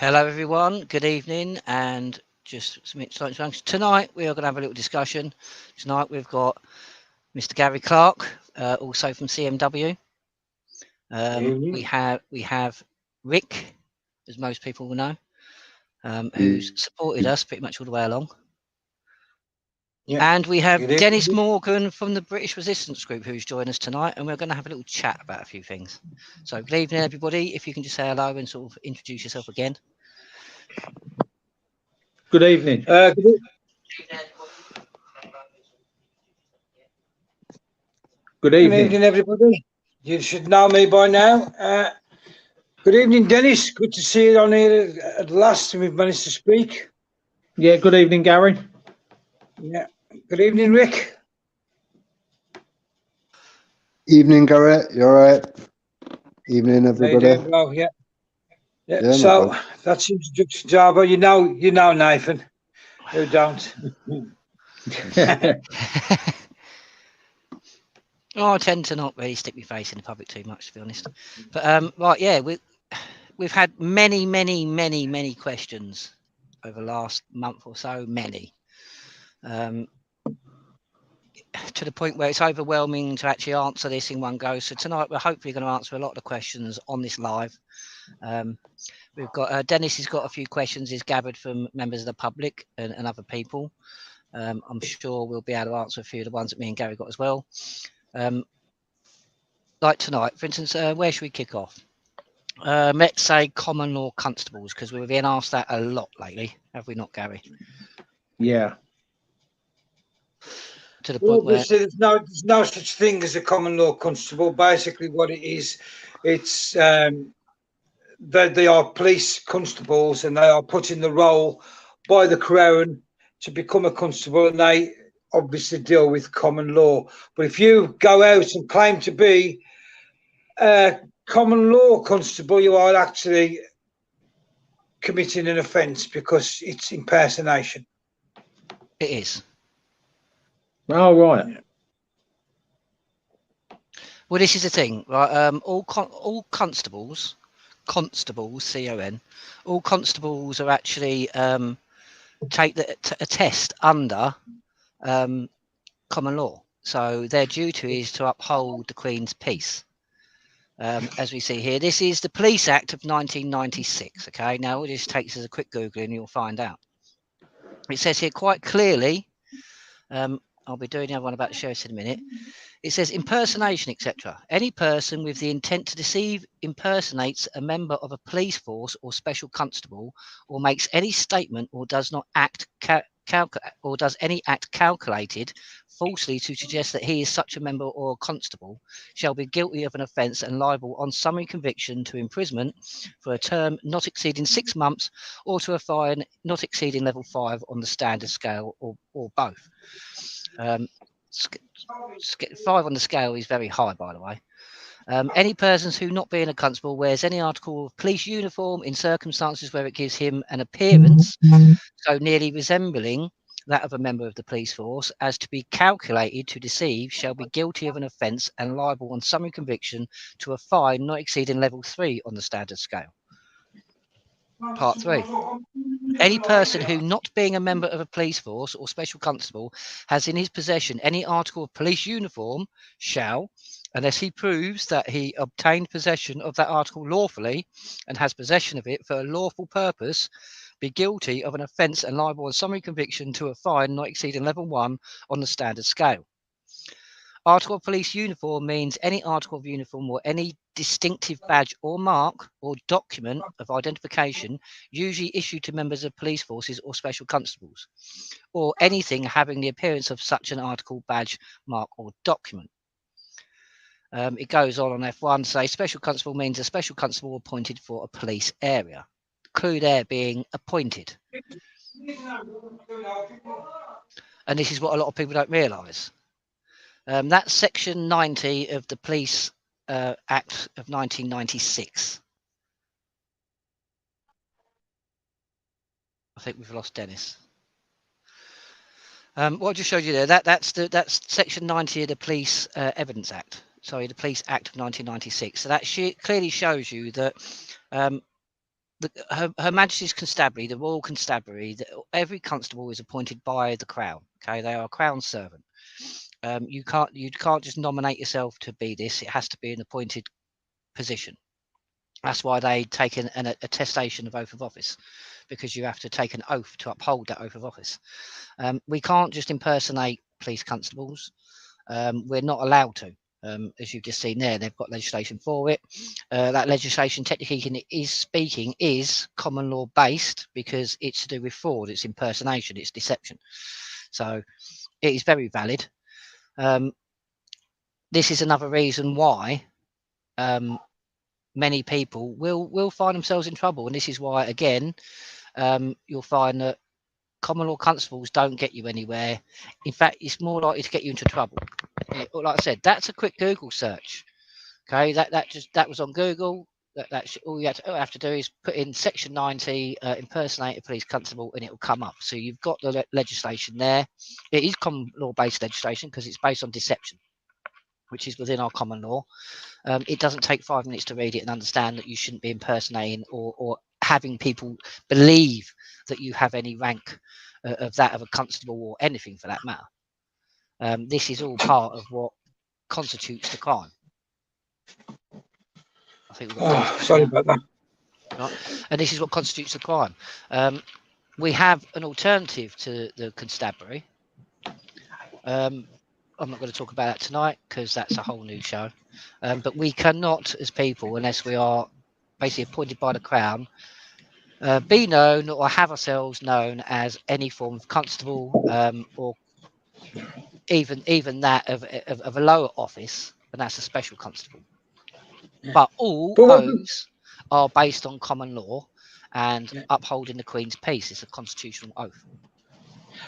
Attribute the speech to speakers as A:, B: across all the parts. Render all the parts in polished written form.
A: Hello, everyone. Good evening, and just some introductions. Tonight we are going to have a little discussion. Tonight we've got Mr. Gary Clarke, also from CMW. We have Rick, as most people will know, who's supported us pretty much all the way along.
B: Yeah.
A: And we have Dennis Morgan from the British Resistance Group, who's joined us tonight, and we're going to have a little chat about a few things. So, good evening, everybody. If you can just say hello and sort of introduce yourself again.
C: Good evening. Good evening,
B: everybody. You should know me by now. Good evening, Dennis. Good to see you on here at last, and we've managed to speak.
C: Yeah, good evening, Gary.
B: Yeah. Good evening, Rick.
D: Evening, Garrett. You all right? Evening, everybody.
B: How you doing, bro? Yeah. So that's introduction, Jarbo. You know, Nathan. Who don't?
A: Oh, I tend to not really stick my face in the public too much, to be honest. But right, yeah, we've had many questions over the last month or so. Many, to the point where it's overwhelming to actually answer this in one go. So tonight we're hopefully going to answer a lot of the questions on this live. We've got Dennis has got a few questions he's gathered from members of the public and other people. I'm sure we'll be able to answer a few of the ones that me and Gary got as well. Like tonight, for instance, where should we kick off? Let's say common law constables, because we've been asked that a lot lately, have we not, Gary?
C: Yeah.
A: To the point where
B: there's no such thing as a common law constable. Basically, what it is, it's they are police constables, and they are put in the role by the Crown to become a constable, and they obviously deal with common law. But if you go out and claim to be a common law constable, you are actually committing an offence because it's impersonation.
A: it is.
C: Oh, right.
A: Well, this is the thing, right? All constables, CON, all constables are actually take a test under common law. So their duty is to uphold the Queen's peace. As we see here, this is the Police Act of 1996. Okay, now we'll just take this as a quick Google and you'll find out. It says here quite clearly, I'll be doing the other one about the sheriff in a minute. It says impersonation, etc. Any person with the intent to deceive impersonates a member of a police force or special constable, or makes any statement or does not act or does any act calculated falsely to suggest that he is such a member or a constable, shall be guilty of an offence and liable on summary conviction to imprisonment for a term not exceeding 6 months, or to a fine not exceeding level 5 on the standard scale, or both. 5 on the scale is very high, by the way. Any persons who, not being a constable, wears any article of police uniform in circumstances where it gives him an appearance so nearly resembling that of a member of the police force as to be calculated to deceive, shall be guilty of an offence and liable on summary conviction to a fine not exceeding level 3 on the standard scale. Part 3. Any person who, not being a member of a police force or special constable, has in his possession any article of police uniform shall, unless he proves that he obtained possession of that article lawfully and has possession of it for a lawful purpose, be guilty of an offence and liable on summary conviction to a fine not exceeding level 1 on the standard scale. Article of police uniform means any article of uniform or any distinctive badge or mark or document of identification usually issued to members of police forces or special constables, or anything having the appearance of such an article, badge, mark or document. It goes on F1 to say special constable means a special constable appointed for a police area. The clue there being appointed. And this is what a lot of people don't realise. That's section 90 of the Police Act of 1996. I think we've lost Dennis. What I just showed you there, that's section 90 of the Police Evidence Act. Sorry, the Police Act of 1996. So that clearly shows you that Her Majesty's Constabulary, the Royal Constabulary, every constable is appointed by the Crown. Okay, they are a Crown servant. You can't just nominate yourself to be this. It has to be an appointed position. That's why they take an attestation of oath of office, because you have to take an oath to uphold that oath of office. We can't just impersonate police constables. We're not allowed to. As you've just seen there, they've got legislation for it. That legislation, technically is common law based, because it's to do with fraud, it's impersonation, it's deception. So it is very valid. This is another reason why many people will find themselves in trouble, and this is why, again, you'll find that common law constables don't get you anywhere. In fact, it's more likely to get you into trouble. Like I said, that's a quick Google search. Okay, that was on Google. All you have to do is put in section 90, impersonate a police constable, and it will come up. So you've got the legislation there. It is common law based legislation because it's based on deception, which is within our common law. It doesn't take 5 minutes to read it and understand that you shouldn't be impersonating or having people believe that you have any rank of that of a constable or anything for that matter. This is all part of what constitutes the crime. I think we've got
B: sorry about that.
A: Right? And this is what constitutes the crime. We have an alternative to the constabulary. I'm not going to talk about that tonight because that's a whole new show. But we cannot, as people, unless we are basically appointed by the Crown, be known or have ourselves known as any form of constable, or even that of a lower office, and that's a special constable. But all oaths are based on common law and upholding the Queen's peace. It's a constitutional oath.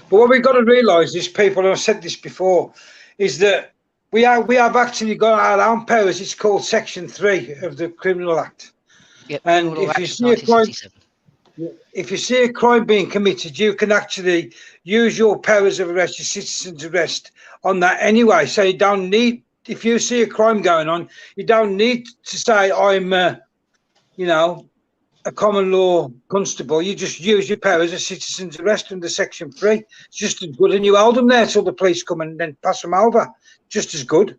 B: But what we've got to realise is, people, and I've said this before, is that we have actually got our own powers. It's called Section 3 of the Criminal Act.
A: Yep,
B: and if you see a crime being committed, you can actually use your powers of arrest, your citizen's arrest, on that anyway. So you don't need, if you see a crime going on, you don't need to say, I'm, a common law constable. You just use your powers as citizen's arrest under Section 3. It's just as good, and you hold them there till the police come and then pass them over. Just as good.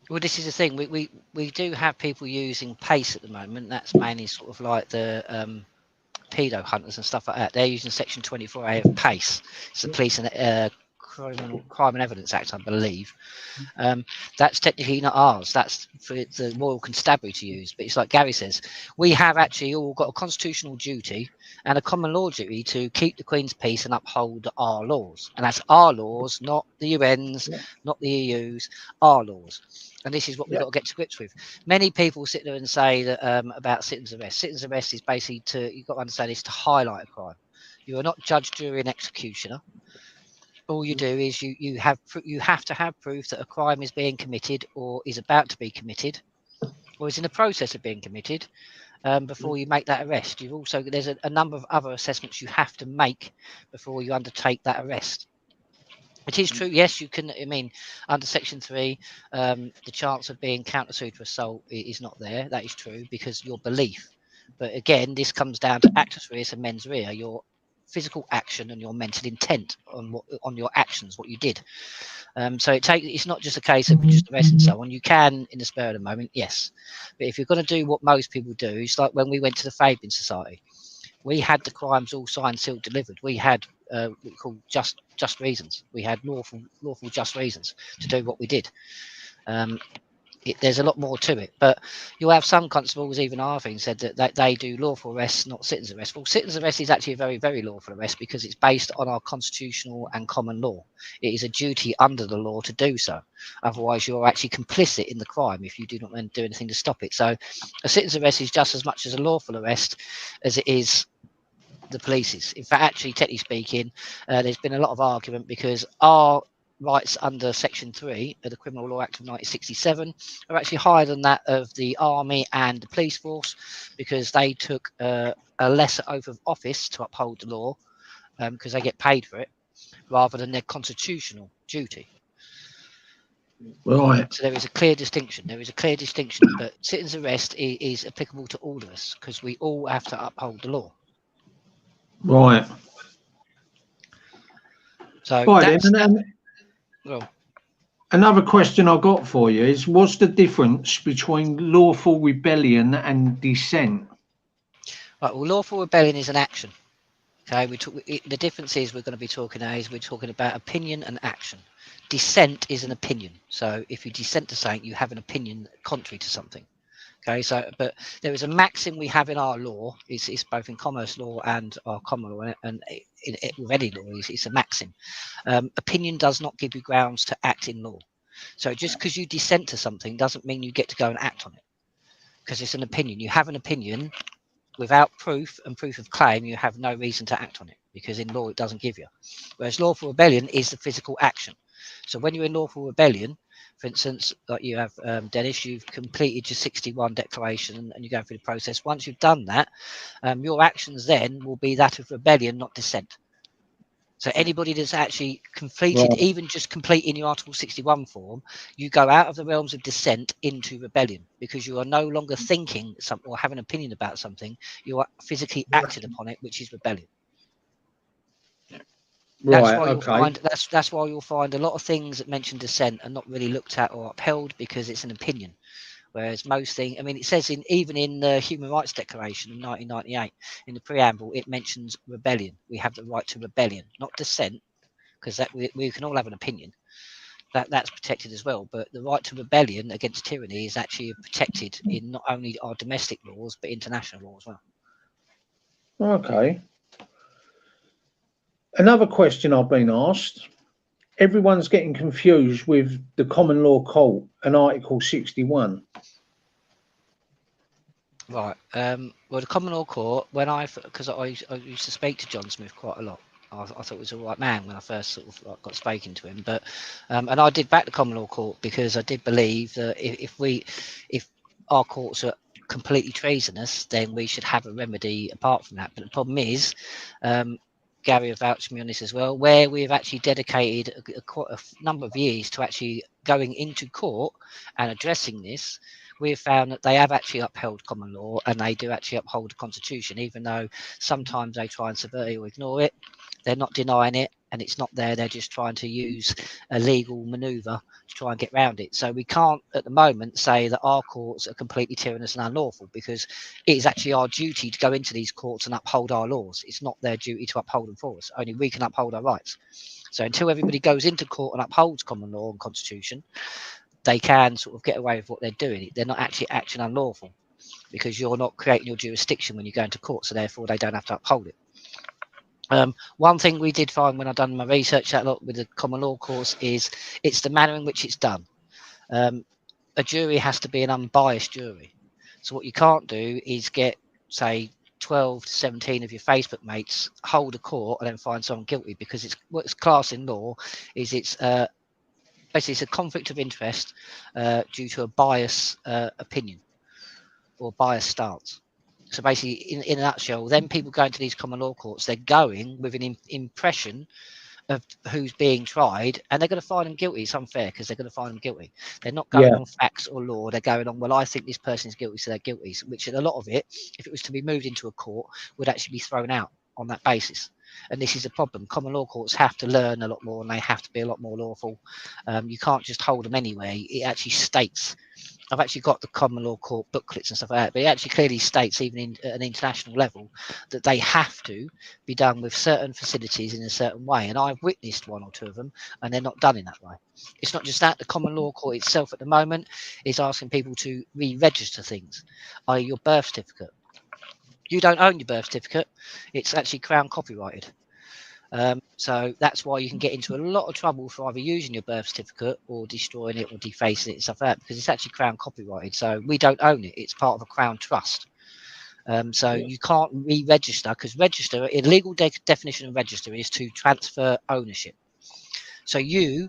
A: Well, this is the thing. We do have people using PACE at the moment. That's mainly sort of like the pedo hunters and stuff like that. They're using Section 24A of PACE. It's the Police and Crime and Evidence Act, I believe. That's technically not ours. That's for the Royal Constabulary to use. But it's like Gary says, we have actually all got a constitutional duty and a common law duty to keep the Queen's peace and uphold our laws. And that's our laws, not the UN's, not the EU's, our laws. And this is what we've got to get to grips with. Many people sit there and say that about citizen's arrest. Citizen's arrest is basically you've got to understand, it's to highlight a crime. You are not judge, jury, and executioner. All you do is you have to have proof that a crime is being committed or is about to be committed or is in the process of being committed before you make that arrest. There's a number of other assessments you have to make before you undertake that arrest. It is true, yes, you can. I mean, under Section 3, the chance of being countersued for assault is not there. That is true because your belief. But again, this comes down to actus reus and mens rea, your physical action and your mental intent on your actions, what you did. So it's not just a case of just arresting someone. You can, in the spur of the moment, yes. But if you're going to do what most people do, it's like when we went to the Fabian Society. We had the crimes all signed, sealed, delivered. We had what we call just reasons. We had lawful just reasons to do what we did. There's a lot more to it, but you'll have some constables, even our thing, said that they do lawful arrests, not citizen's arrest. Well, citizen's arrest is actually a very, very lawful arrest because it's based on our constitutional and common law. It is a duty under the law to do so. Otherwise, you're actually complicit in the crime if you do not then do anything to stop it. So a citizen's arrest is just as much as a lawful arrest as it is the police's. In fact, actually, technically speaking, there's been a lot of argument because our rights under Section 3 of the Criminal Law Act of 1967 are actually higher than that of the Army and the police force because they took a lesser oath of office to uphold the law because they get paid for it rather than their constitutional duty.
C: Right.
A: So there is a clear distinction. But citizen's arrest is applicable to all of us because we all have to uphold the law.
C: Right.
A: So
C: Right.
A: well,
C: Another question I got for you is, what's the difference between lawful rebellion and dissent?
A: right, well, lawful rebellion is an action. Okay, the difference is we're talking about opinion and action. Dissent is an opinion. So if you dissent to something, you have an opinion contrary to something. Okay, so but there is a maxim we have in our law. It's both in commerce law and our common law, and with any law, it's a maxim. Opinion does not give you grounds to act in law. So just because you dissent to something doesn't mean you get to go and act on it, because it's an opinion. You have an opinion. Without proof and proof of claim, you have no reason to act on it, because in law it doesn't give you. Whereas lawful rebellion is the physical action. So when you're in lawful rebellion, for instance, like you have, Dennis, you've completed your 61 declaration and you go through the process. Once you've done that, your actions then will be that of rebellion, not dissent. So anybody that's actually completed,
C: Right.
A: even just completing your Article 61 form, you go out of the realms of dissent into rebellion, because you are no longer thinking something or have an opinion about something. You are physically acting upon it, which is rebellion. That's
C: Right.
A: why you'll
C: Okay.
A: find that's why you'll find a lot of things that mention dissent are not really looked at or upheld, because it's an opinion. Whereas most things, I mean, it says even in the Human Rights Declaration of 1998, in the preamble, it mentions rebellion. We have the right to rebellion, not dissent, because that we can all have an opinion. That's protected as well. But the right to rebellion against tyranny is actually protected in not only our domestic laws but international law as well.
C: Okay. Another question I've been asked. Everyone's getting confused with the common law court and Article 61.
A: Right. Well, the common law court, because I used to speak to John Smith quite a lot. I thought he was a right man when I first sort of got speaking to him. But and I did back the common law court, because I did believe that if our courts are completely treasonous, then we should have a remedy apart from that. But the problem is, Gary will vouch for me on this as well, where we've actually dedicated quite a number of years to actually going into court and addressing this. We've found that they have actually upheld common law, and they do actually uphold the Constitution, even though sometimes they try and subvert it or ignore it. They're not denying it, and it's not there. They're just trying to use a legal manoeuvre to try and get around it. So we can't at the moment say that our courts are completely tyrannous and unlawful, because it is actually our duty to go into these courts and uphold our laws. It's not their duty to uphold them for us. Only we can uphold our rights. So until everybody goes into court and upholds common law and Constitution, they can sort of get away with what they're doing. They're not actually acting unlawful, because you're not creating your jurisdiction when you go into court, so therefore they don't have to uphold it. One thing we did find when I've done my research that lot with the common law course is it's the manner in which it's done. A jury has to be an unbiased jury. So what you can't do is get, say, 12 to 17 of your Facebook mates hold a court and then find someone guilty, because it's what's classed in law is it's basically it's a conflict of interest due to a bias opinion or bias stance. So basically, in a nutshell, then people go into these common law courts, they're going with an impression of who's being tried, and they're going to find them guilty. It's unfair, because they're going to find them guilty. They're not going on facts or law. They're going on, well, I think this person is guilty, so they're guilty. Which a lot of it, if it was to be moved into a court, would actually be thrown out on that basis. And this is a problem. Common law courts have to learn a lot more, and they have to be a lot more lawful. You can't just hold them anyway. It actually states, I've actually got the common law court booklets and stuff like that, but it actually clearly states, even at an international level, that they have to be done with certain facilities in a certain way. And I've witnessed one or two of them, and they're not done in that way. It's not just that. The common law court itself at the moment is asking people to re-register things, i.e. your birth certificate. You don't own your birth certificate. It's actually Crown copyrighted. So that's why you can get into a lot of trouble for either using your birth certificate or destroying it or defacing it and stuff like that, because it's actually Crown copyrighted. So we don't own it. It's part of a Crown trust. You can't re-register, because register, a legal definition of register is to transfer ownership. So you,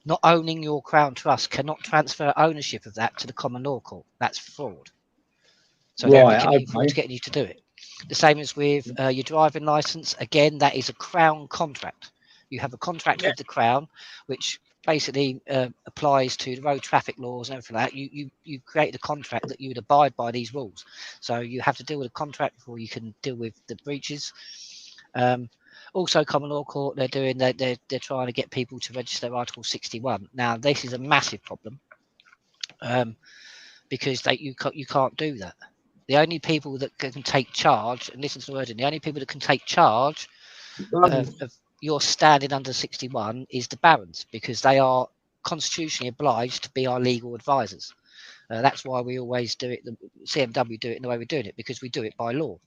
A: not owning your Crown trust, cannot transfer ownership of that to the common law court. That's fraud. So they're committing fraud to getting you to do it. The same as with your driving license. Again, that is a Crown contract. You have a contract with the Crown, which basically applies to the road traffic laws and everything like that. You create a contract that you would abide by these rules. So you have to deal with a contract before you can deal with the breaches. Also, common law court, they're trying to get people to register Article 61. Now, this is a massive problem because you can't do that. The only people that can take charge, and listen to the wording, the only people that can take charge of your standing under 61 is the barons, because they are constitutionally obliged to be our legal advisors. That's why we always do it, the CMW do it in the way we're doing it, because we do it by law.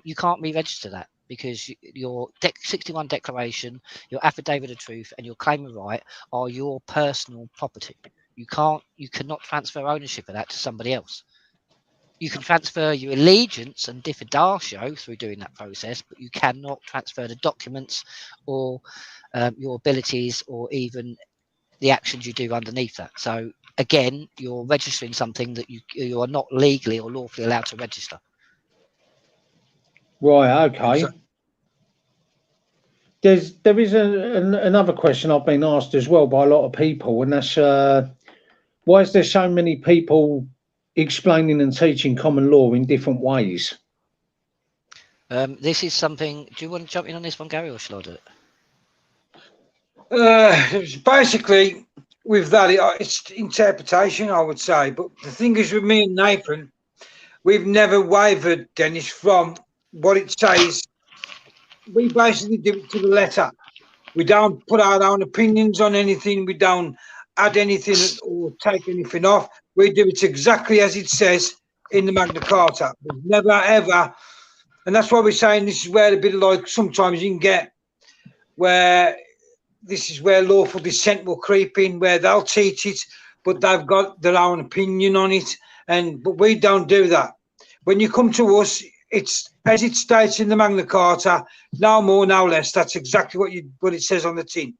A: You can't re-register that, because your 61 declaration, your affidavit of truth, and your claim of right are your personal property. You cannot transfer ownership of that to somebody else. You can transfer your allegiance and diffidatio through doing that process, but you cannot transfer the documents or your abilities or even the actions you do underneath that. So again, you're registering something that you are not legally or lawfully allowed to register.
C: Right, okay. There is another question I've been asked as well by a lot of people, and that's why is there so many people explaining and teaching common law in different ways?
A: This is something. Do you want to jump in on this one, Gary, or shall I do
B: it? Basically, with that, it's interpretation, I would say. But the thing is, with me and Nathan, we've never wavered, Dennis, from what it says. We basically do it to the letter. We don't put our own opinions on anything. We don't add anything or take anything off. We do it exactly as it says in the Magna Carta. We've never, ever, and that's why we're saying this is where a bit like sometimes you can get where this is where lawful dissent will creep in, where they'll teach it, but they've got their own opinion on it. But we don't do that. When you come to us, it's as it states in the Magna Carta, no more, no less. That's exactly what it says on the tin.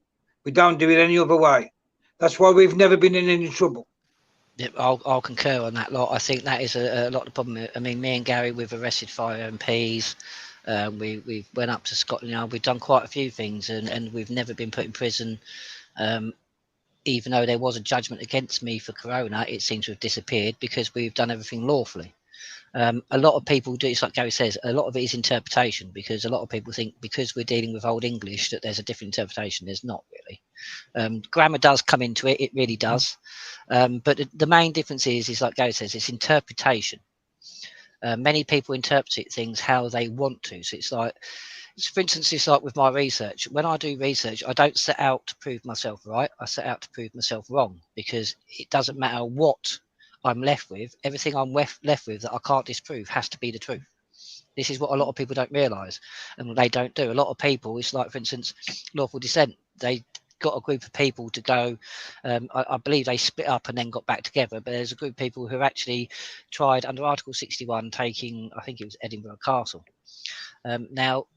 B: We don't do it any other way. That's why we've never been in any trouble.
A: it? I'll concur on that lot. I think that is a lot of the problem. I mean, me and Gary, we've arrested 5 MPs. We went up to Scotland Yard. We've done quite a few things, and we've never been put in prison. Even though there was a judgment against me for corona, it seems to have disappeared because we've done everything lawfully. A lot of people do, it's like Gary says, a lot of it is interpretation, because a lot of people think because we're dealing with Old English that there's a different interpretation. There's not really. Grammar does come into it, it really does. But the main difference is like Gary says, it's interpretation. Many people interpret things how they want to. So it's like, for instance, it's like with my research. When I do research, I don't set out to prove myself right. I set out to prove myself wrong, because it doesn't matter what I'm left with. Everything I'm left with that I can't disprove has to be the truth. This is what a lot of people don't realise, and they don't do. A lot of people, it's like, for instance, lawful dissent. They got a group of people to go. I believe they split up and then got back together. But there's a group of people who actually tried under Article 61, taking, I think it was Edinburgh Castle. Now,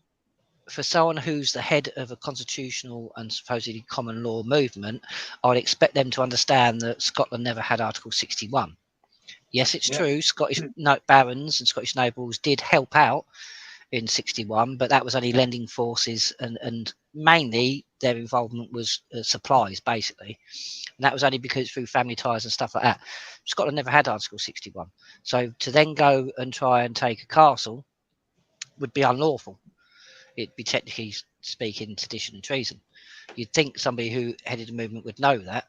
A: for someone who's the head of a constitutional and supposedly common law movement, I'd expect them to understand that Scotland never had Article 61. Yes, it's true. Scottish barons and Scottish nobles did help out in 61, but that was only lending forces, and mainly their involvement was supplies, basically. And that was only because through family ties and stuff like that. Scotland never had Article 61. So to then go and try and take a castle would be unlawful. It'd be technically speaking sedition and treason. You'd think somebody who headed a movement would know that.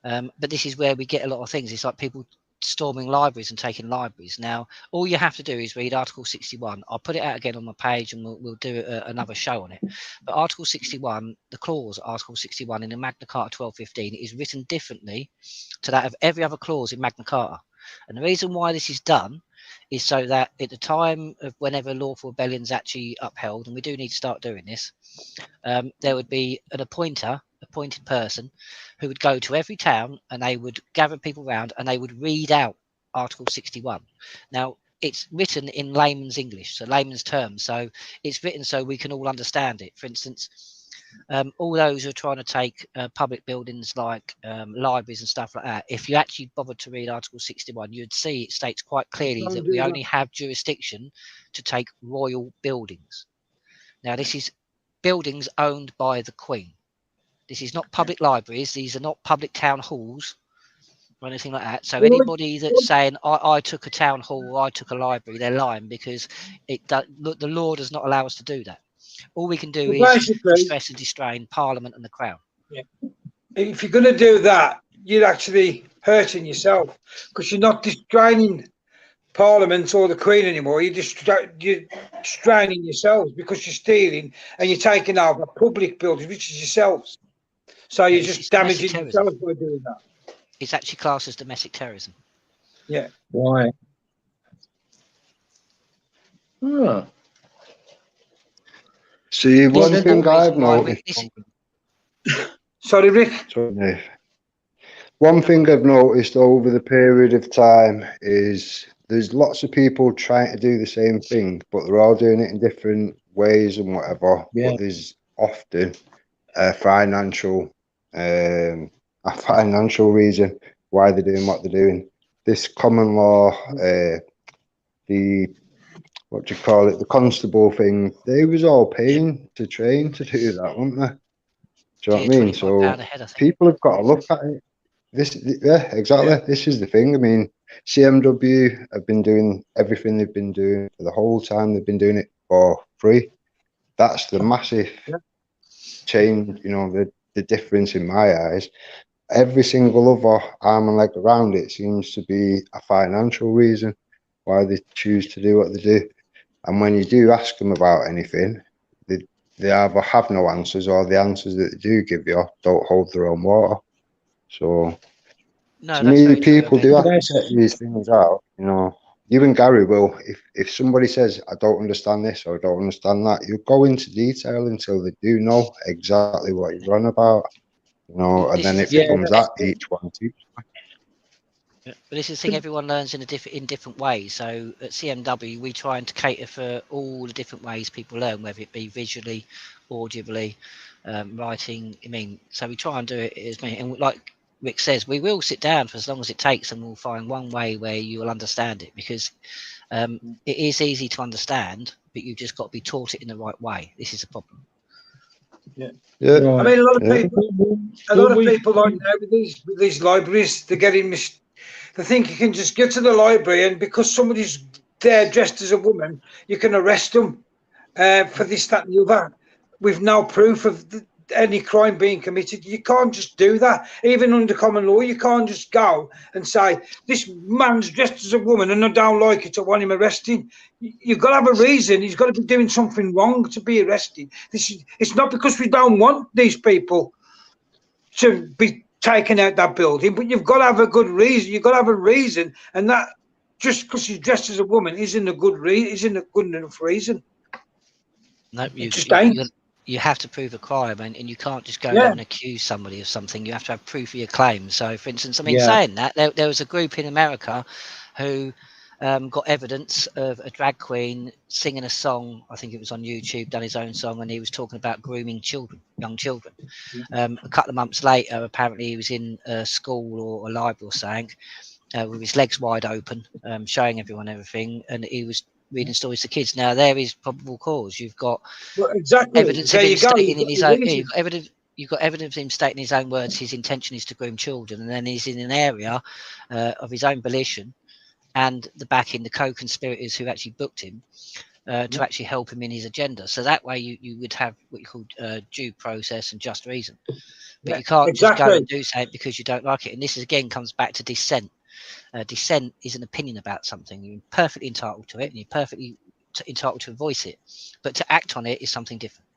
A: But this is where we get a lot of things. It's like people storming libraries and taking libraries. Now, all you have to do is read Article 61. I'll put it out again on my page, and we'll do another show on it. But Article 61, the clause Article 61 in the Magna Carta 1215 is written differently to that of every other clause in Magna Carta. And the reason why this is done is so that at the time of whenever lawful rebellion's actually upheld, and we do need to start doing this, there would be an appointed person who would go to every town, and they would gather people around and they would read out Article 61. Now, it's written in layman's English, so layman's terms. So it's written so we can all understand it. For instance, all those who are trying to take public buildings like libraries and stuff like that, if you actually bothered to read Article 61, you'd see it states quite clearly that we only have jurisdiction to take royal buildings. Now, this is buildings owned by the Queen. This is not public libraries. These are not public town halls or anything like that. So
B: Well,
A: anybody that's saying I took a town hall or I took a library, they're lying, because the law does not allow us to do that. All we can do is
B: basically,
A: distress and distrain Parliament and the Crown.
B: if you're going to do that, you're actually hurting yourself, because you're not distraining Parliament or the Queen anymore. You're straining yourselves, because you're stealing and you're taking over public buildings, which is yourselves. So you're just damaging yourselves by doing that.
A: It's actually classed as domestic terrorism.
B: Yeah.
C: Right. Oh.
D: See, one thing I've noticed.
B: Sorry, Rick.
D: One thing I've noticed over the period of time is there's lots of people trying to do the same thing, but they're all doing it in different ways and whatever.
C: Yeah.
D: But there's often a financial reason why they're doing what they're doing. This common law, the constable thing, they was all paying to train to do that, weren't they? Do you know what I mean? So people have got to look at it. Yeah, exactly. Yeah. This is the thing. I mean, CMW have been doing everything they've been doing for the whole time. They've been doing it for free. That's the massive change, you know, the difference in my eyes. Every single other arm and leg around it seems to be a financial reason why they choose to do what they do. And when you do ask them about anything, they either have no answers, or the answers that they do give you don't hold their own water. So, to me, people do have to check these things out. You know, you and Gary will. If somebody says, I don't understand this or I don't understand that, you go into detail until they do know exactly what you're on about. You know, and then it becomes that each one teaches.
A: But this is the thing, everyone learns in different ways. So at CMW, we try and cater for all the different ways people learn, whether it be visually, audibly, writing. I mean, so we try and do it as many. And like Rick says, we will sit down for as long as it takes, and we'll find one way where you will understand it, because it is easy to understand, but you've just got to be taught it in the right way. This is the problem.
B: Yeah. I mean, a lot of people like now with these libraries, they're getting they think you can just get to the library, and because somebody's there dressed as a woman, you can arrest them for this, that, and the other, with no proof of any crime being committed. You can't just do that. Even under common law, you can't just go and say, this man's dressed as a woman and I don't like it, I want him arrested. You've got to have a reason. He's got to be doing something wrong to be arrested. It's not because we don't want these people to be taken out that building, but you've got to have a good reason. You've got to have a reason, and that just because she's dressed as a woman isn't a good enough reason.
A: No, you have to prove a crime, and you can't just go and accuse somebody of something. You have to have proof of your claim. So, for instance, I mean, saying that, there was a group in America who got evidence of a drag queen singing a song. I think it was on YouTube, done his own song, and he was talking about grooming young children. A couple of months later, apparently he was in a school or a library or something, with his legs wide open, showing everyone everything, and he was reading stories to kids. Now there is probable cause. You've got evidence of him stating in his own. You've got evidence of him stating in his own words his intention is to groom children, and then he's in an area of his own volition, and the backing, the co-conspirators who actually booked him to actually help him in his agenda. So that way you would have what you call due process and just reason. But you can't just go and do something because you don't like it. And this is, again, comes back to dissent. Dissent is an opinion about something. You're perfectly entitled to it, and you're perfectly entitled to voice it. But to act on it is something different.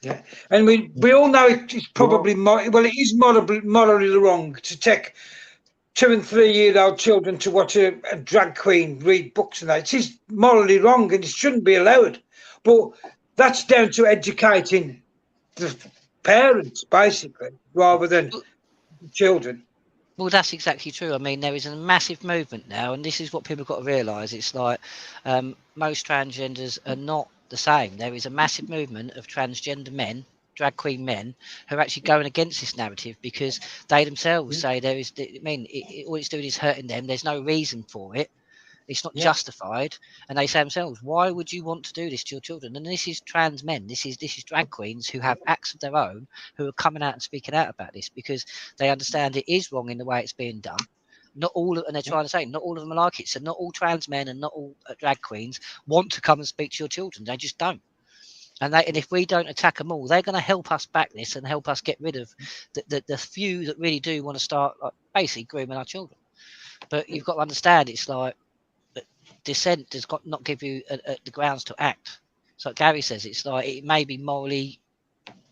B: Yeah, and we all know it's probably it is morally wrong to take 2- and 3-year-old children to watch a drag queen read books and that. It is morally wrong, and it shouldn't be allowed. But that's down to educating the parents, basically, rather than the children.
A: Well, that's exactly true. I mean, there is a massive movement now, and this is what people have got to realise. It's like most transgenders are not the same. There is a massive movement of transgender men, drag queen men, who are actually going against this narrative because they themselves say there is. I mean, all it's doing is hurting them. There's no reason for it. It's not justified, and they say themselves, "Why would you want to do this to your children?" And this is trans men, this is drag queens who have acts of their own, who are coming out and speaking out about this because they understand it is wrong in the way it's being done. Not all, and they're trying to say not all of them are like it. So not all trans men and not all drag queens want to come and speak to your children. They just don't. And if we don't attack them all, they're going to help us back this and help us get rid of the few that really do want to start basically grooming our children. But you've got to understand, it's like dissent does not give you the grounds to act. So like Gary says, it's like it may be morally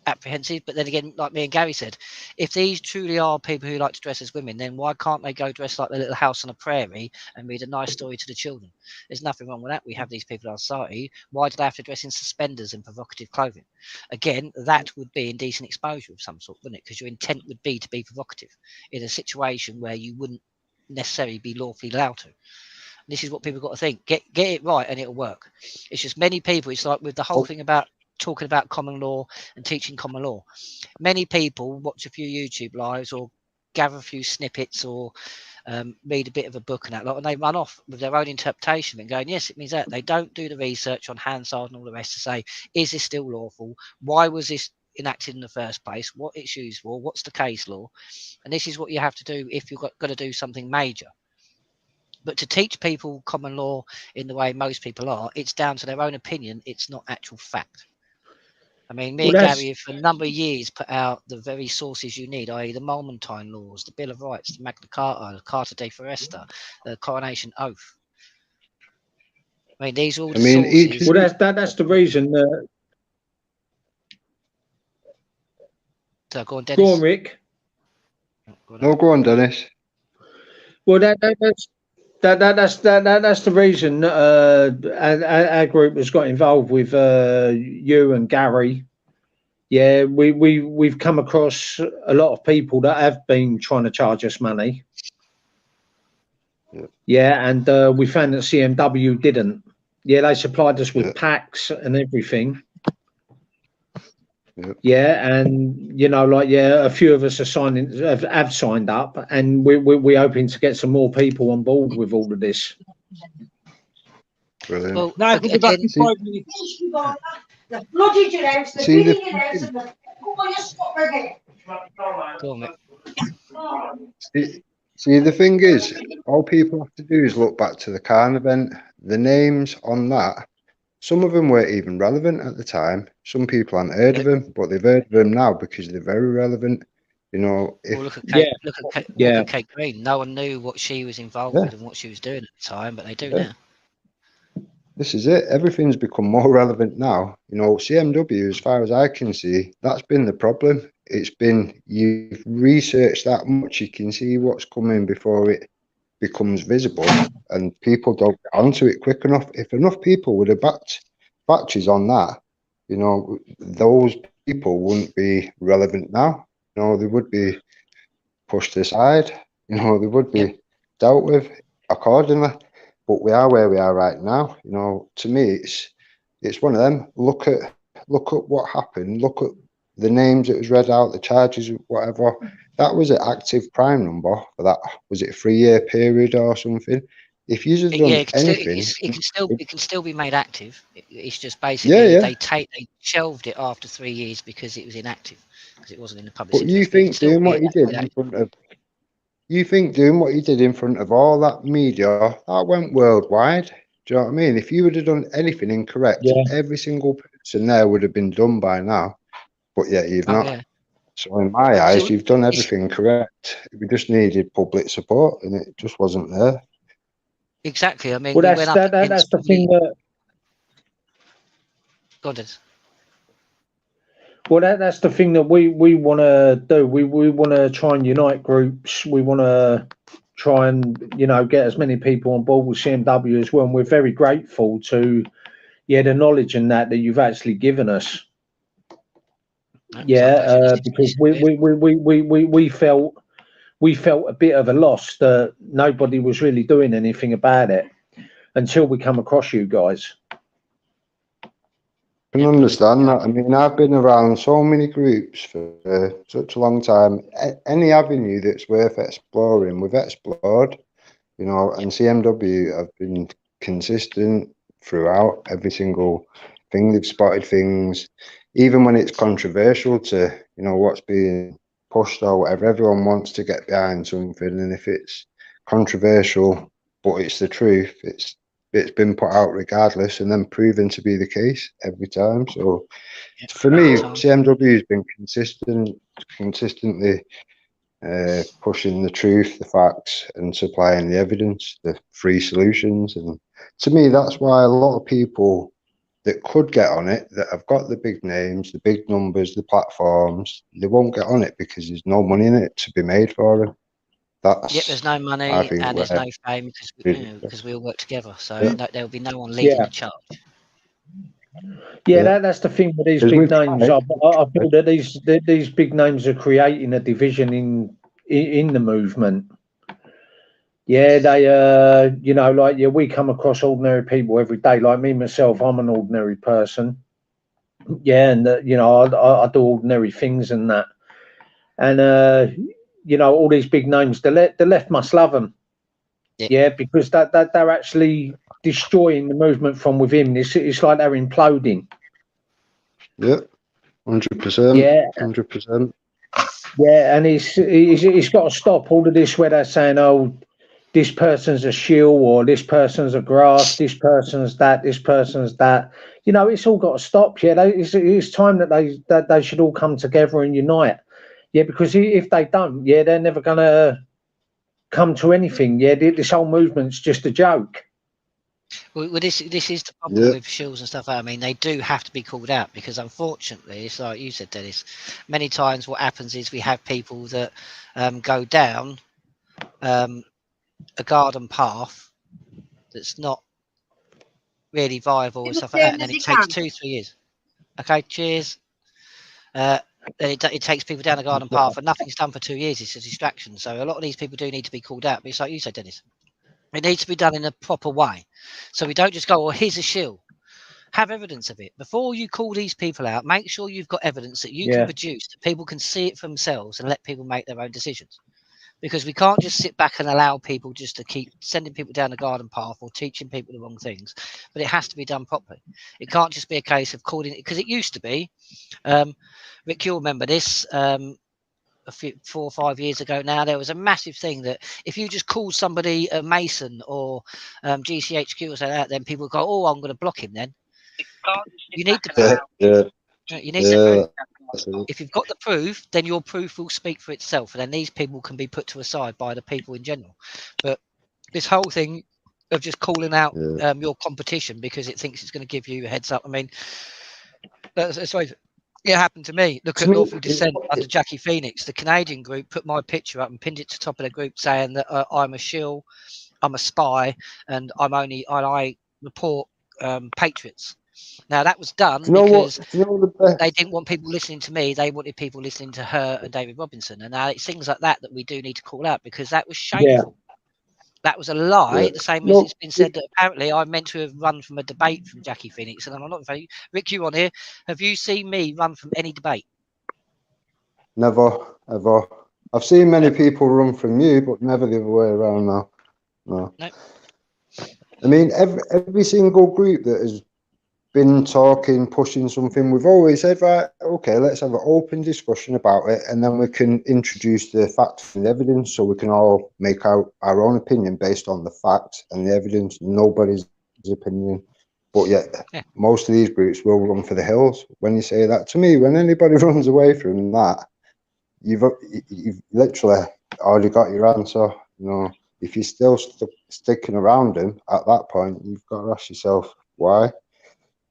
A: apprehensive, but then again, like me and Gary said, if these truly are people who like to dress as women, then why can't they go dress like their little house on a prairie and read a nice story to the children? There's nothing wrong with that. We have these people in our society. Why do they have to dress in suspenders and provocative clothing? Again, that would be indecent exposure of some sort, wouldn't it? Because your intent would be to be provocative in a situation where you wouldn't necessarily be lawfully allowed to. This is what people got to think. Get it right and it'll work. It's just many people, it's like with the whole thing about talking about common law and teaching common law. Many people watch a few YouTube lives or gather a few snippets or read a bit of a book and that lot, and they run off with their own interpretation and going, yes, it means that. They don't do the research on Hansard and all the rest to say, is this still lawful? Why was this enacted in the first place? What it's used for? What's the case law? And this is what you have to do if you've got to do something major. But to teach people common law in the way most people are, it's down to their own opinion. It's not actual fact. I mean, me and Gary have for a number of years put out the very sources you need, i.e. the Malmontine Laws, the Bill of Rights, the Magna Carta, the Carta de Foresta, the Coronation Oath. I mean, these are all the sources.
C: Well, that's the reason.
A: So go on, Dennis.
C: Go on, Rick.
D: No, go on, Dennis.
C: Well, that's the reason our group has got involved with you and Gary. Yeah, we've come across a lot of people that have been trying to charge us money. Yeah, and we found that CMW didn't. Yeah, they supplied us with packs and everything. Yeah, and you know, like a few of us are have signed up, and we're hoping to get some more people on board with all of this.
D: Brilliant.
A: Well,
B: now I think back in 5 minutes.
D: See, the thing is, all people have to do is look back to the Khan event. The names on that, some of them weren't even relevant at the time. Some people hadn't heard of them, but they've heard of them now because they're very relevant. You know,
A: look at Kate Green. No one knew what she was involved with and what she was doing at the time, but they do now.
D: This is it. Everything's become more relevant now. You know, CMW, as far as I can see, that's been the problem. It's been, you've researched that much, you can see what's coming before it becomes visible, and people don't get onto it quick enough. If enough people would have batches on that, you know, those people wouldn't be relevant now. You know, they would be pushed aside. You know, they would be dealt with accordingly. But we are where we are right now. You know, to me, it's one of them. Look at what happened. Look at the names that was read out, the charges, whatever. That was an active crime number for that. Was it a 3-year period or something? If you just done anything,
A: it can still be made active. It's just basically they shelved it after 3 years because it was inactive, because it wasn't in the public.
D: But you think doing what you did in front of, doing what you did in front of all that media, that went worldwide. Do you know what I mean? If you would have done anything incorrect, every single person there would have been done by now. But yet you've not. Yeah. So in my eyes, you've done everything correct. We just needed public support, and it just wasn't there.
A: Exactly. I mean,
C: well, that's the thing that.
A: Go on,
C: well, that's the thing that we want to do. We want to try and unite groups. We want to try and, you know, get as many people on board with CMW as well. And we're very grateful to, the knowledge and that you've actually given us. Because we felt a bit of a loss that nobody was really doing anything about it until we come across you guys.
D: I can understand that. I mean, I've been around so many groups for such a long time. Any avenue that's worth exploring, we've explored. you know, and CMW have been consistent throughout every single thing. They've spotted things, even when it's controversial to, you know, what's being pushed or whatever. Everyone wants to get behind something, and if it's controversial but it's the truth, it's been put out regardless, and then proven to be the case every time. So for me, CMW has been consistently pushing the truth, the facts, and supplying the evidence, the free solutions. And to me, that's why a lot of people that could get on it, that have got the big names, the big numbers, the platforms, they won't get on it because there's no money in it to be made for them. That's,
A: there's no money and there's no fame because we all work together. So there will be no one leading the charge.
C: Yeah, that's the thing with these big names. I feel that these big names are creating a division in the movement. Yeah, they you know, like we come across ordinary people every day. Like me myself, I'm an ordinary person. Yeah, and you know, I do ordinary things and that. And you know, all these big names, the left must love them. Yeah, because that they're actually destroying the movement from within. It's like they're imploding.
D: Yeah, 100%.
C: Yeah,
D: 100%.
C: Yeah, and he's got to stop all of this where they're saying, oh, this person's a shill, or this person's a grass, this person's that, this person's that. You know, it's all got to stop. Yeah, it's time that they should all come together and unite. Yeah, because if they don't, they're never going to come to anything. Yeah, this whole movement's just a joke.
A: Well, this is the problem with shills and stuff. I mean, they do have to be called out because, unfortunately, it's like you said, Dennis. Many times, what happens is we have people that go down a garden path that's not really viable and stuff like that, and then it takes 2-3 years. Okay, cheers. Then it takes people down a garden path, and nothing's done for 2 years. It's a distraction. So a lot of these people do need to be called out. But it's like you said, Dennis. It needs to be done in a proper way. So we don't just go, well, here's a shill. Have evidence of it. Before you call these people out, make sure you've got evidence that you can produce, that people can see it for themselves and let people make their own decisions. Because we can't just sit back and allow people just to keep sending people down the garden path or teaching people the wrong things. But it has to be done properly. It can't just be a case of calling it, because it used to be, Rick, you'll remember this, 4 or 5 years ago now, there was a massive thing that if you just called somebody a Mason or GCHQ or something like that, then people would go, oh, I'm going to block him then. You need the proof. You need the proof. If you've got the proof, then your proof will speak for itself, and then these people can be put to a side by the people in general. But this whole thing of just calling out your competition because it thinks it's going to give you a heads up, I mean, it happened to me. Look at Lawful Dissent under Jackie Phoenix. The Canadian group put my picture up and pinned it to the top of the group saying that I'm a shill, I'm a spy, and I report patriots. Now that was done because they didn't want people listening to me. They wanted people listening to her and David Robinson. And now it's things like that we do need to call out, because that was shameful. That was a lie, the same as it's been said that apparently I'm meant to have run from a debate from Jackie Phoenix, and I'm not very. Rick, you on here? Have you seen me run from any debate?
D: Never, ever. I've seen many people run from you, but never the other way around. No. I mean, every single group that has been talking, pushing something, we've always said, right, okay, let's have an open discussion about it, and then we can introduce the facts and the evidence, so we can all make our own opinion based on the facts and the evidence, nobody's opinion. But yet most of these groups will run for the hills. When you say that to me, when anybody runs away from that, you've literally already got your answer. You know, if you're still sticking around them at that point, you've got to ask yourself why.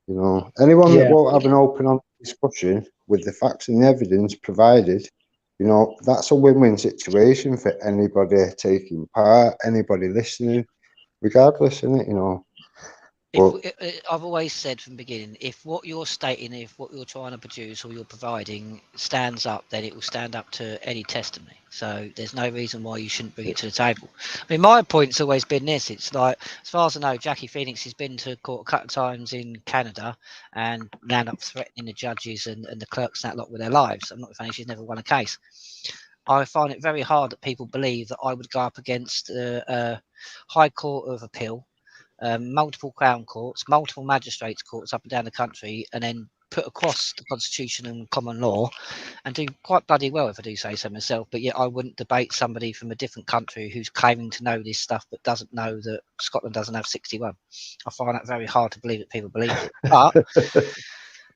D: You know, anyone that won't have an open discussion with the facts and the evidence provided, you know, that's a win-win situation for anybody taking part, anybody listening, regardless, isn't it? You know.
A: I've always said from the beginning, if what you're stating, if what you're trying to produce or you're providing stands up, then it will stand up to any testimony. So there's no reason why you shouldn't bring it to the table. I mean, my point's always been this. It's like, as far as I know, Jackie Phoenix has been to court a couple of times in Canada and wound up threatening the judges and the clerks that lot with their lives. I'm not saying she's never won a case. I find it very hard that people believe that I would go up against High Court of Appeal, multiple Crown Courts, multiple magistrates' courts up and down the country, and then put across the Constitution and common law, and do quite bloody well, if I do say so myself. But yet I wouldn't debate somebody from a different country who's claiming to know this stuff but doesn't know that Scotland doesn't have 61. I find that very hard to believe that people believe it. But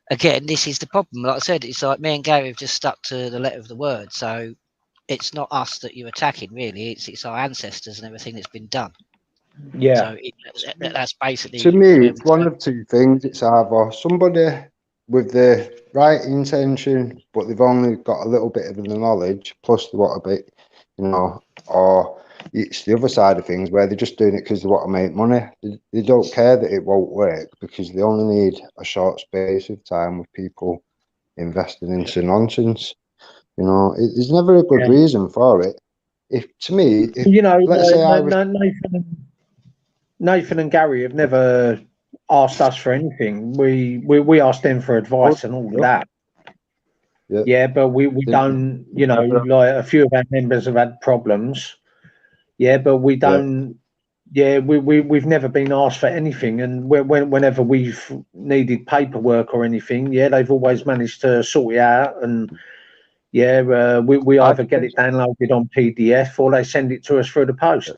A: again, this is the problem. Like I said, it's like me and Gary have just stuck to the letter of the word. So it's not us that you're attacking, really. It's our ancestors and everything that's been done.
C: Yeah.
A: So that's basically,
D: to me, it's one of two things. It's either somebody with the right intention, but they've only got a little bit of the knowledge, plus they want a bit, you know, or it's the other side of things where they're just doing it because they want to make money. They don't care that it won't work because they only need a short space of time with people investing into nonsense. You know, there's never a good reason for it. If to me, if,
C: you know,
D: let's say
C: Nathan and Gary have never asked us for anything. We asked them for advice and all of that. Yeah, but we don't, you know, like a few of our members have had problems. Yeah, but we don't. Yeah, we've never been asked for anything, and whenever we've needed paperwork or anything, yeah, they've always managed to sort it out. And yeah, we either get it downloaded on PDF or they send it to us through the post.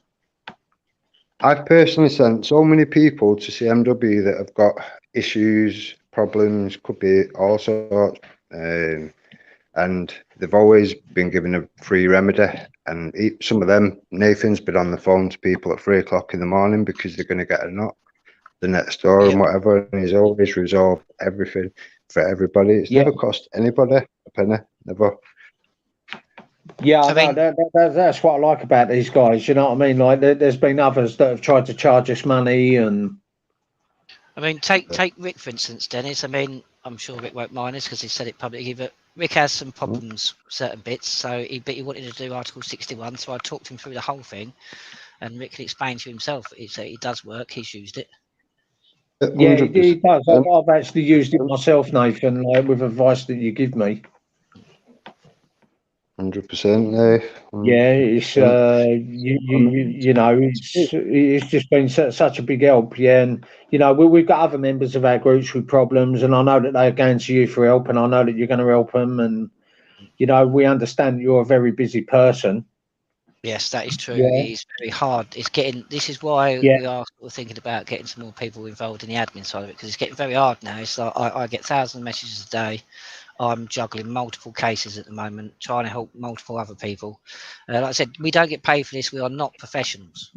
D: I've personally sent so many people to CMW that have got issues, problems, could be all sorts, and they've always been given a free remedy. And some of them, Nathan's been on the phone to people at 3 o'clock in the morning because they're going to get a knock the next door and whatever. And he's always resolved everything for everybody. It's never cost anybody a penny, never.
C: Yeah, I know. That's what I like about these guys. You know what I mean? Like, there's been others that have tried to charge us money, and
A: I mean, take Rick for instance, Dennis. I mean, I'm sure Rick won't mind us because he said it publicly, but Rick has some problems with certain bits. So he wanted to do Article 61. So I talked him through the whole thing, and Rick can explain to himself. It does work. He's used it.
C: Yeah, he does. I've actually used it myself, Nathan, like, with advice that you give me.
D: 100%.
C: Yeah, it's you know, it's just been such a big help. Yeah, and you know, we've got other members of our groups with problems, and I know that they're going to you for help, and I know that you're going to help them, and you know, we understand that you're a very busy person.
A: Yes, that is true. It is very hard. This is why we are sort of thinking about getting some more people involved in the admin side of it, because it's getting very hard now. It's like I get thousands of messages a day. I'm juggling multiple cases at the moment, trying to help multiple other people. Like I said, we don't get paid for this. We are not professionals.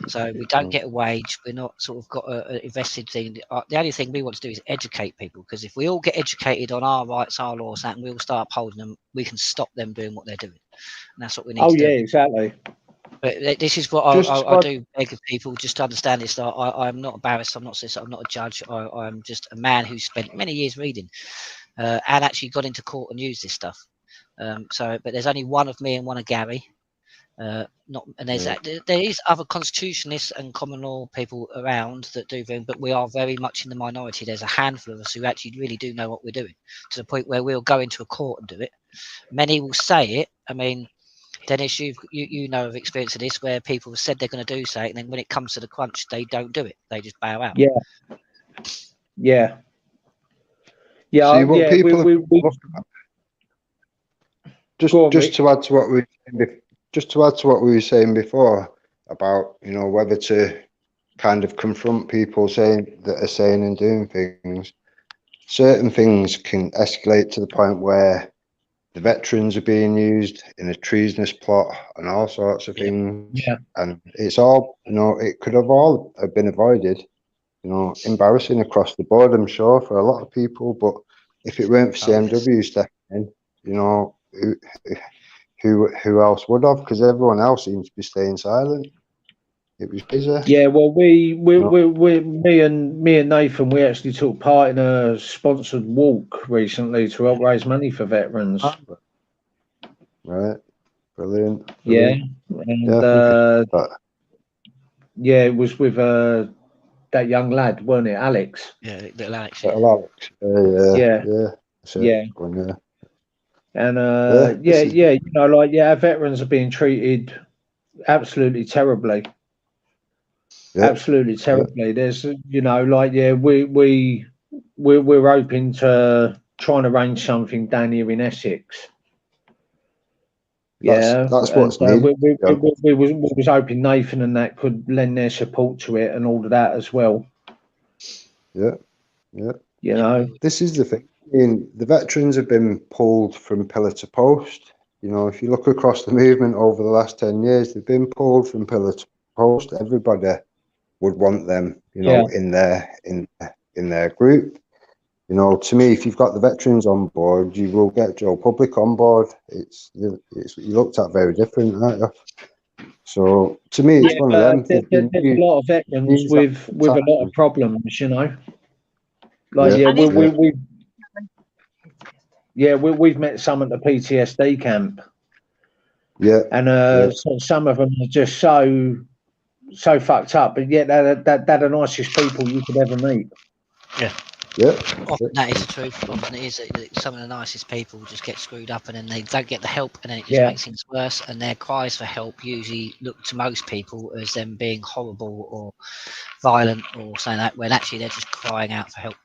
A: So we don't get a wage. We're not sort of got an invested thing. The only thing we want to do is educate people, because if we all get educated on our rights, our laws, and we all start upholding them, we can stop them doing what they're doing. And that's what we need to do. Oh, yeah,
C: exactly.
A: But this is what I do beg of people just to understand this. I'm not a barrister. I'm not a judge. I'm just a man who spent many years reading and actually got into court and used this stuff. But there's only one of me and one of Gary. There is other constitutionalists and common law people around that do things, but we are very much in the minority. There's a handful of us who actually really do know what we're doing, to the point where we'll go into a court and do it. Many will say it. I mean, Dennis, you know of experience of this, where people have said they're going to do something, and then when it comes to the crunch, they don't do it. They just bow out.
C: Yeah.
D: See what people just to add to what we were saying before about, you know, whether to kind of confront people that are saying and doing things. Certain things can escalate to the point where the veterans are being used in a treasonous plot and all sorts of things. And it's all, you know, it could have all been avoided. You know, embarrassing across the board, I'm sure, for a lot of people. But if it weren't for CMW stepping in, you know, who else would have? Because everyone else seems to be staying silent. It was busy.
C: Yeah, well, me and Nathan, we actually took part in a sponsored walk recently to help raise money for veterans.
D: Right, brilliant.
C: Yeah, and it was with that young lad, weren't it, Alex?
A: Yeah, little Alex.
D: Alex.
C: Yeah. And you know, like, our veterans are being treated absolutely terribly. Absolutely terribly. There's, you know, like, yeah, we're hoping to try and arrange something down here in Essex.
D: That's what's needed.
C: We was hoping Nathan and that could lend their support to it and all of that as well.
D: Yeah.
C: You know,
D: this is the thing. I mean, the veterans have been pulled from pillar to post. You know, if you look across the movement over the last 10 years, they've been pulled from pillar to post. Everybody would want them, you know, in their group. You know, to me, if you've got the veterans on board, you will get Joe Public on board. It's you looked at very different, aren't you? So to me, it's one of them.
C: There's a lot of veterans with a lot of problems, you know. Like, we've met some at the PTSD camp.
D: Yeah,
C: and so some of them are just so fucked up, but yet they're the nicest people you could ever meet.
A: Often that is the truth. Often it is that some of the nicest people just get screwed up, and then they don't get the help, and then it just makes things worse. And their cries for help usually look to most people as them being horrible or violent or saying that, when actually they're just crying out for help.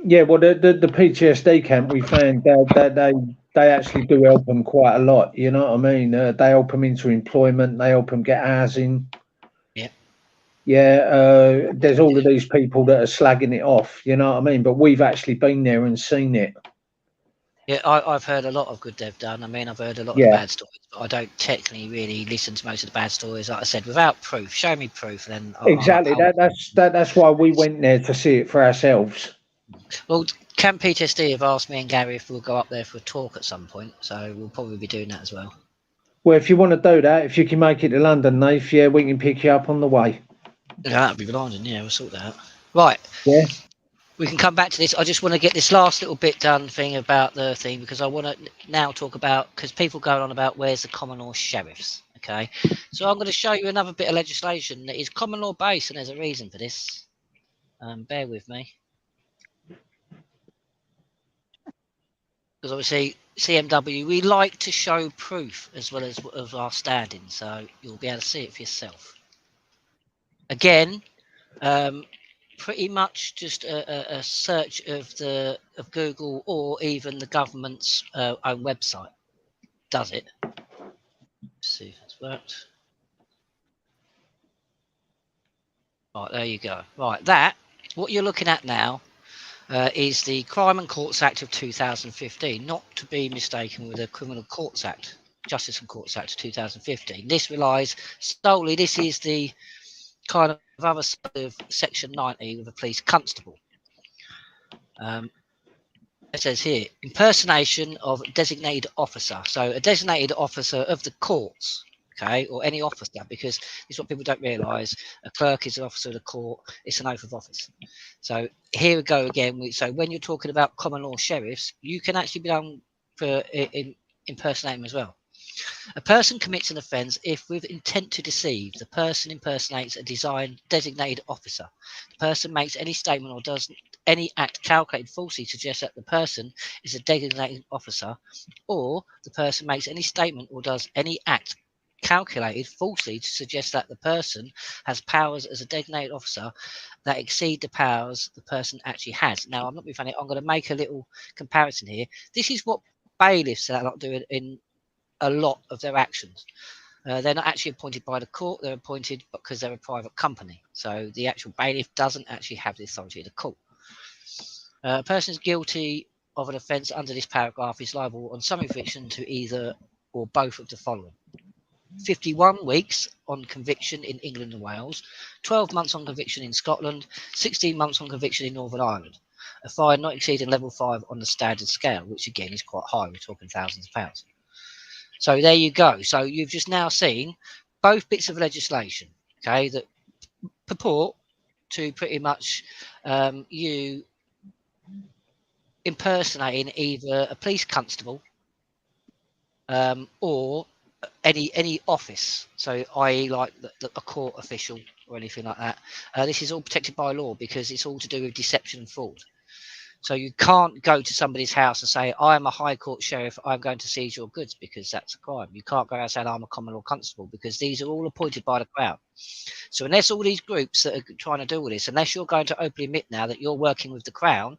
C: Yeah, well, the PTSD camp, we found that they actually do help them quite a lot. You know what I mean? They help them into employment. They help them get housing. There's all of these people that are slagging it off. You know what I mean? But we've actually been there and seen it.
A: Yeah, I've heard a lot of good they've done. I mean, I've heard a lot of bad stories, but I don't technically really listen to most of the bad stories. Like I said, without proof, show me proof, and then
C: exactly. That's why we went there, to see it for ourselves.
A: Well, Camp PTSD have asked me and Gary if we'll go up there for a talk at some point, so we'll probably be doing that as well.
C: Well, if you want to do that, if you can make it to London, Nath, we can pick you up on the way.
A: Yeah, that'd be blinding. Yeah, we'll sort that out. Right.
C: Yeah.
A: We can come back to this. I just want to get this last little bit done thing about the thing, because I want to now talk about, because people going on about where's the common law sheriffs. Okay. So I'm going to show you another bit of legislation that is common law based, and there's a reason for this. Bear with me. Because obviously CMW, we like to show proof as well as of our standing, so you'll be able to see it for yourself. Again, pretty much just a search of Google or even the government's own website does it. Let's see if it's worked. Right, there you go. Right, what you're looking at now is the Crime and Courts Act of 2015, not to be mistaken with the Criminal Courts Act, Justice and Courts Act of 2015. This relies solely, this is the kind of other side of Section 90 with a police constable. It says here, impersonation of designated officer. So a designated officer of the courts, okay, or any officer, because this is what people don't realise. A clerk is an officer of the court. It's an oath of office. So here we go again. So when you're talking about common law sheriffs, you can actually be done for impersonating as well. A person commits an offence if, with intent to deceive, the person impersonates a designated officer. The person makes any statement or does any act calculated falsely to suggest that the person is a designated officer, or the person makes any statement or does any act calculated falsely to suggest that the person has powers as a designated officer that exceed the powers the person actually has. Now, I'm not being funny. I'm going to make a little comparison here. This is what bailiffs are not doing in a lot of their actions. They're not actually appointed by the court. They're appointed because they're a private company. So the actual bailiff doesn't actually have the authority of the court. A person is guilty of an offence under this paragraph is liable on some conviction to either or both of the following: 51 weeks on conviction in England and Wales, 12 months on conviction in Scotland, 16 months on conviction in Northern Ireland. A fine not exceeding level 5 on the standard scale, which again is quite high. We're talking thousands of pounds. So there you go. So you've just now seen both bits of legislation, okay, that purport to pretty much you impersonating either a police constable or any office. So i.e. like a court official or anything like that. This is all protected by law because it's all to do with deception and fraud. So you can't go to somebody's house and say, I am a High Court sheriff, I'm going to seize your goods, because that's a crime. You can't go out saying, I'm a common law constable, because these are all appointed by the Crown. So unless all these groups that are trying to do all this, unless you're going to openly admit now that you're working with the Crown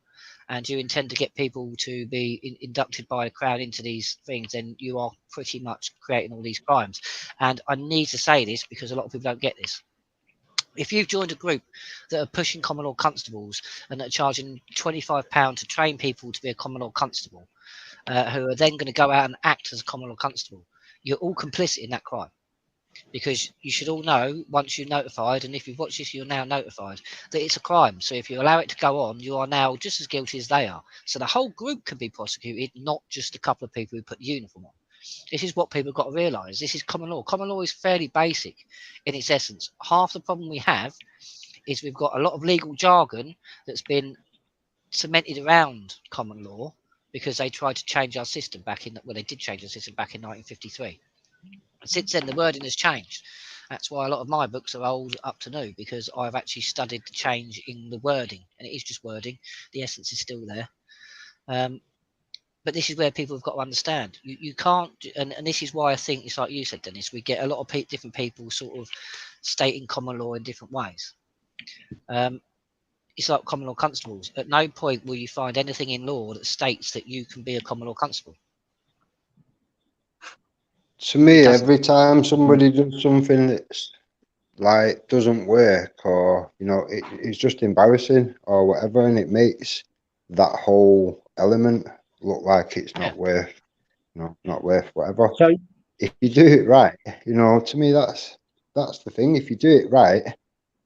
A: and you intend to get people to be inducted by the Crown into these things, then you are pretty much creating all these crimes. And I need to say this because a lot of people don't get this. If you've joined a group that are pushing common law constables and that are charging £25 to train people to be a common law constable, who are then going to go out and act as a common law constable, you're all complicit in that crime. Because you should all know, once you're notified, and if you've watched this, you're now notified, that it's a crime. So if you allow it to go on, you are now just as guilty as they are. So the whole group can be prosecuted, not just a couple of people who put the uniform on. This is what people have got to realise. This is common law. Common law is fairly basic in its essence. Half the problem we have is we've got a lot of legal jargon that's been cemented around common law because they tried to change our system back in, well, they did change the system back in 1953. And since then, the wording has changed. That's why a lot of my books are old up to new, because I've actually studied the change in the wording, and it is just wording. The essence is still there. But this is where people have got to understand. You can't, and this is why I think it's like you said, Dennis, we get a lot of different people sort of stating common law in different ways. It's like common law constables. At no point will you find anything in law that states that you can be a common law constable.
D: To me, every time somebody does something that's like doesn't work, or you know, it's just embarrassing or whatever, and it makes that whole element look like it's not worth, you know, not worth whatever.
C: So
D: if you do it right, you know, to me that's the thing. If you do it right,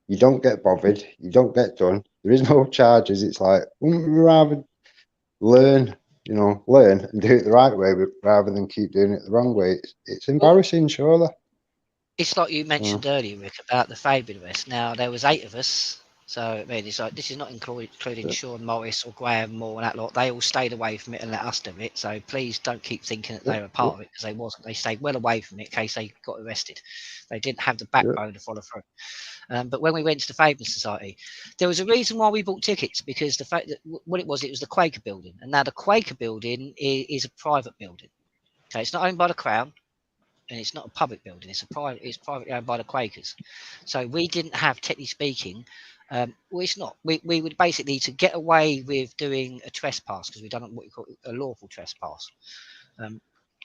D: you don't get bothered, you don't get done. There is no charges. It's like, wouldn't we rather learn and do it the right way rather than keep doing it the wrong way? It's embarrassing, surely.
A: It's like you mentioned earlier, Rick, about the Fabian arrest. Now, there was 8 of us. So, I mean, it's like, this is not including Sean Morris or Graham Moore and that lot. They all stayed away from it and let us do it. So please don't keep thinking that they were part of it, because they wasn't. They stayed well away from it in case they got arrested. They didn't have the backbone to follow through. But when we went to the Fabian Society, there was a reason why we bought tickets, because the fact that what it was the Quaker building. And now the Quaker building is a private building. Okay, it's not owned by the Crown. And it's not a public building. It's privately owned by the Quakers. So we didn't have, technically speaking, well, it's not. We would basically, to get away with doing a trespass, because we've done what we call a lawful trespass.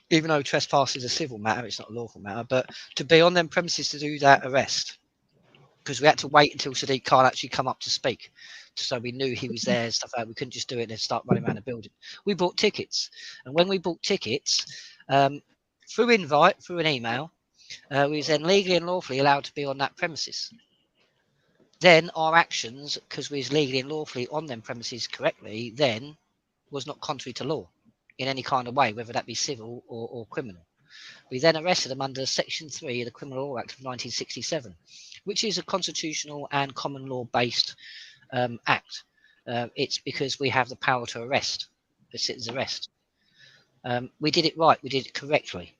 A: Even though trespass is a civil matter, it's not a lawful matter. But to be on them premises to do that arrest, because we had to wait until Sadiq Khan actually come up to speak, so we knew he was there and stuff like that. We couldn't just do it and then start running around the building. We bought tickets, and when we bought tickets, through invite, through an email, we was then legally and lawfully allowed to be on that premises. Then our actions, because we was legally and lawfully on them premises correctly, then was not contrary to law in any kind of way, whether that be civil or criminal. We then arrested them under Section 3 of the Criminal Law Act of 1967, which is a constitutional and common law based act. It's because we have the power to arrest, the citizen's arrest. We did it right, we did it correctly.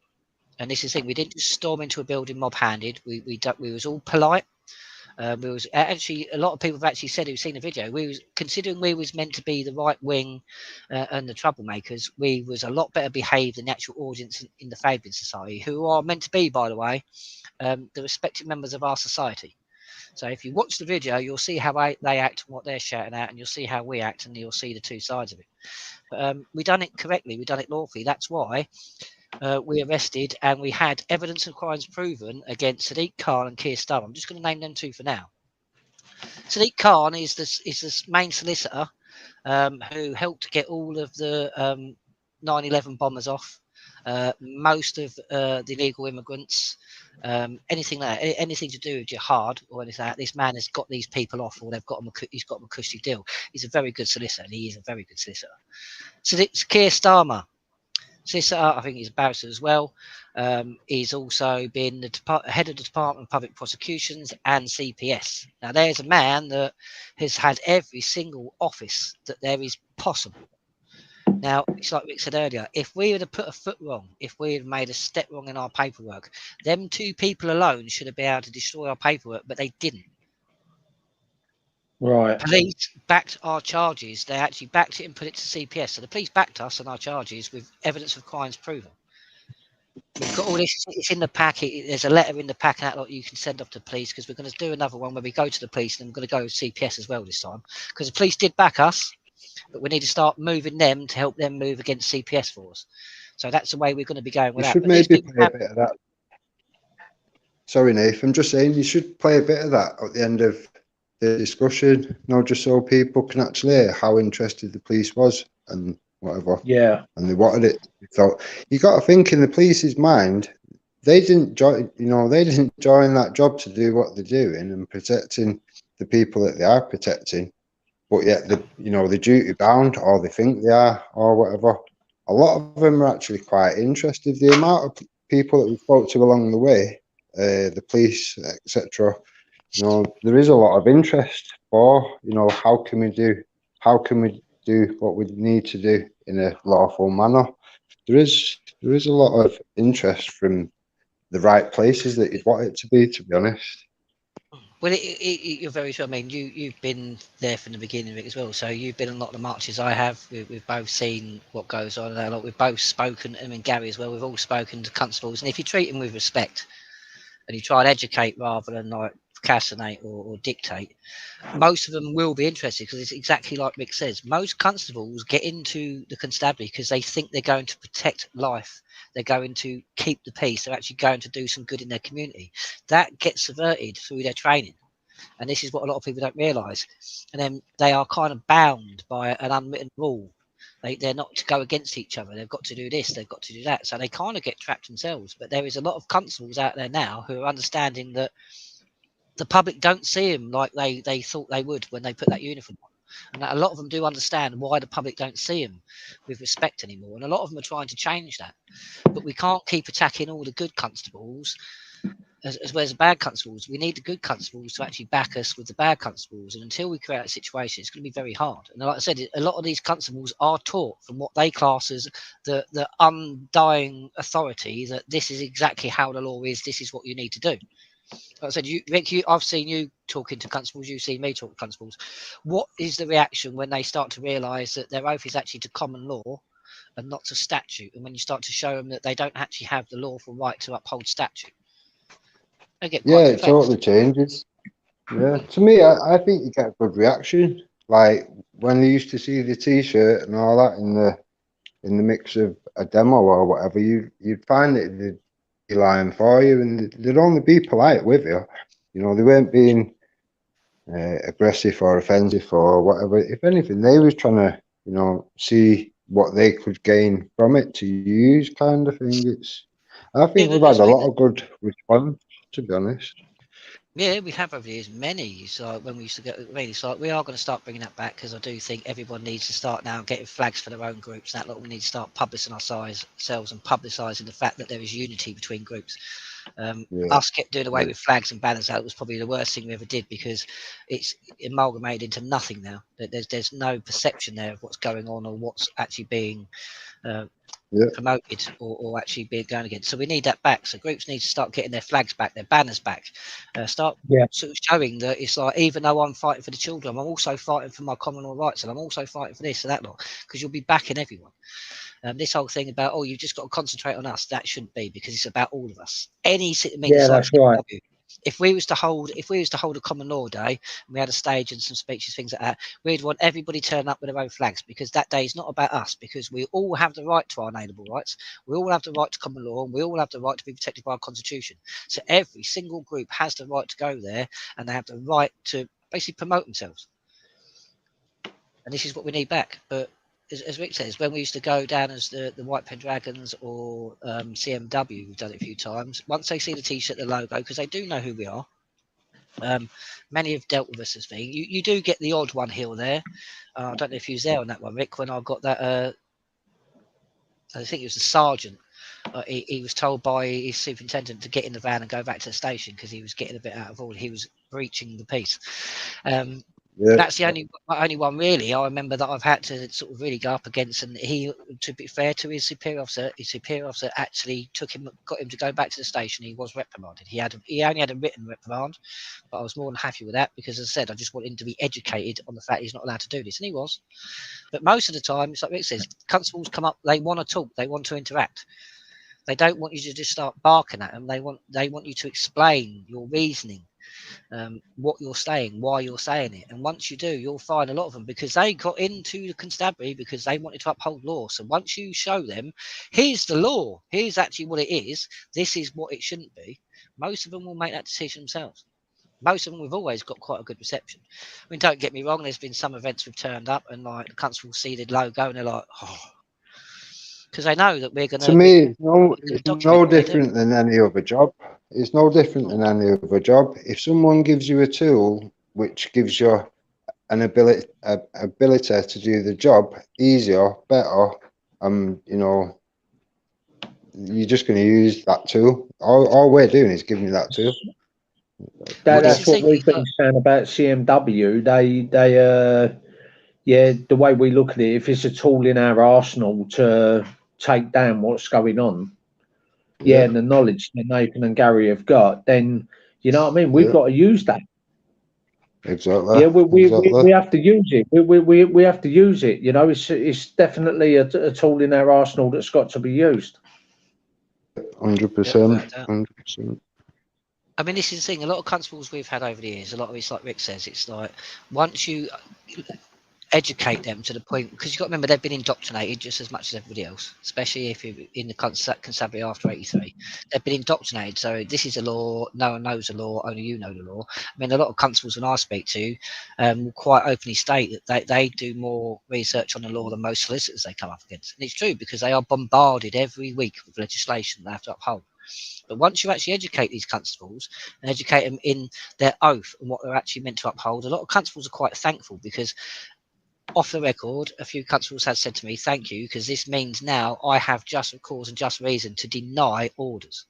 A: And this is the thing, we didn't just storm into a building mob-handed. We was all polite. We was actually, a lot of people have actually said who've seen the video, we was considering we was meant to be the right wing and the troublemakers. We was a lot better behaved than the actual audience in the Fabian Society, who are meant to be, by the way, the respected members of our society. So if you watch the video, you'll see how they act and what they're shouting at, and you'll see how we act, and you'll see the two sides of it. But we done it correctly, we done it lawfully. That's why we arrested, and we had evidence of crimes proven against Sadiq Khan and Keir Starmer. I'm just going to name them two for now. Sadiq Khan is the main solicitor who helped get all of the 9/11 bombers off, most of the illegal immigrants, anything to do with jihad or anything like that. This man has got these people off, or he's got them a cushy deal. He's a very good solicitor, and he is a very good solicitor. Sadiq Keir Starmer. Solicitor, I think he's a barrister as well. He's also been the head of the Department of Public Prosecutions and CPS. Now, there's a man that has had every single office that there is possible. Now, it's like Rick said earlier, if we would have put a foot wrong, if we had made a step wrong in our paperwork, them two people alone should have been able to destroy our paperwork, but they didn't.
C: Right.
A: Police backed our charges. They actually backed it and put it to CPS. So the police backed us on our charges with evidence of crimes proven. We've got all this. It's in the pack. There's a letter in the pack and that lot you can send off to police, because we're going to do another one where we go to the police, and I'm going to go with CPS as well this time, because the police did back us, but we need to start moving them to help them move against CPS for us. So that's the way we're going to be going with
D: You
A: that.
D: should
A: But
D: maybe play a bit of that. Sorry, Nathan, I'm just saying you should play a bit of that at the end of the discussion, just so people can actually hear how interested the police was and whatever.
C: Yeah.
D: And they wanted it. So you got to think, in the police's mind, they didn't join. They didn't join that job to do what they're doing and protecting the people that they are protecting. But yet, they're duty bound, or they think they are, or whatever. A lot of them are actually quite interested. The amount of people that we spoke to along the way, the police, etc. There is a lot of interest for, how can we do what we need to do in a lawful manner. There is a lot of interest from the right places that you'd want it to be honest.
A: Well, you're very true. I mean, you've been there from the beginning of it as well. So you've been on a lot of the marches I have. We've both seen what goes on. And we've both spoken, I mean, Gary as well. We've all spoken to constables. And if you treat them with respect and you try and educate rather than like castinate or dictate, most of them will be interested, because it's exactly like Rick says. Most constables get into the constabulary because they think they're going to protect life. They're going to keep the peace. They're actually going to do some good in their community. That gets subverted through their training. And this is what a lot of people don't realise. And then they are kind of bound by an unwritten rule. They're not to go against each other. They've got to do this. They've got to do that. So they kind of get trapped themselves. But there is a lot of constables out there now who are understanding that the public don't see them like they thought they would when they put that uniform on. And a lot of them do understand why the public don't see them with respect anymore. And a lot of them are trying to change that. But we can't keep attacking all the good constables as well as the bad constables. We need the good constables to actually back us with the bad constables. And until we create a situation, it's going to be very hard. And like I said, a lot of these constables are taught from what they class as the undying authority that this is exactly how the law is. This is what you need to do. Like I said, Rick, I've seen you talking to constables. You've seen me talk to constables. What is the reaction when they start to realise that their oath is actually to common law and not to statute? And when you start to show them that they don't actually have the lawful right to uphold statute, they get quite
D: It totally changes. Yeah, to me, I think you get a good reaction. Like when they used to see the T-shirt and all that in the mix of a demo or whatever, you'd find that they'd be lying for you, and they'd only be polite with you. They weren't being aggressive or offensive or whatever. If anything, they was trying to, see what they could gain from it to use, kind of thing. I think we've had a lot of good response, to be honest.
A: Yeah, we have over the years many. So when we used to get really, so we are going to start bringing that back, because I do think everyone needs to start now getting flags for their own groups. That lot, we need to start publishing ourselves and publicising the fact that there is unity between groups. Us doing away with flags and banners, that was probably the worst thing we ever did, because it's amalgamated into nothing now. There's no perception there of what's going on or what's actually being promoted or actually being going against. So we need that back. So groups need to start getting their flags back, their banners back, start sort of showing that it's like, even though I'm fighting for the children, I'm also fighting for my common law rights, and I'm also fighting for this and that lot, because you'll be backing everyone. This whole thing about, you've just got to concentrate on us, that shouldn't be, because it's about all of us.
C: That's right.
A: If we was to hold a common law day and we had a stage and some speeches, things like that, we'd want everybody turning up with their own flags, because that day is not about us, because we all have the right to our inalienable rights. We all have the right to common law, and we all have the right to be protected by our constitution. So every single group has the right to go there, and they have the right to basically promote themselves. And this is what we need back. But as Rick says, when we used to go down as the White Pen Dragons or CMW, we've done it a few times. Once they see the T-shirt, the logo, because they do know who we are. Many have dealt with us as being. You do get the odd one here or there. I don't know if you was there on that one, Rick, when I got that. I think it was the sergeant. He was told by his superintendent to get in the van and go back to the station because he was getting a bit out of order. He was breaching the peace. That's the only one really I remember that I've had to sort of really go up against. And he, to be fair to his superior officer actually got him to go back to the station. He was reprimanded. He only had a written reprimand, but I was more than happy with that because, as I said, I just wanted him to be educated on the fact he's not allowed to do this, and he was. But most of the time, it's like Rick says, constables come up, they want to talk, they want to interact. They don't want you to just start barking at them. They want you to explain your reasoning, what you're saying, why you're saying it. And once you do, you'll find a lot of them, because they got into the constabulary because they wanted to uphold law. So once you show them, here's the law, here's actually what it is, this is what it shouldn't be, most of them will make that decision themselves. Most of them, we've always got quite a good reception. I mean, don't get me wrong, there's been some events we've turned up and like the constables see the logo and they're like, oh, because they know that we're going to.
D: To me, it's no different than any other job. It's no different than any other job. If someone gives you a tool which gives you an ability to do the job easier, better, you know, you're just going to use that tool. All we're doing is giving you that tool.
C: That's what we've been saying about CMW. Yeah, the way we look at it, if it's a tool in our arsenal to take down what's going on, and the knowledge that Nathan and Gary have got, then you know what I mean. We've got to use that.
D: Exactly.
C: Yeah, we have to use it. We have to use it. You know, it's definitely a tool in our arsenal that's got to be used.
D: 100%. 100%.
A: I mean, this is the thing. A lot of constables we've had over the years, a lot of it's like Rick says. It's like once you educate them to the point, because you've got to remember they've been indoctrinated just as much as everybody else, especially if you're in the constabulary after 83. They've been indoctrinated, so this is a law, no one knows the law, only you know the law. I mean, a lot of constables when I speak to will quite openly state that they do more research on the law than most solicitors they come up against, and it's true because they are bombarded every week with legislation they have to uphold. But once you actually educate these constables and educate them in their oath and what they're actually meant to uphold, a lot of constables are quite thankful because off the record, a few constables have said to me, thank you, because this means now I have just cause and just reason to deny orders.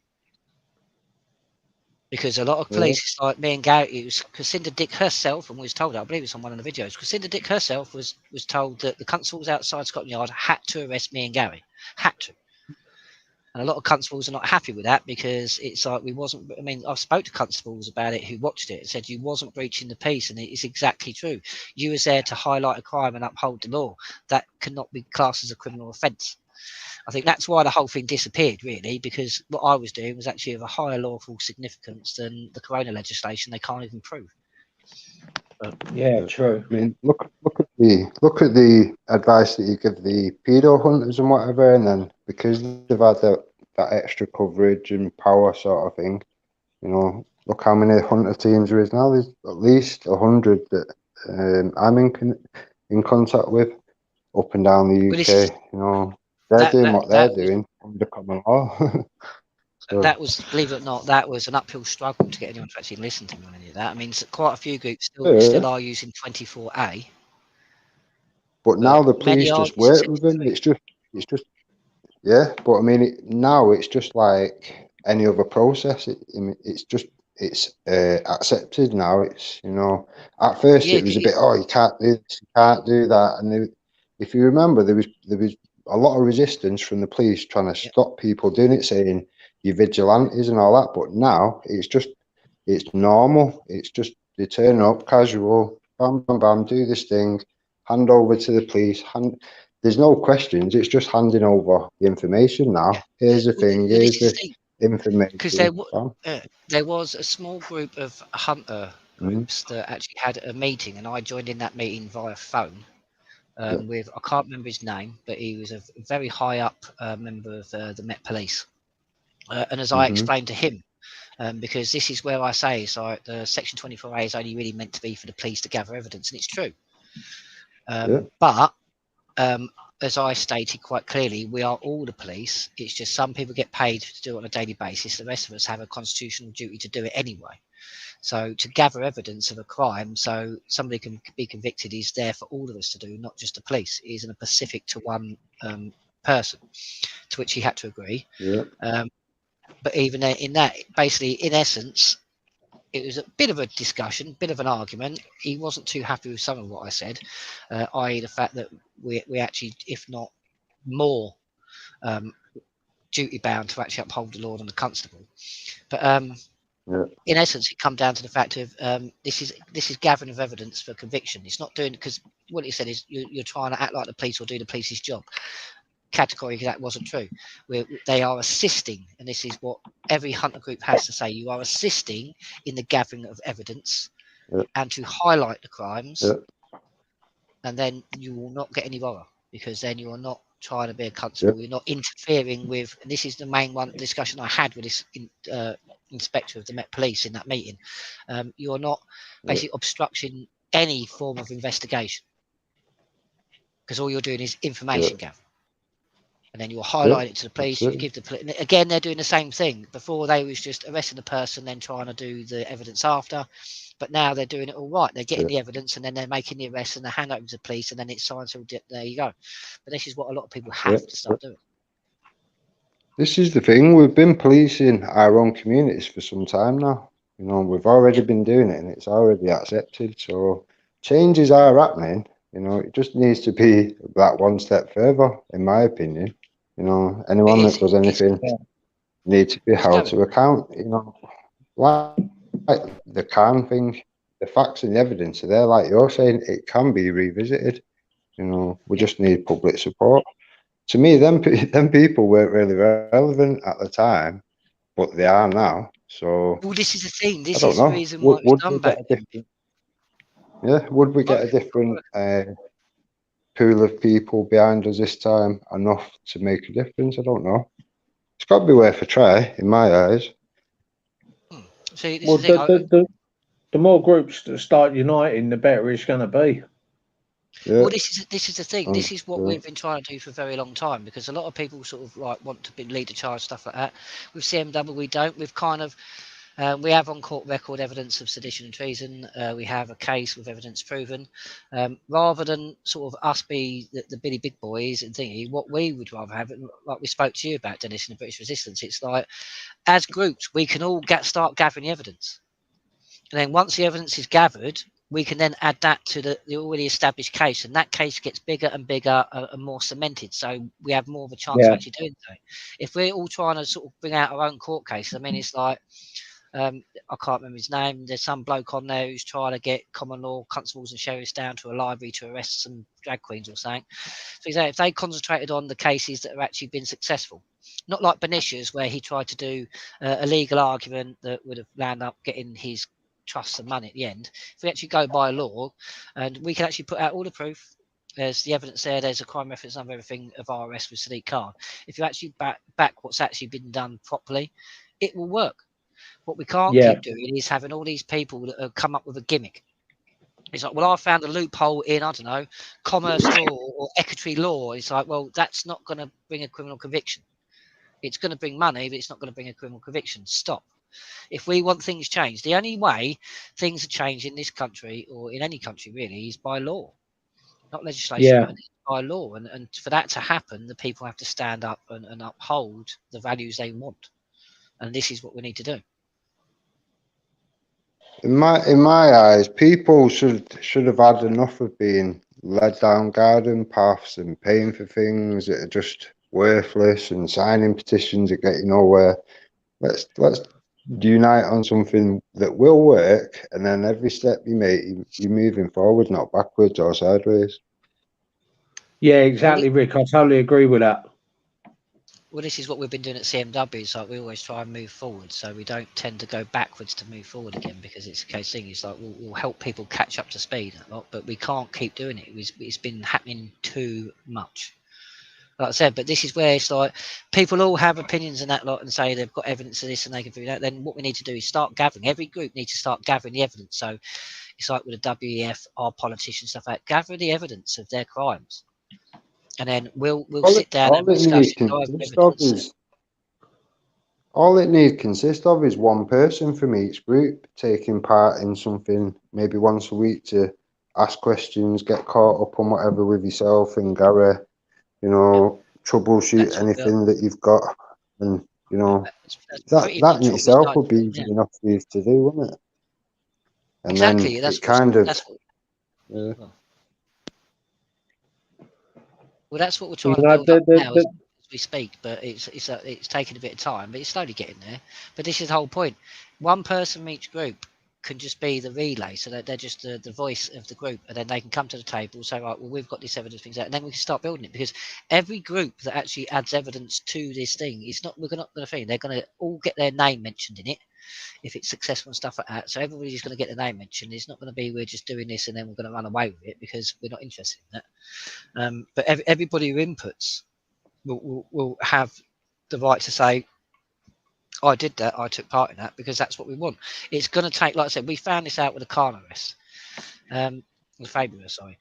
A: Because a lot of police, like me and Gary, it was Cassandra Dick herself, and was told, I believe it's on one of the videos, Cassandra Dick herself was told that the constables outside Scotland Yard had to arrest me and Gary. Had to. And a lot of constables are not happy with that because it's like we wasn't. I mean, I've spoke to constables about it who watched it and said you wasn't breaching the peace, and it is exactly true. You was there to highlight a crime and uphold the law. That cannot be classed as a criminal offence. I think that's why the whole thing disappeared, really, because what I was doing was actually of a higher lawful significance than the corona legislation they can't even prove.
C: But, yeah, true.
D: I mean, look at the advice that you give the pedo hunters and whatever, and then because they've had that extra coverage and power sort of thing, you know, look how many hunter teams there is now. There's at least 100 that I'm in contact with up and down the UK. You know, they're doing what they're doing under common law.
A: So, that was, believe it or not, that was an uphill struggle to get anyone to actually listen to me on any of that. I mean, quite a few groups still are using 24A.
D: But now the police just work with them. It's just, yeah. But I mean, now it's just like any other process. It's accepted now. It's, you know, at first it was a bit, oh, you can't do this, you can't do that. And if you remember, there was a lot of resistance from the police trying to stop people doing it, saying you're vigilantes and all that. But now it's normal. It's just they turn up casual, bam, bam, bam, do this thing, hand over to the police. There's no questions. It's just handing over the information now. Here's the thing. Here's the information.
A: Because there was a small group of hunter groups that actually had a meeting, and I joined in that meeting via phone with, I can't remember his name, but he was a very high up member of the Met Police. And as I explained to him, because this is where I say, so the Section 24A is only really meant to be for the police to gather evidence, and it's true. But as I stated quite clearly, we are all the police. It's just some people get paid to do it on a daily basis. The rest of us have a constitutional duty to do it anyway. So to gather evidence of a crime so somebody can be convicted is there for all of us to do, not just the police. It isn't specific to one person, to which he had to agree. But even in that, basically, in essence, it was a bit of a discussion, bit of an argument. He wasn't too happy with some of what I said, i.e. the fact that we actually, if not more, duty bound to actually uphold the law than the constable. But in essence, it comes down to the fact of this is gathering of evidence for conviction. It's not doing, because what he said is you're trying to act like the police or do the police's job. Categorically, that wasn't true. They are assisting, and this is what every hunter group has to say. You are assisting in the gathering of evidence and to highlight the crimes, and then you will not get any bother, because then you are not trying to be a constable. You're not interfering with, and this is the main one discussion I had with this inspector of the Met Police in that meeting. You are not basically obstructing any form of investigation, because all you're doing is information gathering. And then you'll highlight it to the police. You give the police, again, they're doing the same thing. Before, they was just arresting the person, then trying to do the evidence after. But now they're doing it all right. They're getting the evidence, and then they're making the arrest, and they hand over to the police, and then it's signed. So there you go. But this is what a lot of people have to start doing.
D: This is the thing. We've been policing our own communities for some time now. You know, we've already been doing it, and it's already accepted. So changes are happening. You know, it just needs to be that one step further, in my opinion. You know, anyone that does anything needs to be held to account. You know, like the can thing, the facts and the evidence are there. Like you're saying, it can be revisited. You know, we just need public support. To me, them people weren't really relevant at the time, but they are now. So,
A: well, this is the thing. This
D: is
A: the reason why it's done back then.
D: Would we get a different pool of people behind us this time, enough to make a difference? I don't know. It's got to be worth a try, in my eyes.
A: See, this
C: well,
A: is the
C: more groups that start uniting, the better it's going to be.
A: Yeah. Well, this is the thing. This is what we've been trying to do for a very long time, because a lot of people sort of like want to lead the charge, stuff like that. With CMW, we don't. We've kind of we have on court record evidence of sedition and treason. We have a case with evidence proven. Rather than sort of us be the Billy Big Boys and thingy, what we would rather have, like we spoke to you about, Dennis, in the British Resistance, it's like, as groups, we can all start gathering the evidence. And then once the evidence is gathered, we can then add that to the already established case, and that case gets bigger and bigger and more cemented, so we have more of a chance of actually doing so. If we're all trying to sort of bring out our own court cases, I mean, it's like, I can't remember his name. There's some bloke on there who's trying to get common law constables and sheriffs down to a library to arrest some drag queens or something. So if they concentrated on the cases that have actually been successful, not like Benicia's, where he tried to do a legal argument that would have landed up getting his trust and money at the end. If we actually go by law, and we can actually put out all the proof, there's the evidence there, there's a crime reference number, everything of our arrest with Sadiq Khan. If you actually back what's actually been done properly, it will work. What we can't keep doing is having all these people that have come up with a gimmick. It's like, well, I found a loophole in, I don't know, commerce law or equity law. It's like, well, that's not going to bring a criminal conviction. It's going to bring money, but it's not going to bring a criminal conviction. Stop. If we want things changed, the only way things are changed in this country, or in any country really, is by law, not legislation, but by law. And for that to happen, the people have to stand up and uphold the values they want. And this is what we need to do.
D: In my eyes, people should have had enough of being led down garden paths and paying for things that are just worthless and signing petitions that get you nowhere. Let's unite on something that will work, and then every step you make, you're moving forward, not backwards or sideways.
C: Yeah, exactly, Rick. I totally agree with that.
A: Well, this is what we've been doing at CMW. It's like we always try and move forward, so we don't tend to go backwards to move forward again, because it's a case thing. It's like we'll help people catch up to speed a lot, but we can't keep doing it. It's been happening too much. Like I said, but this is where it's like people all have opinions and that lot and say they've got evidence of this and they can do that. Then what we need to do is start gathering. Every group needs to start gathering the evidence. So it's like with the WEF, our politicians, stuff like that, gather the evidence of their crimes. And then we'll sit down and discuss it.
D: All it needs consist of is one person from each group taking part in something, maybe once a week, to ask questions, get caught up on whatever with yourself and Gary, you know, troubleshoot anything that you've got, and you know, that in itself would be easy enough for you to do, wouldn't it? And
A: exactly.
D: then
A: That's
D: it kind of.
A: that's what,
D: Yeah.
A: well, that's what we're
C: You
A: trying to
C: know,
A: build up now as we speak. But it's taking a bit of time, but it's slowly getting there. But this is the whole point. One person from each group can just be the relay, so that they're just the voice of the group, and then they can come to the table, say, right, well, we've got this evidence, things like that, and then we can start building it. Because every group that actually adds evidence to this thing, it's not we're not going to think they're going to all get their name mentioned in it if it's successful and stuff like that. So everybody's going to get their name mentioned. It's not going to be we're just doing this and then we're going to run away with it, because we're not interested in that. But everybody who inputs will have the right to say, I did that, I took part in that, because that's what we want. It's going to take, like I said, we found this out with the car arrest, the Fabian, sorry.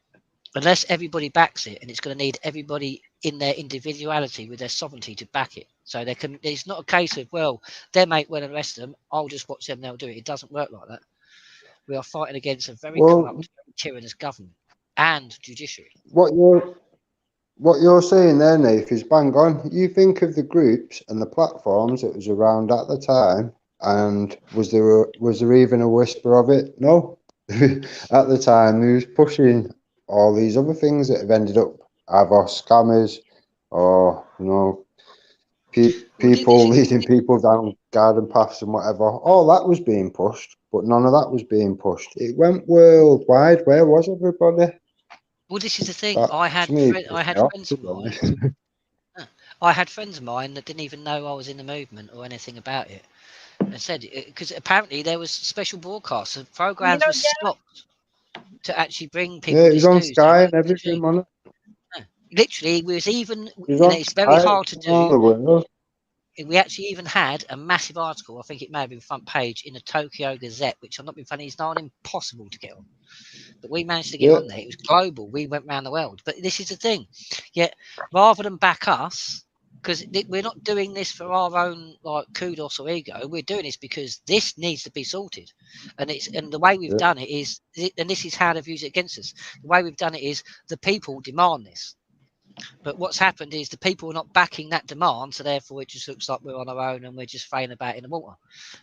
A: Unless everybody backs it, and it's going to need everybody in their individuality with their sovereignty to back it. So it's not a case of, well, their mate went and arrest them, I'll just watch them, they'll do it. It doesn't work like that. We are fighting against a very corrupt, very tyrannous government and judiciary.
D: What you're saying there, Nath, is bang on. You think of the groups and the platforms that was around at the time, and was there even a whisper of it? No. At the time, he was pushing all these other things that have ended up either scammers or, people leading people down garden paths and whatever. All that was being pushed, but none of that was being pushed. It went worldwide. Where was everybody?
A: Well, this is the thing. I had friends of mine. I had friends of mine that didn't even know I was in the movement or anything about it, and said, because apparently there was special broadcasts and programs were stopped to actually bring people.
D: Yeah, it was on Sky and everything, on it.
A: Literally, it was even.
D: It's
A: very hard to do. We actually even had a massive article. I think it may have been front page in the Tokyo Gazette, which I'm not being funny. It's not impossible to get on, but we managed to get on there. It was global. We went around the world. But this is the thing. Yet, rather than back us, because we're not doing this for our own like kudos or ego. We're doing this because this needs to be sorted, and the way we've done it is, and this is how they've used it against us. The way we've done it is the people demand this. But what's happened is the people are not backing that demand, so therefore it just looks like we're on our own and we're just fraying about in the water.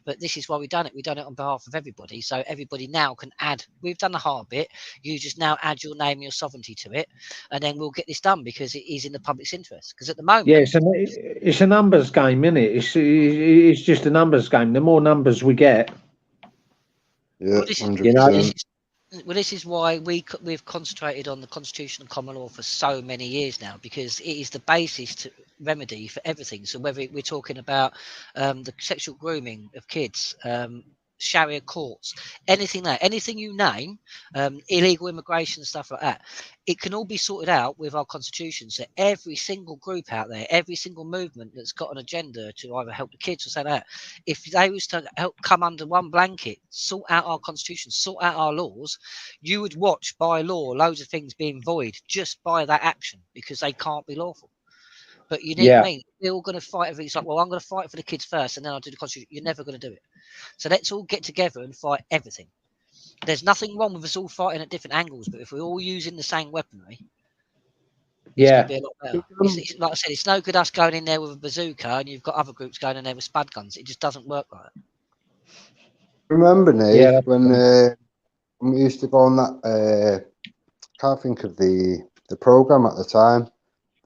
A: But this is why we've done it. We've done it on behalf of everybody, so everybody now can add. We've done the hard bit. You just now add your name, your sovereignty to it, and then we'll get this done because it is in the public's interest. Because at the moment,
C: it's a numbers game, isn't it? It's just a numbers game. The more numbers we get,
A: this is why we've concentrated on the Constitution and common law for so many years now, because it is the basis to remedy for everything. So whether we're talking about the sexual grooming of kids, Sharia courts, anything you name, illegal immigration, stuff like that, it can all be sorted out with our constitution. So every single group out there, every single movement that's got an agenda to either help the kids or say that, if they was to help come under one blanket, sort out our constitution, sort out our laws, you would watch by law loads of things being void just by that action, because they can't be lawful. But you know what I mean? We're all going to fight over it. It's like, well, I'm going to fight for the kids first, and then I'll do the constitution. You're never going to do it. So let's all get together and fight everything. There's nothing wrong with us all fighting at different angles, but if we're all using the same weaponry, it's going to be a lot better. It's, like I said, it's no good us going in there with a bazooka and you've got other groups going in there with spud guns. It just doesn't work like that.
D: Remember, Nate, when we used to go on that, can't think of the programme at the time,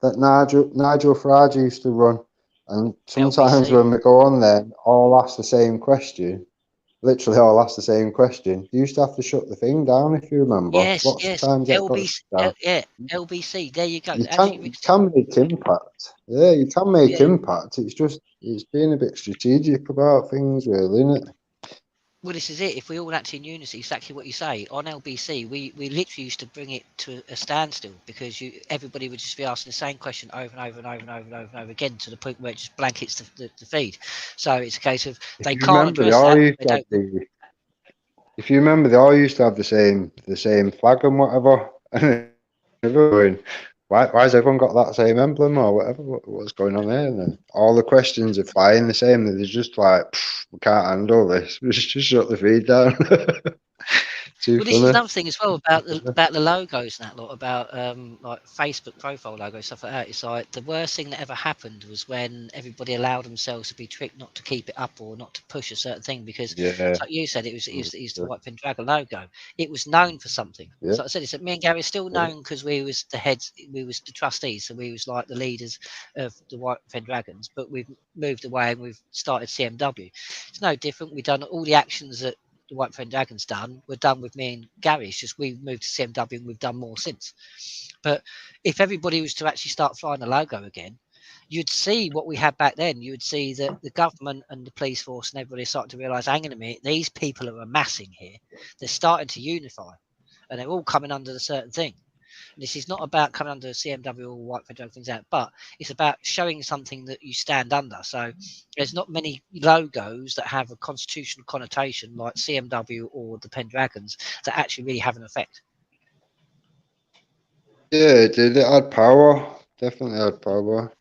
D: that Nigel Farage used to run, and sometimes when we go on there, all ask the same question, literally all ask the same question. You used to have to shut the thing down, if you remember.
A: Yes,
D: Lots of times
A: LBC, there you go.
D: You can make impact. Yeah, you can make impact. It's being a bit strategic about things, really, isn't it?
A: Well, this is it. If we all act in unity, exactly what you say. On LBC, we literally used to bring it to a standstill, because everybody would just be asking the same question over and over and over and over and over and over again, to the point where it just blankets the feed. So it's a case of they can't address that.
D: If you remember, they all used to have the same flag and whatever. And why has everyone got that same emblem or whatever? What's going on there? And then all the questions are flying the same. They're just like, we can't handle this. Just shut the feed down.
A: Well, this is another thing as well about the logos and that lot, about like Facebook profile logos, stuff like that. It's like the worst thing that ever happened was when everybody allowed themselves to be tricked not to keep it up or not to push a certain thing, because like you said, it was the White Pendragon logo. It was known for something. So I said, it's that me and Gary are still known because we was the heads, we was the trustees, so we was like the leaders of the White Pendragons, but we've moved away and we've started CMW. It's no different. We've done all the actions that the White Pendragon's done, we're done with me and Gary. It's just we've moved to CMW and we've done more since. But if everybody was to actually start flying the logo again, you'd see what we had back then. You would see that the government and the police force and everybody started to realise, hang on a minute, these people are amassing here. They're starting to unify, and they're all coming under a certain thing. And this is not about coming under CMW or White Pendragon things out, but it's about showing something that you stand under. So there's not many logos that have a constitutional connotation like CMW or the Pendragons that actually really have an effect.
D: Yeah, it did. It had power. Definitely had power.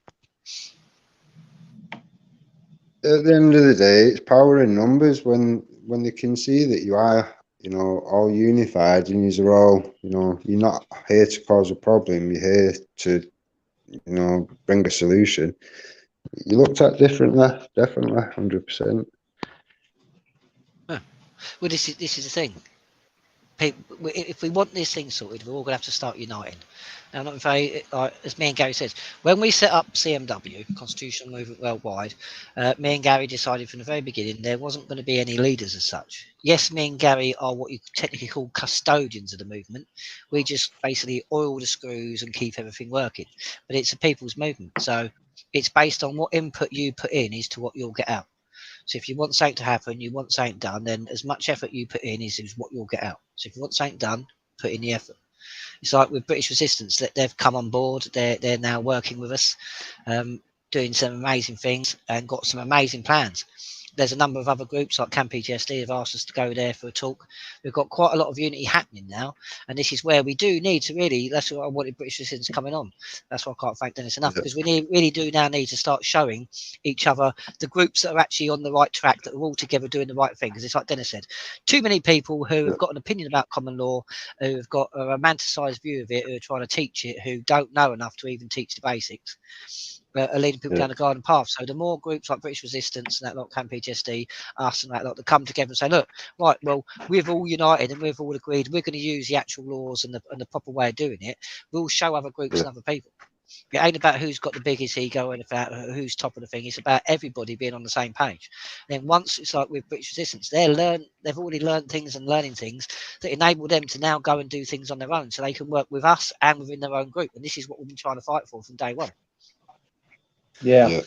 D: At the end of the day, it's power in numbers. When they can see that you are, you know, all unified and you're all, you know, you're not here to cause a problem. You're here to, you know, bring a solution. You looked at differently, definitely, 100%.
A: Well, this is the thing. People, if we want this thing sorted, we're all going to have to start uniting. Now, not very, as me and Gary says, when we set up CMW, Constitutional Movement Worldwide, me and Gary decided from the very beginning there wasn't going to be any leaders as such. Yes, me and Gary are what you technically call custodians of the movement. We just basically oil the screws and keep everything working. But it's a people's movement, so it's based on what input you put in is to what you'll get out. So if you want something to happen, you want something done, then as much effort you put in is what you'll get out. So if you want something done, put in the effort. It's like with British Resistance, that they've come on board. They're now working with us, doing some amazing things and got some amazing plans. There's a number of other groups like Camp PTSD have asked us to go there for a talk. We've got quite a lot of unity happening now, and this is where we do need to really, that's what I wanted British Resistance coming on. That's why I can't thank Dennis enough, because we really do now need to start showing each other the groups that are actually on the right track, that are all together doing the right thing. Because it's like Dennis said, too many people who have got an opinion about common law, who've got a romanticised view of it, who are trying to teach it, who don't know enough to even teach the basics, are leading people down the garden path. So the more groups like British Resistance and that lot, Camp PTSD, us and that lot, that come together and say, look, right, well, we've all united and we've all agreed we're going to use the actual laws and the proper way of doing it. We'll show other groups and other people. It ain't about who's got the biggest ego and about who's top of the thing. It's about everybody being on the same page. And then once it's like with British Resistance, they've already learned things and learning things that enable them to now go and do things on their own, so they can work with us and within their own group. And this is what we've been trying to fight for from day one.
C: Yeah.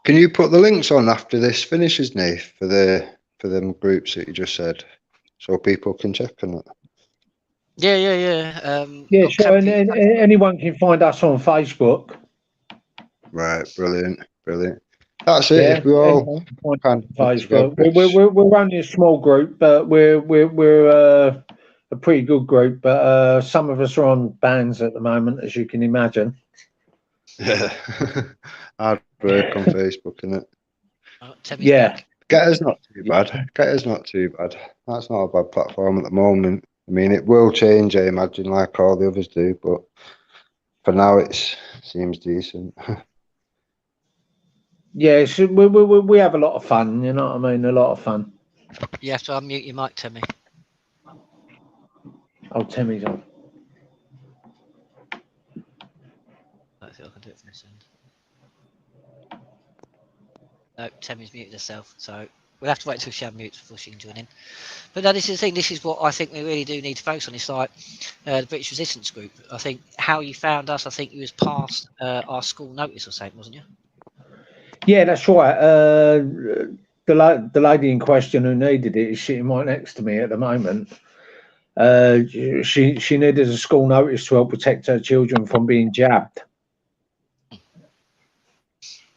D: Can you put the links on after this finishes, Nath, for them groups that you just said, so people can check on it?
A: Yeah.
C: Sure. And anyone can find us on Facebook.
D: Right, brilliant. That's it. If we all can
C: Facebook, we're only a small group, but we're a pretty good group. But some of us are on bans at the moment, as you can imagine.
D: Yeah, hard work on Facebook, isn't it?
C: Yeah,
D: Getter's not too bad. That's not a bad platform at the moment. I mean, it will change, I imagine, like all the others do, but for now, it seems decent.
C: Yeah, so we have a lot of fun. You know what I mean? A lot of fun.
A: You have to unmute your mic, Timmy.
C: Oh, Timmy's on.
A: I think I can do it from this end. No, Timmy's muted herself, so we'll have to wait until she unmutes before she can join in. But no, this is the thing. This is what I think we really do need to focus on. It's like the British Resistance group. I think how you found us, I think you was past our school notice or something, wasn't you?
C: Yeah, that's right. The lady in question who needed it is sitting right next to me at the moment. She needed a school notice to help protect her children from being jabbed.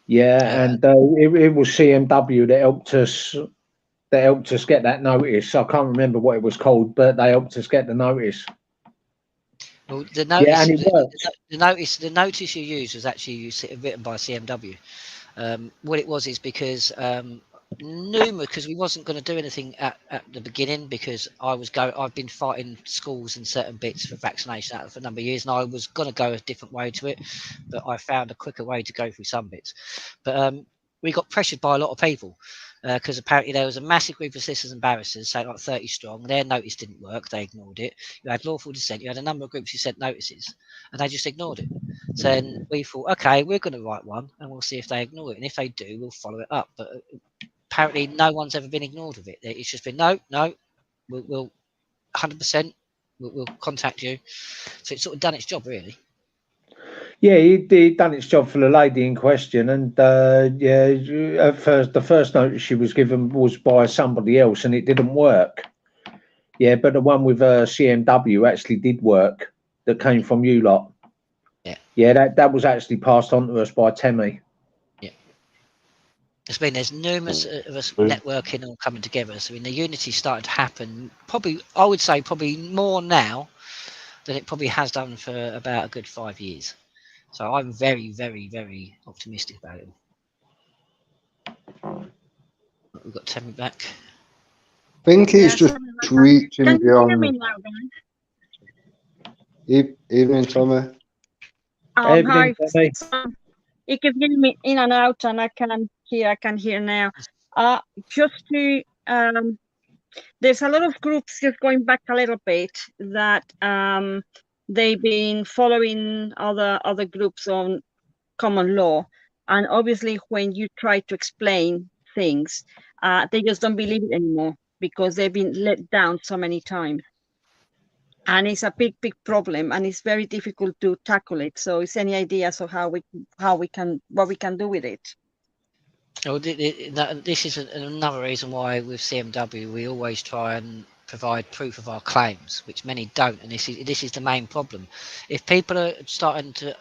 C: Yeah, and it was CMW that helped us get that notice. I can't remember what it was called, but they helped us get the notice.
A: Well, the notice,
C: yeah, and it worked.
A: The notice you used was actually written by CMW. What it was is because Numerous, because we wasn't going to do anything at the beginning, because I've been fighting schools and certain bits for vaccination for a number of years, and I was going to go a different way to it, but I found a quicker way to go through some bits. But we got pressured by a lot of people, because apparently there was a massive group of solicitors and barristers, say like 30 strong. Their notice didn't work, they ignored it. You had lawful dissent, you had a number of groups who sent notices, and they just ignored it. So then we thought, okay, we're going to write one, and we'll see if they ignore it, and if they do, we'll follow it up. But apparently no one's ever been ignored with it. It's just been no, we'll 100%, we'll contact you. So it's sort of done its job, really.
C: Yeah, it done its job for the lady in question, and yeah, at first the first notice she was given was by somebody else, and it didn't work. Yeah, but the one with CMW actually did work. That came from you lot. Yeah, that was actually passed on to us by Temmie.
A: There's numerous of us networking all coming together. So the unity started to happen. Probably, I would say, probably more now than it probably has done for about a good 5 years. So I'm very, very, very optimistic about it. We've got Temmie back.
D: I think it's just reaching beyond.
E: Can you hear me now, guys?
D: Evening, Tommy.
C: Evening,
E: Hi. You can hear me in and out, and I can hear now. Just to there's a lot of groups, just going back a little bit, that they've been following other groups on common law, and obviously when you try to explain things, they just don't believe it anymore because they've been let down so many times. And it's a big problem, and it's very difficult to tackle it. So, is any ideas of what we can do with it?
A: Oh, this is another reason why with CMW we always try and provide proof of our claims, which many don't, and this is the main problem. If people are trying to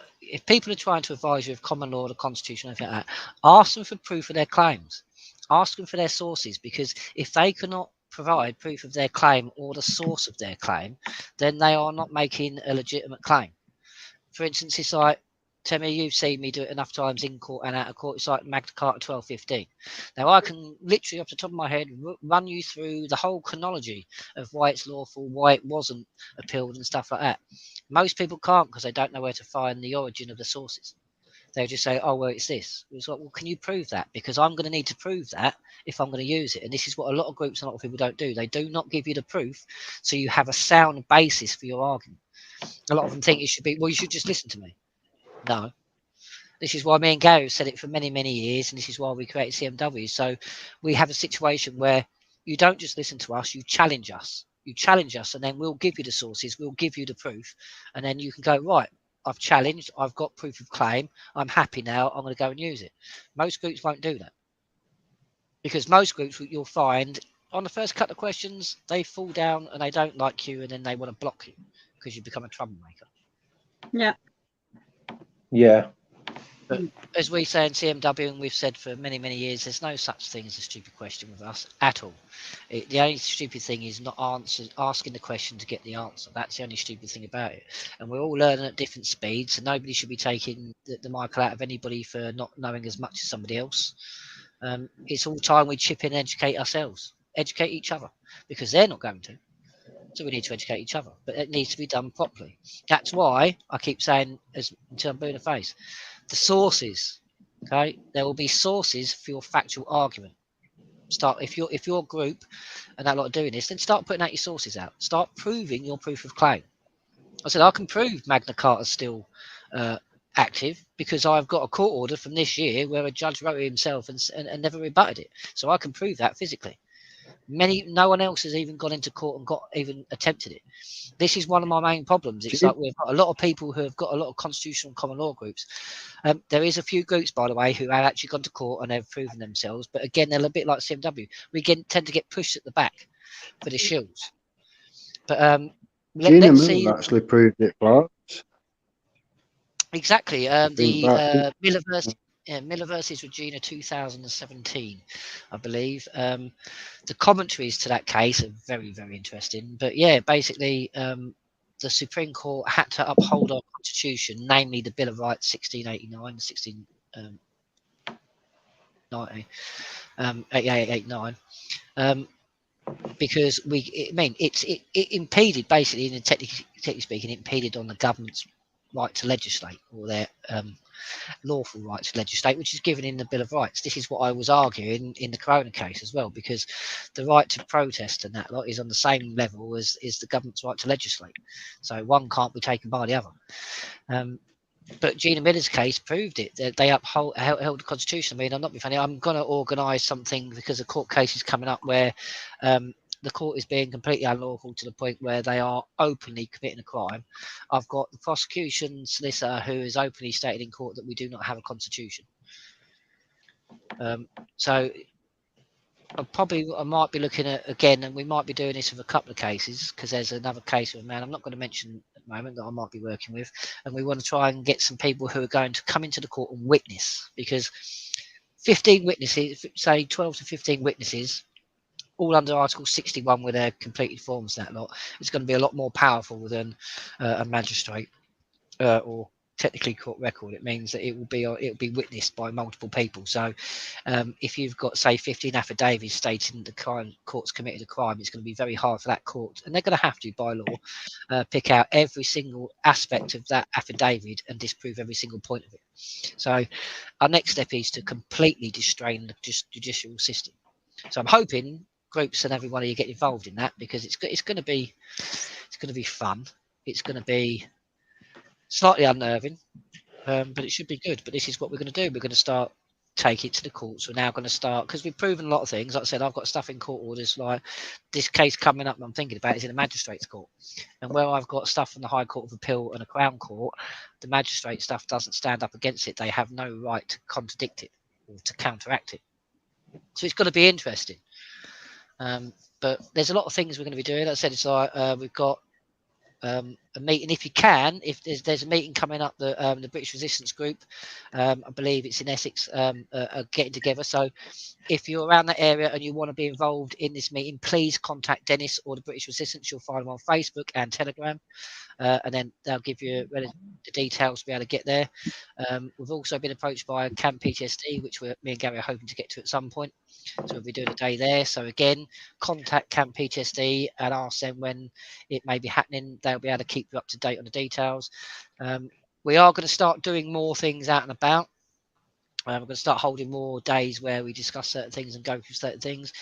A: advise you of common law, the Constitution, anything like that, ask them for proof of their claims, ask them for their sources, because if they cannot provide proof of their claim or the source of their claim, then they are not making a legitimate claim. For instance, it's like, Temmie, you've seen me do it enough times in court and out of court. It's like Magna Carta 1215. Now, I can literally, off the top of my head, run you through the whole chronology of why it's lawful, why it wasn't appealed, and stuff like that. Most people can't because they don't know where to find the origin of the sources. They'll just say, oh, well, it's this. It's like, well, can you prove that? Because I'm going to need to prove that if I'm going to use it. And this is what a lot of groups and a lot of people don't do. They do not give you the proof so you have a sound basis for your argument. A lot of them think it should be, well, you should just listen to me. No. This is why me and Gary have said it for many, many years, and this is why we created CMW. So we have a situation where you don't just listen to us, you challenge us. You challenge us, and then we'll give you the sources, we'll give you the proof, and then you can go, right, I've challenged, I've got proof of claim, I'm happy now, I'm going to go and use it. Most groups won't do that. Because most groups, you'll find, on the first couple of questions, they fall down and they don't like you, and then they want to block you because you become a troublemaker.
E: Yeah.
C: Yeah.
A: But as we say in CMW, and we've said for many, many years, there's no such thing as a stupid question with us at all. The only stupid thing is not asking the question to get the answer. That's the only stupid thing about it. And we're all learning at different speeds, and nobody should be taking the Michael out of anybody for not knowing as much as somebody else. It's all time we chip in and educate ourselves, educate each other, because they're not going to. So we need to educate each other, but it needs to be done properly. That's why I keep saying, until I'm blue in the face, the sources. Okay, there will be sources for your factual argument. Start if your group and that lot are doing this, then start putting out your sources out. Start proving your proof of claim. I said I can prove Magna Carta is still active because I've got a court order from this year where a judge wrote it himself and never rebutted it. So I can prove that physically. No one else has even gone into court and even attempted it. This is one of my main problems. It's like we've got a lot of people who have got a lot of constitutional common law groups. There is a few groups, by the way, who have actually gone to court and have proven themselves. But again, they're a bit like CMW. We tend to get pushed at the back for the shields. But let's see.
D: Actually proved it for us.
A: Exactly. The Miller versus Regina 2017, I believe. The commentaries to that case are very, very interesting. But yeah, basically, the Supreme Court had to uphold our Constitution, namely the Bill of Rights 1689, 90, 8889. Because it impeded, basically, in technically speaking, it impeded on the government's right to legislate, or their lawful right to legislate, which is given in the Bill of Rights. This is what I was arguing in the Corona case as well, because the right to protest and that lot is on the same level as the government's right to legislate. So one can't be taken by the other. But Gina Miller's case proved it. They held the Constitution. I mean, I'm not being funny. I'm going to organise something, because a court case is coming up where the court is being completely unlawful to the point where they are openly committing a crime. I've got the prosecution solicitor who has openly stated in court that we do not have a constitution. So I might be looking at, again, and we might be doing this with a couple of cases, because there's another case with a man I'm not going to mention at the moment that I might be working with, and we want to try and get some people who are going to come into the court and witness, because 15 witnesses, say 12 to 15 witnesses, all under Article 61 with their completed forms, that lot, it's going to be a lot more powerful than a magistrate or technically court record. It means that it will be witnessed by multiple people. So if you've got, say, 15 affidavits stating the court's committed a crime, it's going to be very hard for that court, and they're going to have to, by law, pick out every single aspect of that affidavit and disprove every single point of it. So our next step is to completely distrain the judicial system. So I'm hoping groups and every one of you get involved in that, because it's going to be fun. It's going to be slightly unnerving, but it should be good. But this is what we're going to do. We're going to start take it to the courts. We're now going to start, because we've proven a lot of things. Like I said, I've got stuff in court orders, like this case coming up I'm thinking about is in a magistrate's court, and where I've got stuff from the High Court of Appeal and a Crown Court, the magistrate stuff doesn't stand up against it. They have no right to contradict it or to counteract it. So it's going to be interesting. But there's a lot of things we're going to be doing. Like I said, it's like we've got a meeting, if you can, if there's a meeting coming up, the British Resistance Group, I believe it's in Essex, are getting together. So if you're around that area and you want to be involved in this meeting, please contact Dennis or the British Resistance. You'll find them on Facebook and Telegram, and then they'll give you the details to be able to get there. We've also been approached by Camp PTSD, which me and Gary are hoping to get to at some point. So we'll be doing a day there. So again, contact Camp PTSD and ask them when it may be happening. They'll be able to keep you up to date on the details. We are going to start doing more things out and about. We're going to start holding more days where we discuss certain things and go through certain things.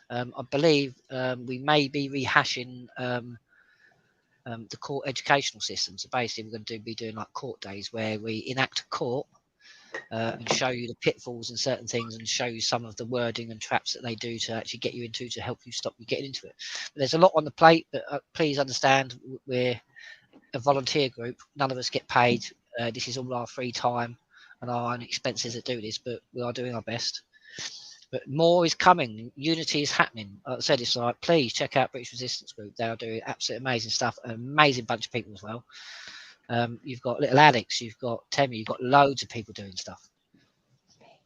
A: I believe we may be rehashing the court educational system. So basically, we're going to be doing like court days where we enact court and show you the pitfalls and certain things, and show you some of the wording and traps that they do to actually get you into, to help you stop you getting into it. But there's a lot on the plate, but please understand, we're a volunteer group. None of us get paid. This is all our free time and our own expenses that do this, but we are doing our best. But more is coming. Unity is happening. Like I said, it's like, please check out British Resistance Group. They are doing absolutely amazing stuff. An amazing bunch of people as well. You've got little Alex, you've got Temi, you've got loads of people doing stuff.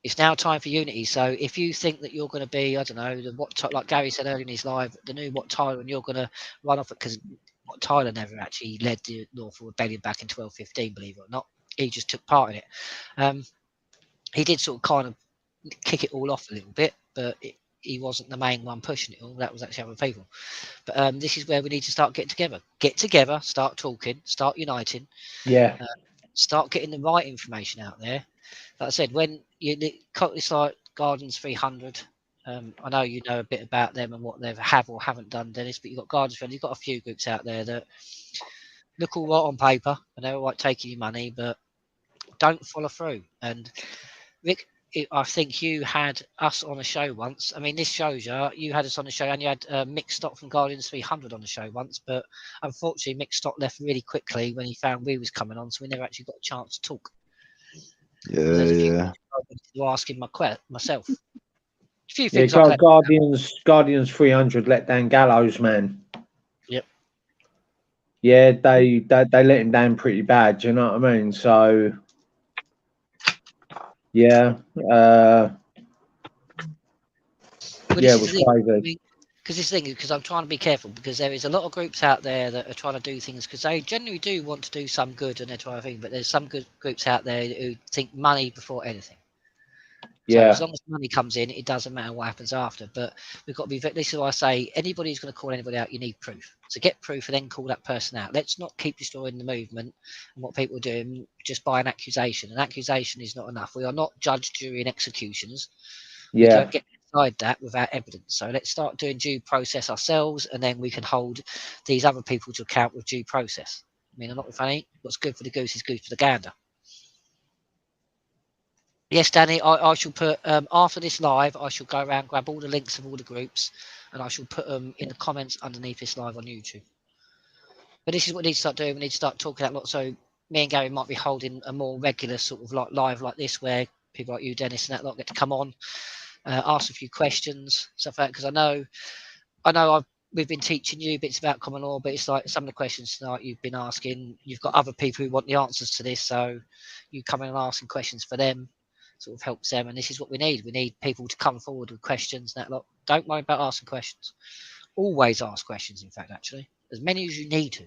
A: It's now time for unity. So if you think that you're going to be, I don't know, like Gary said earlier in his live, the new Wat Tyler, and you're going to run off it, because Wat Tyler never actually led the Lawful Rebellion back in 1215, believe it or not. He just took part in it. He did sort of kind of kick it all off a little bit, but he wasn't the main one pushing it all. That was actually other people. But this is where we need to start getting together. Get together, start talking, start uniting.
C: Yeah.
A: Start getting the right information out there. Like I said, when it's like Guardians 300. I know you know a bit about them and what they have or haven't done, Dennis, but you've got Guardians 300. You've got a few groups out there that look all right on paper and they're all right taking your money, but don't follow through. And Rick, I think you had us on a show once. I mean, this shows you had us on the show, and you had Mick Stott from Guardians 300 on the show once, but unfortunately Mick Stott left really quickly when he found we was coming on, so we never actually got a chance to talk.
D: Yeah.
A: To ask him myself. A few things
C: Guardians 300 let down Gallows, man.
A: Yep.
C: Yeah, they let him down pretty bad. Do you know what I mean? So yeah, it was crazy.
A: Because this thing, because I'm trying to be careful, because there is a lot of groups out there that are trying to do things because they generally do want to do some good and they're trying to think, but there's some good groups out there who think money before anything. So as long as money comes in, it doesn't matter what happens after. But we've got to be. This is why I say anybody who's going to call anybody out, you need proof. So get proof and then call that person out. Let's not keep destroying the movement and what people are doing just by an accusation. An accusation is not enough. We are not judge, jury, and executioners. We don't get inside that without evidence. So let's start doing due process ourselves, and then we can hold these other people to account with due process. I mean, I'm not funny. What's good for the goose is good for the gander. Yes, Danny, I shall put, after this live, I shall go around, grab all the links of all the groups, and I shall put them in the comments underneath this live on YouTube. But this is what we need to start doing. We need to start talking that lot. So me and Gary might be holding a more regular sort of like live like this, where people like you, Dennis, and that lot get to come on, ask a few questions, stuff like that. Because I know we've been teaching you bits about common law, but it's like some of the questions tonight you've been asking, you've got other people who want the answers to this, so you come in and asking questions for them. Sort of helps them, and this is what we need. We need people to come forward with questions. That lot. Don't worry about asking questions. Always ask questions. In fact, actually, as many as you need to.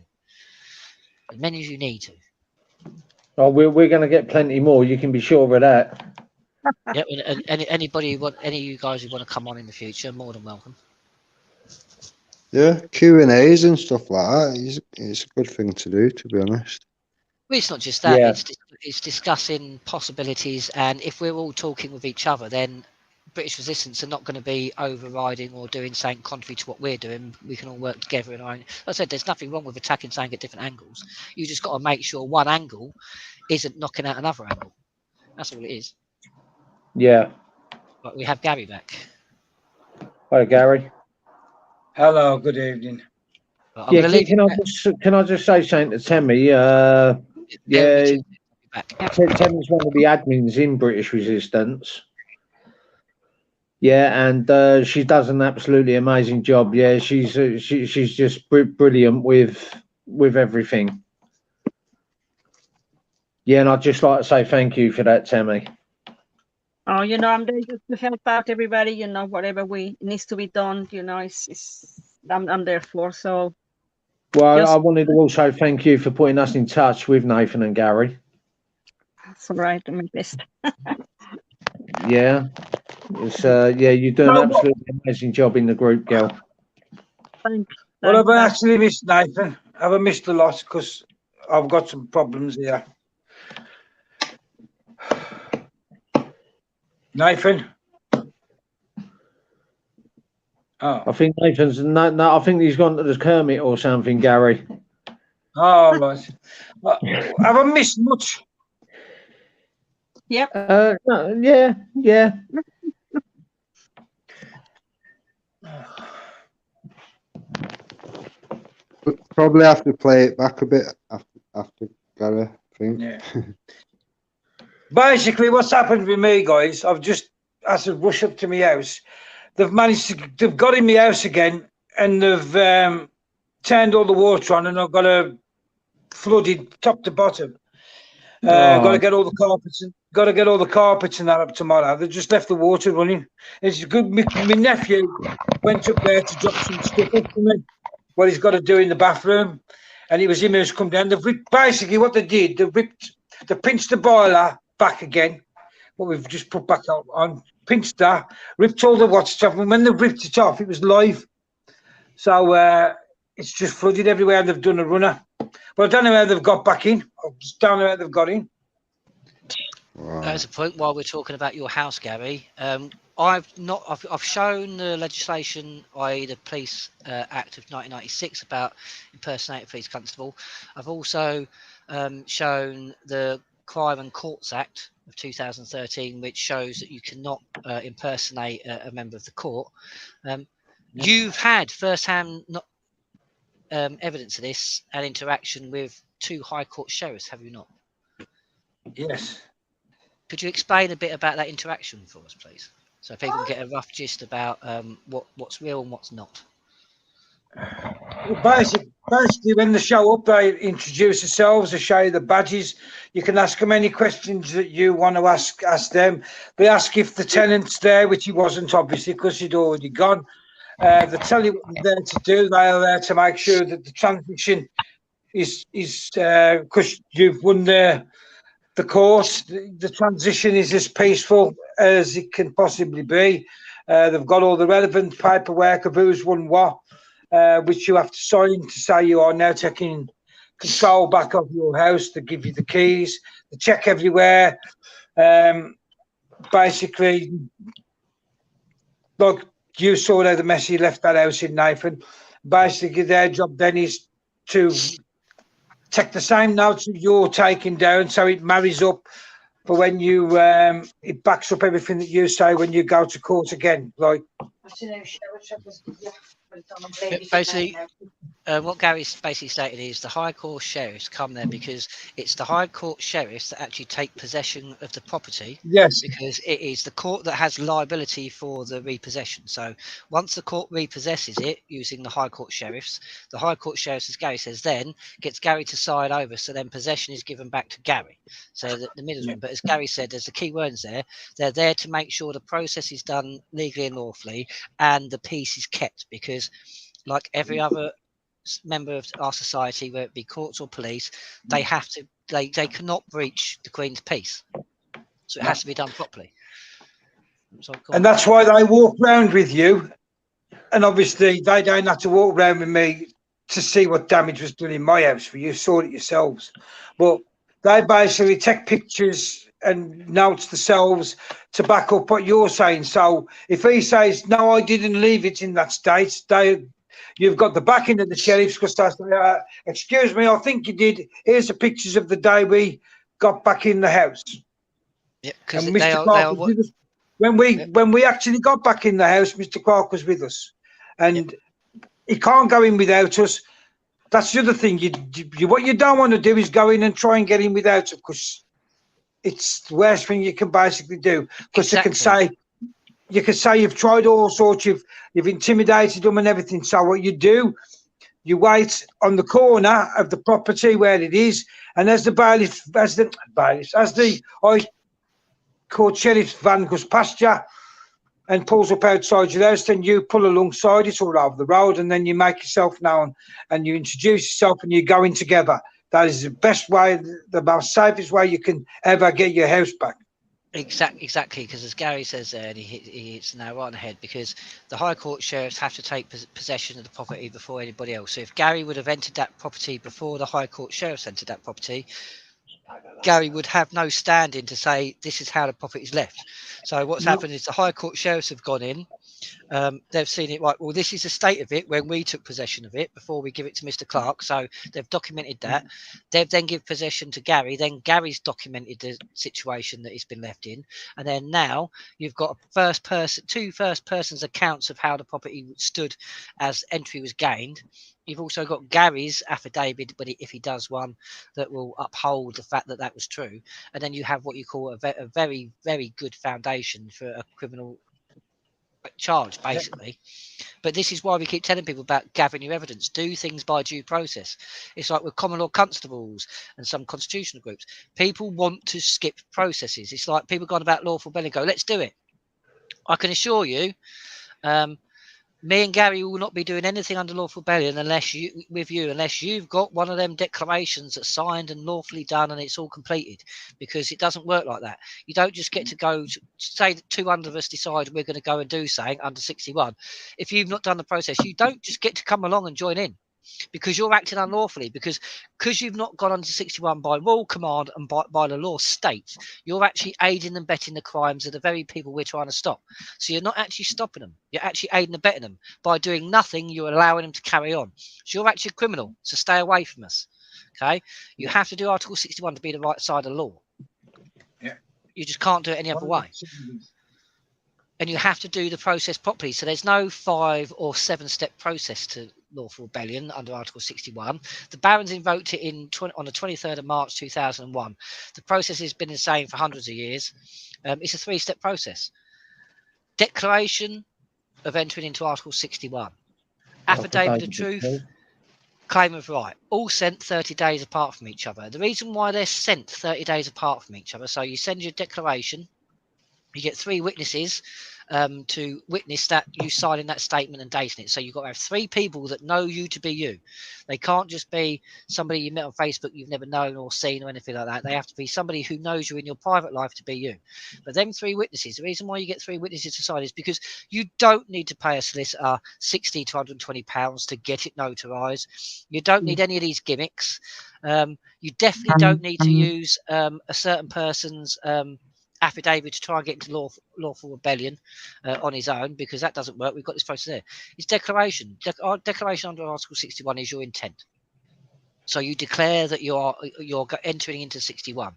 A: As many as you need to.
C: Oh, we're going to get plenty more. You can be sure of that.
A: Yeah. And anybody any of you guys who want to come on in the future, more than welcome.
D: Yeah, Q&As and stuff like that. It's a good thing to do, to be honest.
A: Well, it's not just that. Yeah. It's discussing possibilities, and if we're all talking with each other, then British resistance are not going to be overriding or doing something contrary to what we're doing. We can all work together in our own. Like I said, there's nothing wrong with attacking something at different angles. You just got to make sure one angle isn't knocking out another angle. That's all it is.
C: Yeah.
A: But we have Gary back.
C: Hi, Gary.
B: Hello, good evening.
C: Yeah, can I just say something to Temmie? Temmie's one of the admins in British Resistance. Yeah, and she does an absolutely amazing job. Yeah, she's just brilliant with everything. Yeah, and I'd just like to say thank you for that, Temmie.
E: Oh, I'm there just to help out everybody. Whatever needs to be done. I'm there for. So.
C: Well, I wanted to also thank you for putting us in touch with Nathan and Gary.
E: That's all right. I'm best.
C: Yeah. It's you do an absolutely amazing job in the group, girl.
E: Thanks.
B: Well, I've actually missed Nathan. I've missed a lot because I've got some problems here. Nathan. Oh.
C: I think Nathan's no. I think he's gone to the Kermit or something, Gary.
B: Oh, right. Have I missed much?
E: Yep.
C: No, yeah.
D: Probably have to play it back a bit after Gary, I think.
B: Yeah. Basically, what's happened with me, guys, I've just had to rush up to my house. They've got in my house again, and they've turned all the water on, and I've got a flooded top to bottom. Got to get all the carpets and that up tomorrow. They just left the water running. It's good. My nephew went up there to drop some stuff up for me. What he's got to do in the bathroom, and it was him who's come down. Basically, what they did, they pinched the boiler back again. What we've just put back on, pinched that, ripped all the water off, and when they ripped it off, it was live. So it's just flooded everywhere, and they've done a runner. But I don't know how they've got back in. I just don't know how they've got in.
D: Wow.
A: There's a point while we're talking about your house, Gary. I've shown the legislation, i.e. the Police Act of 1996 about impersonating police constable. I've also shown the Crime and Courts Act of 2013, which shows that you cannot impersonate a member of the court. You've had first-hand evidence of this and interaction with 2 High Court sheriffs, have you not?
B: Yes.
A: Could you explain a bit about that interaction for us, please? So people can get a rough gist about what's real and what's not.
B: Well, basically, when they show up, they introduce themselves, they show you the badges. You can ask them any questions that you want to ask them. They ask if the tenant's there, which he wasn't, obviously, because he'd already gone. They tell you what they're there to do. They are there to make sure that the transition is because you've won the the course, the transition is as peaceful as it can possibly be. They've got all the relevant paperwork of who's won what, which you have to sign to say you are now taking control back of your house. They give you the keys, they check everywhere. Basically, like you saw how the mess you left that house in, Nathan. Basically, their job then is to take the same notes that you're taking down, so it marries up for when you it backs up everything that you say when you go to court again. Like
A: basically, what Gary's basically stated is the High Court sheriffs come there because it's the High Court sheriffs that actually take possession of the property.
B: Yes.
A: Because it is the court that has liability for the repossession. So once the court repossesses it using the High Court sheriffs, the High Court sheriffs, as Gary says, then gets Gary to sign over. So then possession is given back to Gary. So the middleman. But as Gary said, there's the key words there. They're there to make sure the process is done legally and lawfully and the peace is kept, because like every other member of our society, whether it be courts or police, they have to they cannot breach the Queen's peace, so it has to be done properly. So
B: and that's why they walk around with you, and obviously they don't have to walk around with me to see what damage was done in my house, for you saw it yourselves. But they basically take pictures and notes themselves to back up what you're saying. So if he says no, I didn't leave it in that state, you've got the backing of the sheriffs, because they say, excuse me, I think you did. Here's the pictures of the day we got back in the house.
A: Yeah, because
B: when we actually got back in the house, Mr. Clarke was with us, and he can't go in without us. That's the other thing. What you don't want to do is go in and try and get in without us, because it's the worst thing you can basically do. Because you can say you've tried all sorts, you've intimidated them and everything. So what you do, you wait on the corner of the property where it is, and as the High Court sheriff's van goes past you and pulls up outside your house, then you pull alongside it or over the road, and then you make yourself known and you introduce yourself and you go in together. That is the best way, the most safest way you can ever get your house back.
A: Exactly, because as Gary says there, and he hits now right on the head, because the High Court sheriffs have to take possession of the property before anybody else. So if Gary would have entered that property before the High Court sheriffs entered that property, Gary would have no standing to say this is how the property is left. So what's happened is the High Court sheriffs have gone in. They've seen it, right, well, this is the state of it when we took possession of it before we give it to Mr. Clarke. So they've documented that. They've then give possession to Gary. Then Gary's documented the situation that it's been left in. And then now you've got two first person's accounts of how the property stood as entry was gained. You've also got Gary's affidavit, but if he does one, that will uphold the fact that that was true. And then you have what you call a very, very good foundation for a criminal charge, basically. But this is why we keep telling people about gathering your evidence. Do things by due process. It's like with common law constables and some constitutional groups. People want to skip processes. It's like people gone about lawful belly and go, let's do it. I can assure you, me and Gary will not be doing anything under lawful bellion unless you've got one of them declarations that's signed and lawfully done and it's all completed, because it doesn't work like that. You don't just get to go say that 200 of us decide we're going to go and do something under 61. If you've not done the process, you don't just get to come along and join in, because you're acting unlawfully, because you've not gone under 61 by royal command and by the law states, you're actually aiding and abetting the crimes of the very people we're trying to stop. So you're not actually stopping them, you're actually aiding and abetting them. By doing nothing, you're allowing them to carry on. So you're actually a criminal, so stay away from us. Okay, you have to do Article 61 to be the right side of law. You just can't do it any other way. And you have to do the process properly. So there's no 5 or 7 step process to lawful rebellion under Article 61. The Barons invoked it on the 23rd of March 2001. The process has been the same for hundreds of years. It's a 3-step process. Declaration of entering into Article 61. Affidavit of truth. Claim of right. All sent 30 days apart from each other. The reason why they're sent 30 days apart from each other, so you send your declaration You get 3 witnesses to witness that you signing that statement and dating it. So you've got to have 3 people that know you to be you. They can't just be somebody you met on Facebook you've never known or seen or anything like that. They have to be somebody who knows you in your private life to be you. But them 3 witnesses, the reason why you get 3 witnesses to sign is because you don't need to pay a solicitor £60 to £120 to get it notarized. You don't need any of these gimmicks. You definitely don't need to use a certain person's affidavit to try and get into lawful rebellion on his own, because that doesn't work. We've got this process there. It's declaration. Our declaration under Article 61 is your intent. So you declare that you're entering into 61.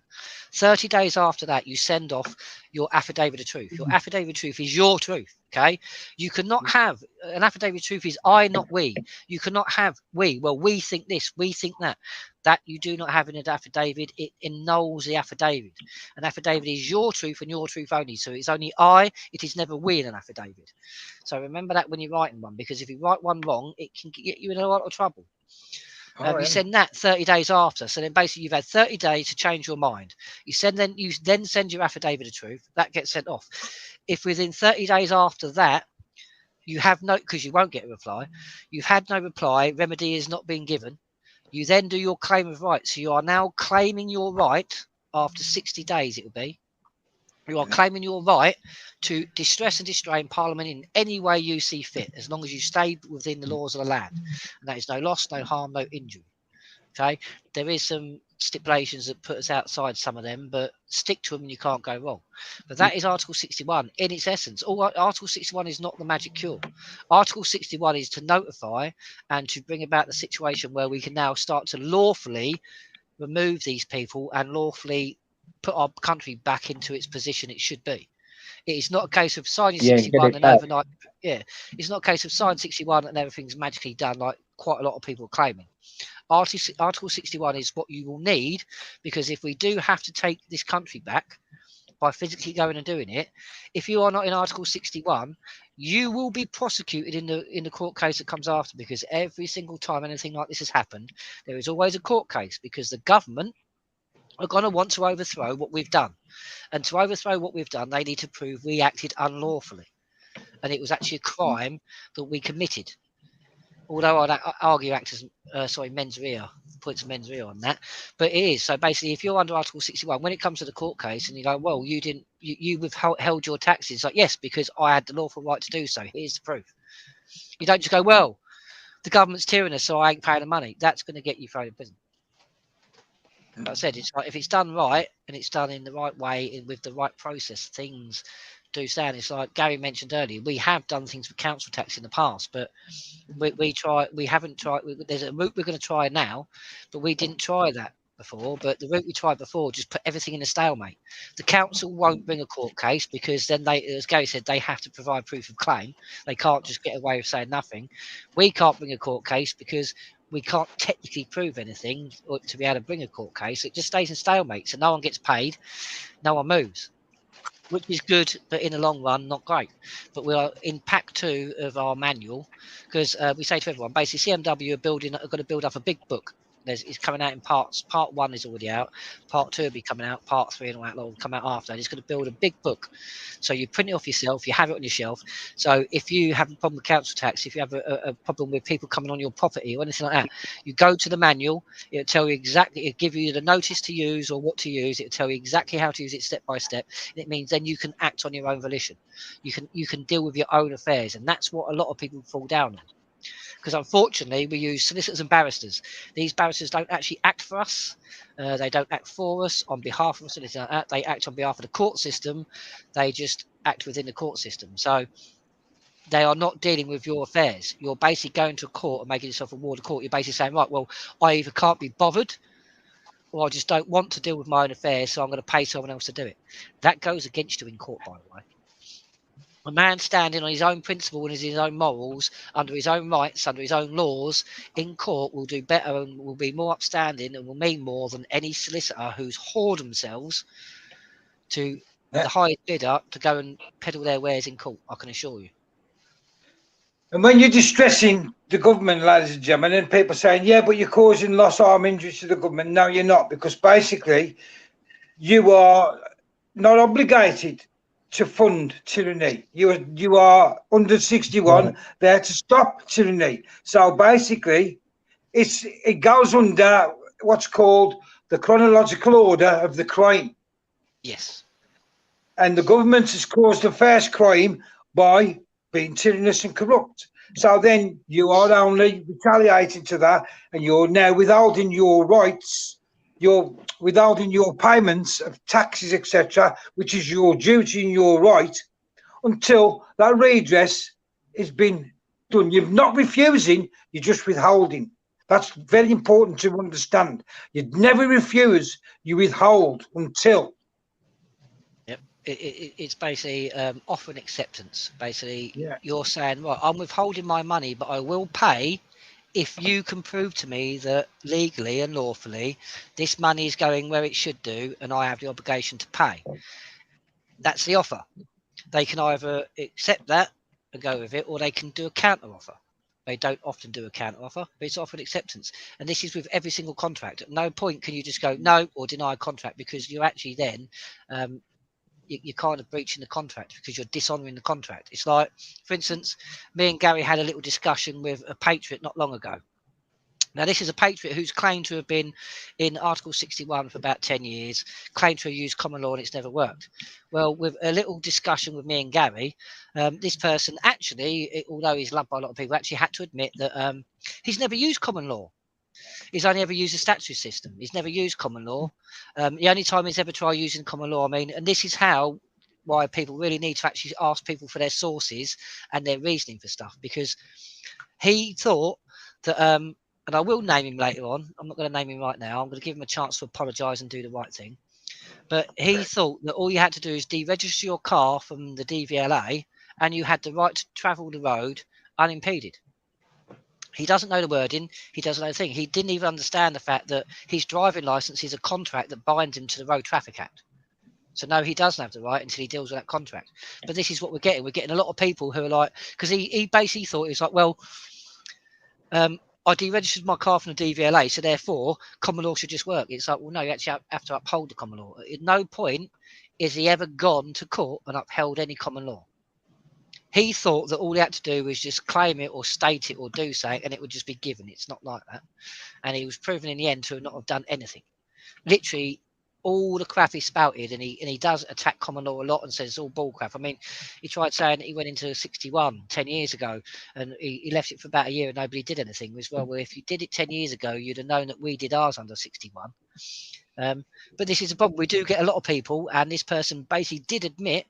A: 30 days after that, you send off your affidavit of truth. Your affidavit of truth is your truth. Okay, you cannot have an affidavit of truth is I, not we. You cannot have we. Well, we think this, we think that. That you do not have in an affidavit. It annuls the affidavit. An affidavit is your truth and your truth only. So it's only I. It is never we in an affidavit. So remember that when you're writing one, because if you write one wrong, it can get you in a lot of trouble. You send that 30 days after. So then basically you've had 30 days to change your mind. You then send your affidavit of truth. That gets sent off. If within 30 days after that, you have no, because you won't get a reply, you've had no reply, remedy is not being given, you then do your claim of right. So you are now claiming your right after 60 days, it will be. You are claiming your right to distress and distrain Parliament in any way you see fit, as long as you stay within the laws of the land. And that is no loss, no harm, no injury. Okay, there is some stipulations that put us outside some of them, but stick to them and you can't go wrong. But that is Article 61 in its essence. Article 61 is not the magic cure. Article 61 is to notify and to bring about the situation where we can now start to lawfully remove these people and lawfully put our country back into its position it should be. It is not a case of signing 61 and overnight. Yeah, it's not a case of signing 61 and everything's magically done, like quite a lot of people are claiming. Article 61 is what you will need, because if we do have to take this country back by physically going and doing it, if you are not in Article 61, you will be prosecuted in the court case that comes after, because every single time anything like this has happened, there is always a court case, because the government are going to want to overthrow what we've done. And to overthrow what we've done, they need to prove we acted unlawfully. And it was actually a crime that we committed. Although I'd argue mens rea, points mens rea on that. But it is. So basically, if you're under Article 61, when it comes to the court case and you go, well, you withheld your taxes. Like, yes, because I had the lawful right to do so. Here's the proof. You don't just go, well, the government's tyrannous, so I ain't paying the money. That's going to get you thrown in prison. Like I said, it's like if it's done right and it's done in the right way and with the right process, things do stand. It's like Gary mentioned earlier, we have done things with council tax in the past, but we haven't tried. There's a route we're going to try now, but we didn't try that before. But the route we tried before just put everything in a stalemate. The council won't bring a court case because then they, as Gary said, they have to provide proof of claim. They can't just get away with saying nothing. We can't bring a court case because we can't technically prove anything or to be able to bring a court case. It just stays in stalemate. So no one gets paid, no one moves, which is good, but in the long run, not great. But we are in pack 2 of our manual, because we say to everyone, basically CMW are going to build up a big book. It's coming out in parts. Part 1 is already out. Part 2 will be coming out. Part 3 and all that will come out after. And it's going to build a big book. So you print it off yourself. You have it on your shelf. So if you have a problem with council tax, if you have a problem with people coming on your property or anything like that, you go to the manual. It'll tell you exactly. It'll give you the notice to use or what to use. It'll tell you exactly how to use it step by step. And it means then you can act on your own volition. You can deal with your own affairs. And that's what a lot of people fall down on. Because unfortunately, we use solicitors and barristers. These barristers don't actually act for us. They don't act for us on behalf of us. They act on behalf of the court system. They just act within the court system. So they are not dealing with your affairs. You're basically going to a court and making yourself a ward of court. You're basically saying, right, well, I either can't be bothered or I just don't want to deal with my own affairs, so I'm going to pay someone else to do it. That goes against you in court, by the way. A man standing on his own principle and his own morals, under his own rights, under his own laws, in court will do better and will be more upstanding and will mean more than any solicitor who's whored themselves to the highest bidder to go and peddle their wares in court, I can assure you.
B: And when you're distressing the government, ladies and gentlemen, and people saying, yeah, but you're causing loss, harm, injury to the government. No, you're not, because basically you are not obligated to fund tyranny. You are under 61
C: Right.
B: there to stop tyranny. So basically, it goes under what's called the chronological order of the crime.
A: Yes.
B: And the government has caused the first crime by being tyrannous and corrupt. So then you are only retaliating to that, and you're now withholding your rights, you're withholding your payments of taxes, etc., which is your duty and your right, until that redress has been done. You're not refusing, you're just withholding. That's very important to understand. You'd never refuse, you withhold until.
A: Yep. It's basically offer and acceptance. Basically,
B: Yeah.
A: you're saying, right, I'm withholding my money, but I will pay if you can prove to me that legally and lawfully this money is going where it should do, and I have the obligation to pay. That's the offer. They can either accept that and go with it, or they can do a counter offer. They don't often do a counter offer, but it's offered acceptance. And this is with every single contract. At no point can you just go no or deny a contract, because you're actually then you're kind of breaching the contract, because you're dishonouring the contract. It's like, for instance, me and Gary had a little discussion with a patriot not long ago. Now, this is a patriot who's claimed to have been in Article 61 for about 10 years, claimed to have used common law, and it's never worked. Well, with a little discussion with me and Gary, this person actually, although he's loved by a lot of people, actually had to admit that he's never used common law. He's only ever used a statutory system. He's never used common law. The only time he's ever tried using common law, I mean, and this is why people really need to actually ask people for their sources and their reasoning for stuff, because he thought that, and I will name him later on. I'm not going to name him right now. I'm going to give him a chance to apologise and do the right thing. But he thought that all you had to do is deregister your car from the DVLA, and you had the right to travel the road unimpeded. He doesn't know the wording. He doesn't know the thing. He didn't even understand the fact that his driving licence is a contract that binds him to the Road Traffic Act. So no, he doesn't have the right until he deals with that contract. But this is what we're getting. We're getting a lot of people who are like, because he basically thought, he was like, well, I deregistered my car from the DVLA, so therefore common law should just work. It's like, well, no, you actually have to uphold the common law. At no point is he ever gone to court and upheld any common law. He thought that all he had to do was just claim it or state it or do something, and it would just be given. It's not like that. And he was proven in the end to not have done anything. Literally, all the crap he spouted, and he does attack common law a lot and says it's all bull crap. I mean, he tried saying that he went into 61 10 years ago, and he left it for about a year and nobody did anything. As well, if you did it 10 years ago, you'd have known that we did ours under 61. But this is a problem. We do get a lot of people, and this person basically did admit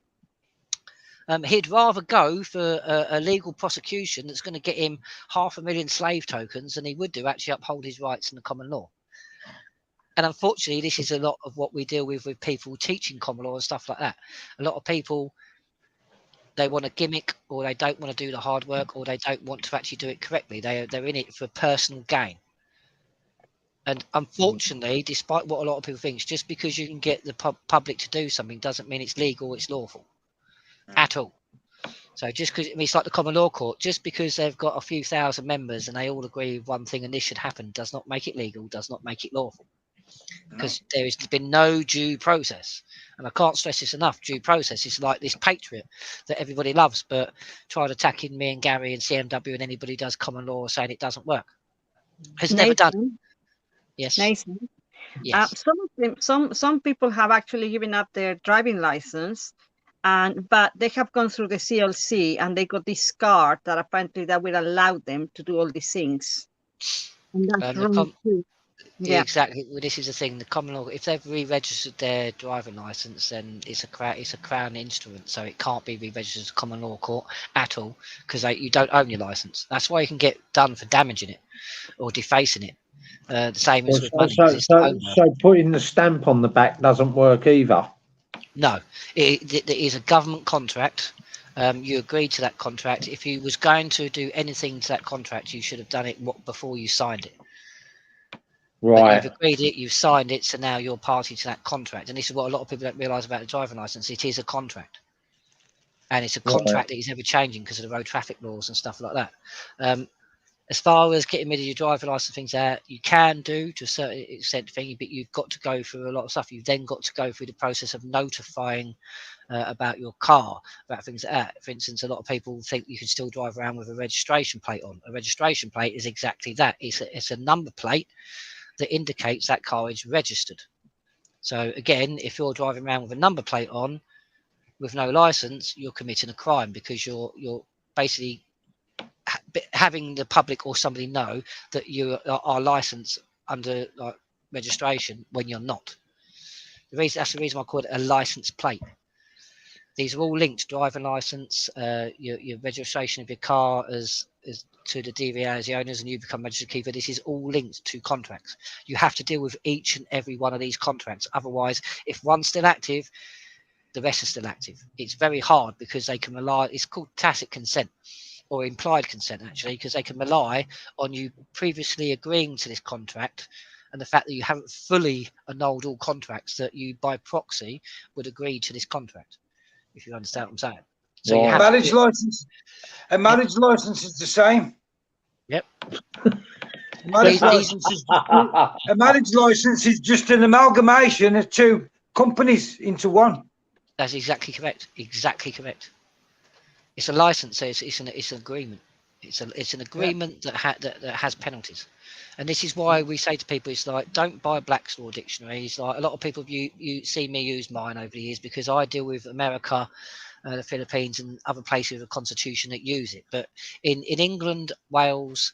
A: he'd rather go for a legal prosecution that's going to get him 500,000 slave tokens than he would do actually uphold his rights in the common law. And unfortunately, this is a lot of what we deal with people teaching common law and stuff like that. A lot of people, they want a gimmick, or they don't want to do the hard work, or they don't want to actually do it correctly. They're in it for personal gain. And unfortunately, despite what a lot of people think, just because you can get the public to do something doesn't mean it's legal, it's lawful at all. So just because, I mean, it's like the common law court, just because they've got a few thousand members and they all agree with one thing and this should happen, does not make it legal, does not make it lawful. Because there has been no due process. And I can't stress this enough, due process is like this patriot that everybody loves, but tried attacking me and Gary and CMW and anybody who does common law saying it doesn't work. Has never done. Yes.
E: Nathan.
A: Yes.
E: Some people have actually given up their driving license, but they have gone through the CLC and they got this card that apparently that will allow them to do all these things. And that's wrong too.
A: Yeah, exactly. Well, this is the thing. The common law, if they've re-registered their driving license, then it's a crown instrument, so it can't be re-registered as a common law court at all, because you don't own your license. That's why you can get done for damaging it or defacing it. The same as with money.
C: So putting the stamp on the back doesn't work either.
A: No, it is a government contract. You agreed to that contract. If you was going to do anything to that contract, you should have done it before you signed it. Right. But you've agreed it, you've signed it, so now you're party to that contract. And this is what a lot of people don't realise about the driving licence. It is a contract. And it's a contract that is ever changing because of the road traffic laws and stuff like that. As far as getting rid of your driver license things out, you can do to a certain extent thing, but you've got to go through a lot of stuff. You've then got to go through the process of notifying about your car, about things like that. For instance, a lot of people think you can still drive around with a registration plate on. A registration plate is exactly that. It's a number plate that indicates that car is registered. So again, if you're driving around with a number plate on with no license, you're committing a crime because you're basically having the public or somebody know that you are licensed under like registration when you're not. That's the reason I call it a license plate. These are all linked: driving license, your registration of your car as to the DVA as the owners, and you become registered keeper. This is all linked to contracts. You have to deal with each and every one of these contracts. Otherwise, if one's still active, the rest are still active. It's very hard because they can rely. It's called tacit consent or implied consent, actually, because they can rely on you previously agreeing to this contract and the fact that you haven't fully annulled all contracts, that you by proxy would agree to this contract, if you understand what I'm saying. So you have
B: marriage license. A marriage license is the same.
A: Yep.
B: A marriage license is just an amalgamation of two companies into one.
A: That's exactly correct. Exactly correct. It's a license. So it's an agreement. It's an agreement that has penalties. And this is why we say to people, it's like, don't buy Black's Law Dictionary. It's like a lot of people, you see me use mine over the years because I deal with America, the Philippines and other places with a constitution that use it. But in England, Wales,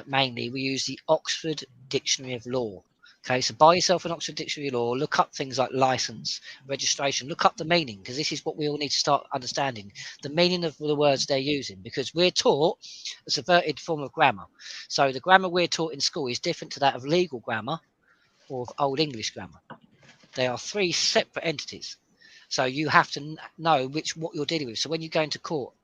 A: mainly, we use the Oxford Dictionary of Law. Okay, so buy yourself an Oxford Dictionary of Law, look up things like license, registration, look up the meaning, because this is what we all need to start understanding, the meaning of the words they're using, because we're taught a subverted form of grammar. So the grammar we're taught in school is different to that of legal grammar or of Old English grammar. They are three separate entities. So you have to know what you're dealing with. So when you go into court,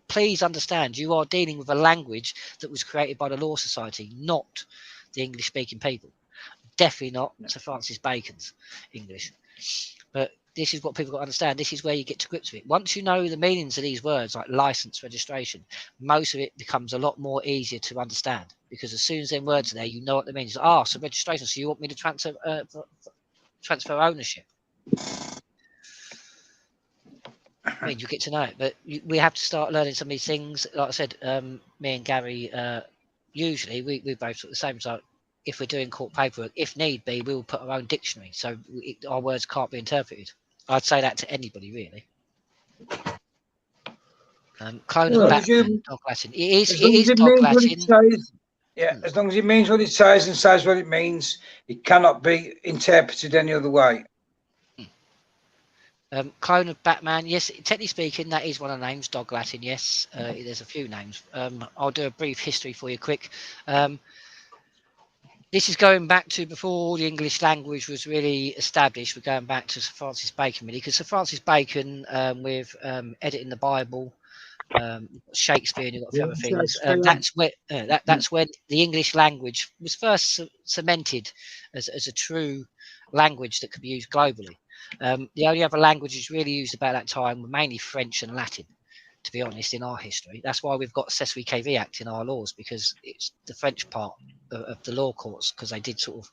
A: please understand you are dealing with a language that was created by the Law Society, not the English-speaking people. Definitely not Sir Francis Bacon's English. But this is what people got to understand. This is where you get to grips with it. Once you know the meanings of these words, like license, registration, most of it becomes a lot more easier to understand. Because as soon as them words are there, you know what they mean. So registration. So you want me to transfer ownership? I mean, you get to know it, but we have to start learning some of these things. Like I said, me and Gary, usually we both sort of the same. So if we're doing court paperwork, if need be, we'll put our own dictionary, so our words can't be interpreted. I'd say that to anybody, really. Clone of Batman, Dog Latin. It is Dog Latin.
B: Yeah, as long as it means what it says and says what it means, it cannot be interpreted any other way.
A: Clone of Batman, yes, technically speaking, that is one of the names, Dog Latin, yes. There's a few names. I'll do a brief history for you quick. This is going back to before the English language was really established. We're going back to Sir Francis Bacon, really, because Sir Francis Bacon, with editing the Bible, Shakespeare, and you've got a few other things. That's when the English language was first cemented as a true language that could be used globally. The only other languages really used about that time were mainly French and Latin, to be honest, in our history. That's why we've got Cestui Que Act in our laws, because it's the French part of the law courts, because they did sort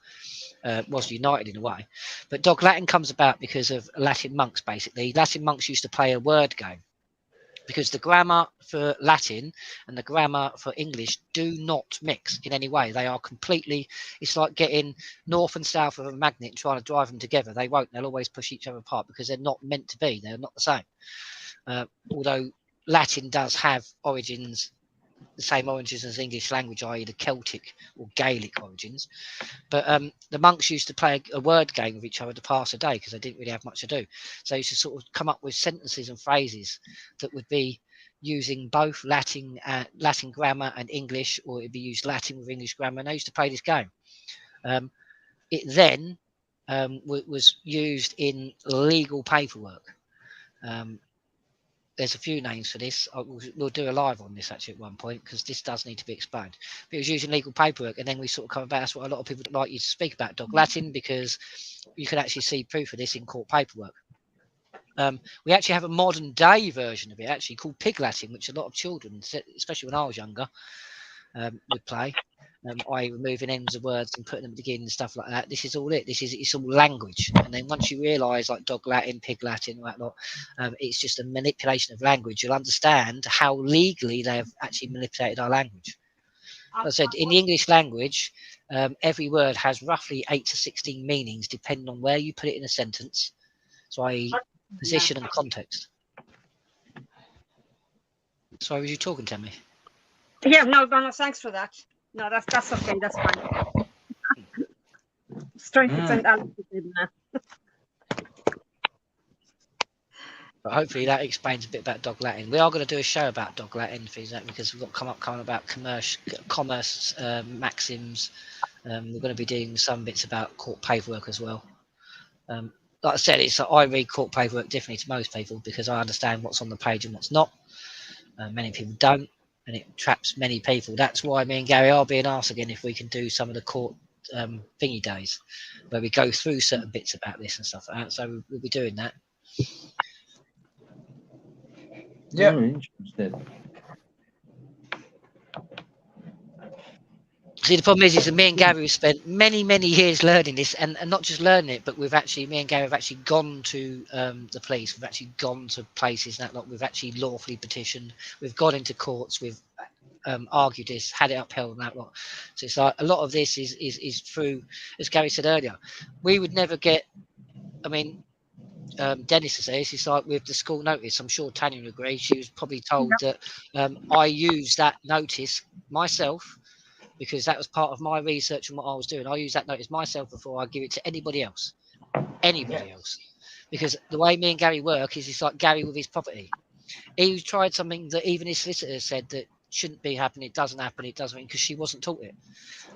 A: of was united in a way. But Dog Latin comes about because of Latin monks, basically. Latin monks used to play a word game, because the grammar for Latin and the grammar for English do not mix in any way. They are completely, it's like getting north and south of a magnet and trying to drive them together. They won't. They'll always push each other apart because they're not meant to be. They're not the same. Although Latin does have origins, the same origins as English language, i.e. the Celtic or Gaelic origins. But the monks used to play a word game with each other to pass the day because they didn't really have much to do. So they used to sort of come up with sentences and phrases that would be using both Latin grammar and English, or it'd be used Latin with English grammar. And they used to play this game. It then was used in legal paperwork. There's a few names for this. We'll do a live on this actually at one point, because this does need to be explained. But it was using legal paperwork, and then we sort of come about. That's what a lot of people like you to speak about, Dog Latin, because you can actually see proof of this in court paperwork. We actually have a modern day version of it, actually called Pig Latin, which a lot of children, especially when I was younger, would play, i.e. removing ends of words and putting them together and stuff like that. This is all it. It's all language. And then once you realise, like dog Latin, pig Latin, that lot, it's just a manipulation of language. You'll understand how legally they have actually manipulated our language. As I said, in the English language, every word has roughly 8 to 16 meanings, depending on where you put it in a sentence. So, i.e. position and context. Sorry, was you talking to me?
E: Yeah, no, thanks for that. No, that's okay. That's fine. Trying to send Alex in there.
A: But hopefully that explains a bit about dog Latin. We are going to do a show about dog Latin because we've got coming about commerce maxims. We're going to be doing some bits about court paperwork as well. Like I said, I read court paperwork differently to most people because I understand what's on the page and what's not. Many people don't, and it traps many people. That's why me and Gary are being asked again if we can do some of the court thingy days where we go through certain bits about this and stuff like that. So we'll be doing that.
B: Yeah.
C: Interesting.
A: See, the problem is that me and Gary have spent many years learning this, and not just learning it, but me and Gary have actually gone to the police. We've actually gone to places and that lot. We've actually lawfully petitioned. We've gone into courts. We've argued this, had it upheld and that lot. So it's like a lot of this is through, as Gary said earlier, we would never get. I mean, Dennis says it's like with the school notice. I'm sure Tanya would agree. She was probably told that I used that notice myself, because that was part of my research and what I was doing. I use that notice myself before I give it to anybody else. Else. Because the way me and Gary work is it's like Gary with his property. He tried something that even his solicitor said that shouldn't be happening. It doesn't happen. Because she wasn't taught it.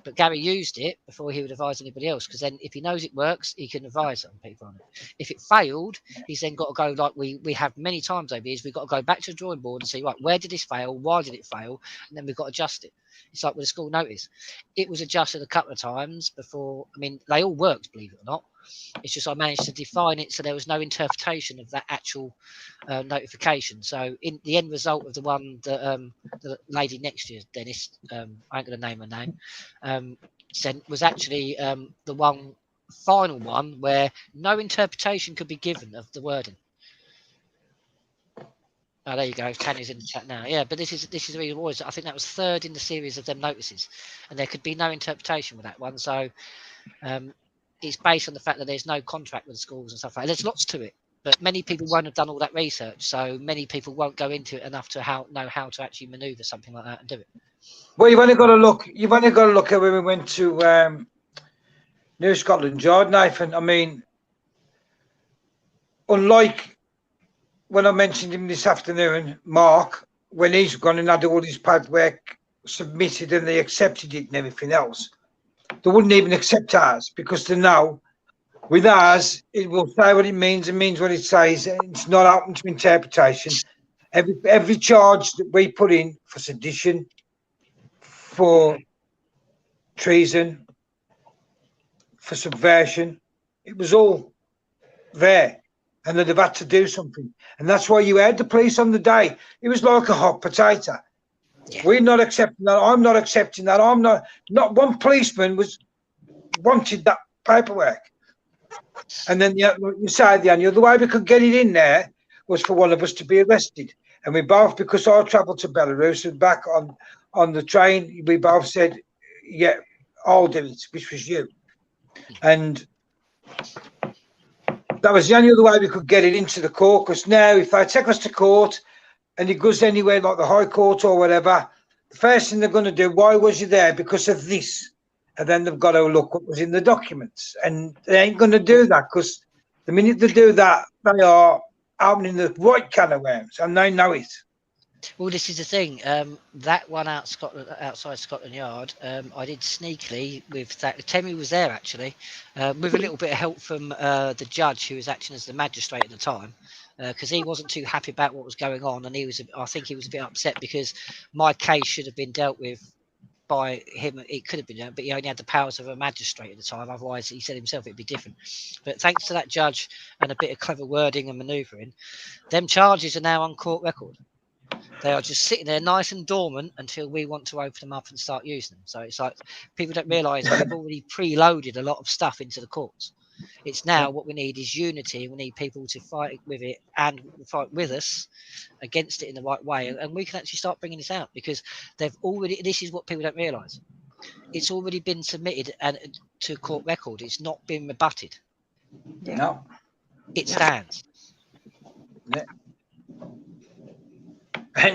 A: But Gary used it before he would advise anybody else, because then if he knows it works, he can advise other people on it. If it failed, he's then got to go, like we have many times over years, we've got to go back to the drawing board and say, right, where did this fail? Why did it fail? And then we've got to adjust it. It's like with a school notice. It was adjusted a couple of times before. I mean, they all worked, believe it or not. It's just I managed to define it so there was no interpretation of that actual notification. So in the end result of the one that the lady next to you, Dennis, I ain't going to name her name, sent was actually the final one where no interpretation could be given of the wording. Oh, there you go. Tanya's in the chat now. Yeah, but this is the reason why. I think that was third in the series of them notices, and there could be no interpretation with that one. So it's based on the fact that there's no contract with the schools and stuff like that. There's lots to it, but many people won't have done all that research, so many people won't go into it enough to know how to actually manoeuvre something like that and do it.
B: Well, you've only got to look. You've only got to look at when we went to New Scotland Yard, Nathan. I mean, unlike when I mentioned him this afternoon, Mark, when he's gone and had all his paperwork submitted and they accepted it and everything else, they wouldn't even accept ours because they know with ours it will say what it means and means what it says. It's not open to interpretation. Every charge that we put in for sedition, for treason, for subversion, it was all there. And they'd have had to do something. And that's why you had the police on the day. It was like a hot potato. Yeah. We're not accepting that. I'm not accepting that. Not one policeman wanted that paperwork. And then you say the only other way we could get it in there was for one of us to be arrested. And we both, because I travelled to Belarus and back on the train, we both said, yeah, I'll do it, which was you. And that was the only other way we could get it into the court, because now if they take us to court and it goes anywhere like the High Court or whatever, the first thing they're going to do, why was you there? Because of this. And then they've got to look what was in the documents. And they ain't going to do that, because the minute they do that, they are opening the right can of worms, and they know it.
A: Well, this is the thing. That one outside Scotland Yard, I did sneakily with that. Temi was there actually, with a little bit of help from the judge who was acting as the magistrate at the time, because he wasn't too happy about what was going on, and I think he was a bit upset because my case should have been dealt with by him. It could have been done, but he only had the powers of a magistrate at the time. Otherwise, he said himself it'd be different. But thanks to that judge and a bit of clever wording and manoeuvring, them charges are now on court record. They are just sitting there nice and dormant until we want to open them up and start using them. So it's like people don't realise that we've already preloaded a lot of stuff into the courts. It's now what we need is unity. We need people to fight with it and fight with us against it in the right way. And we can actually start bringing this out because they've already, this is what people don't realise. It's already been submitted and to court record. It's not been rebutted.
B: Yeah. No.
A: It stands.
B: Yeah.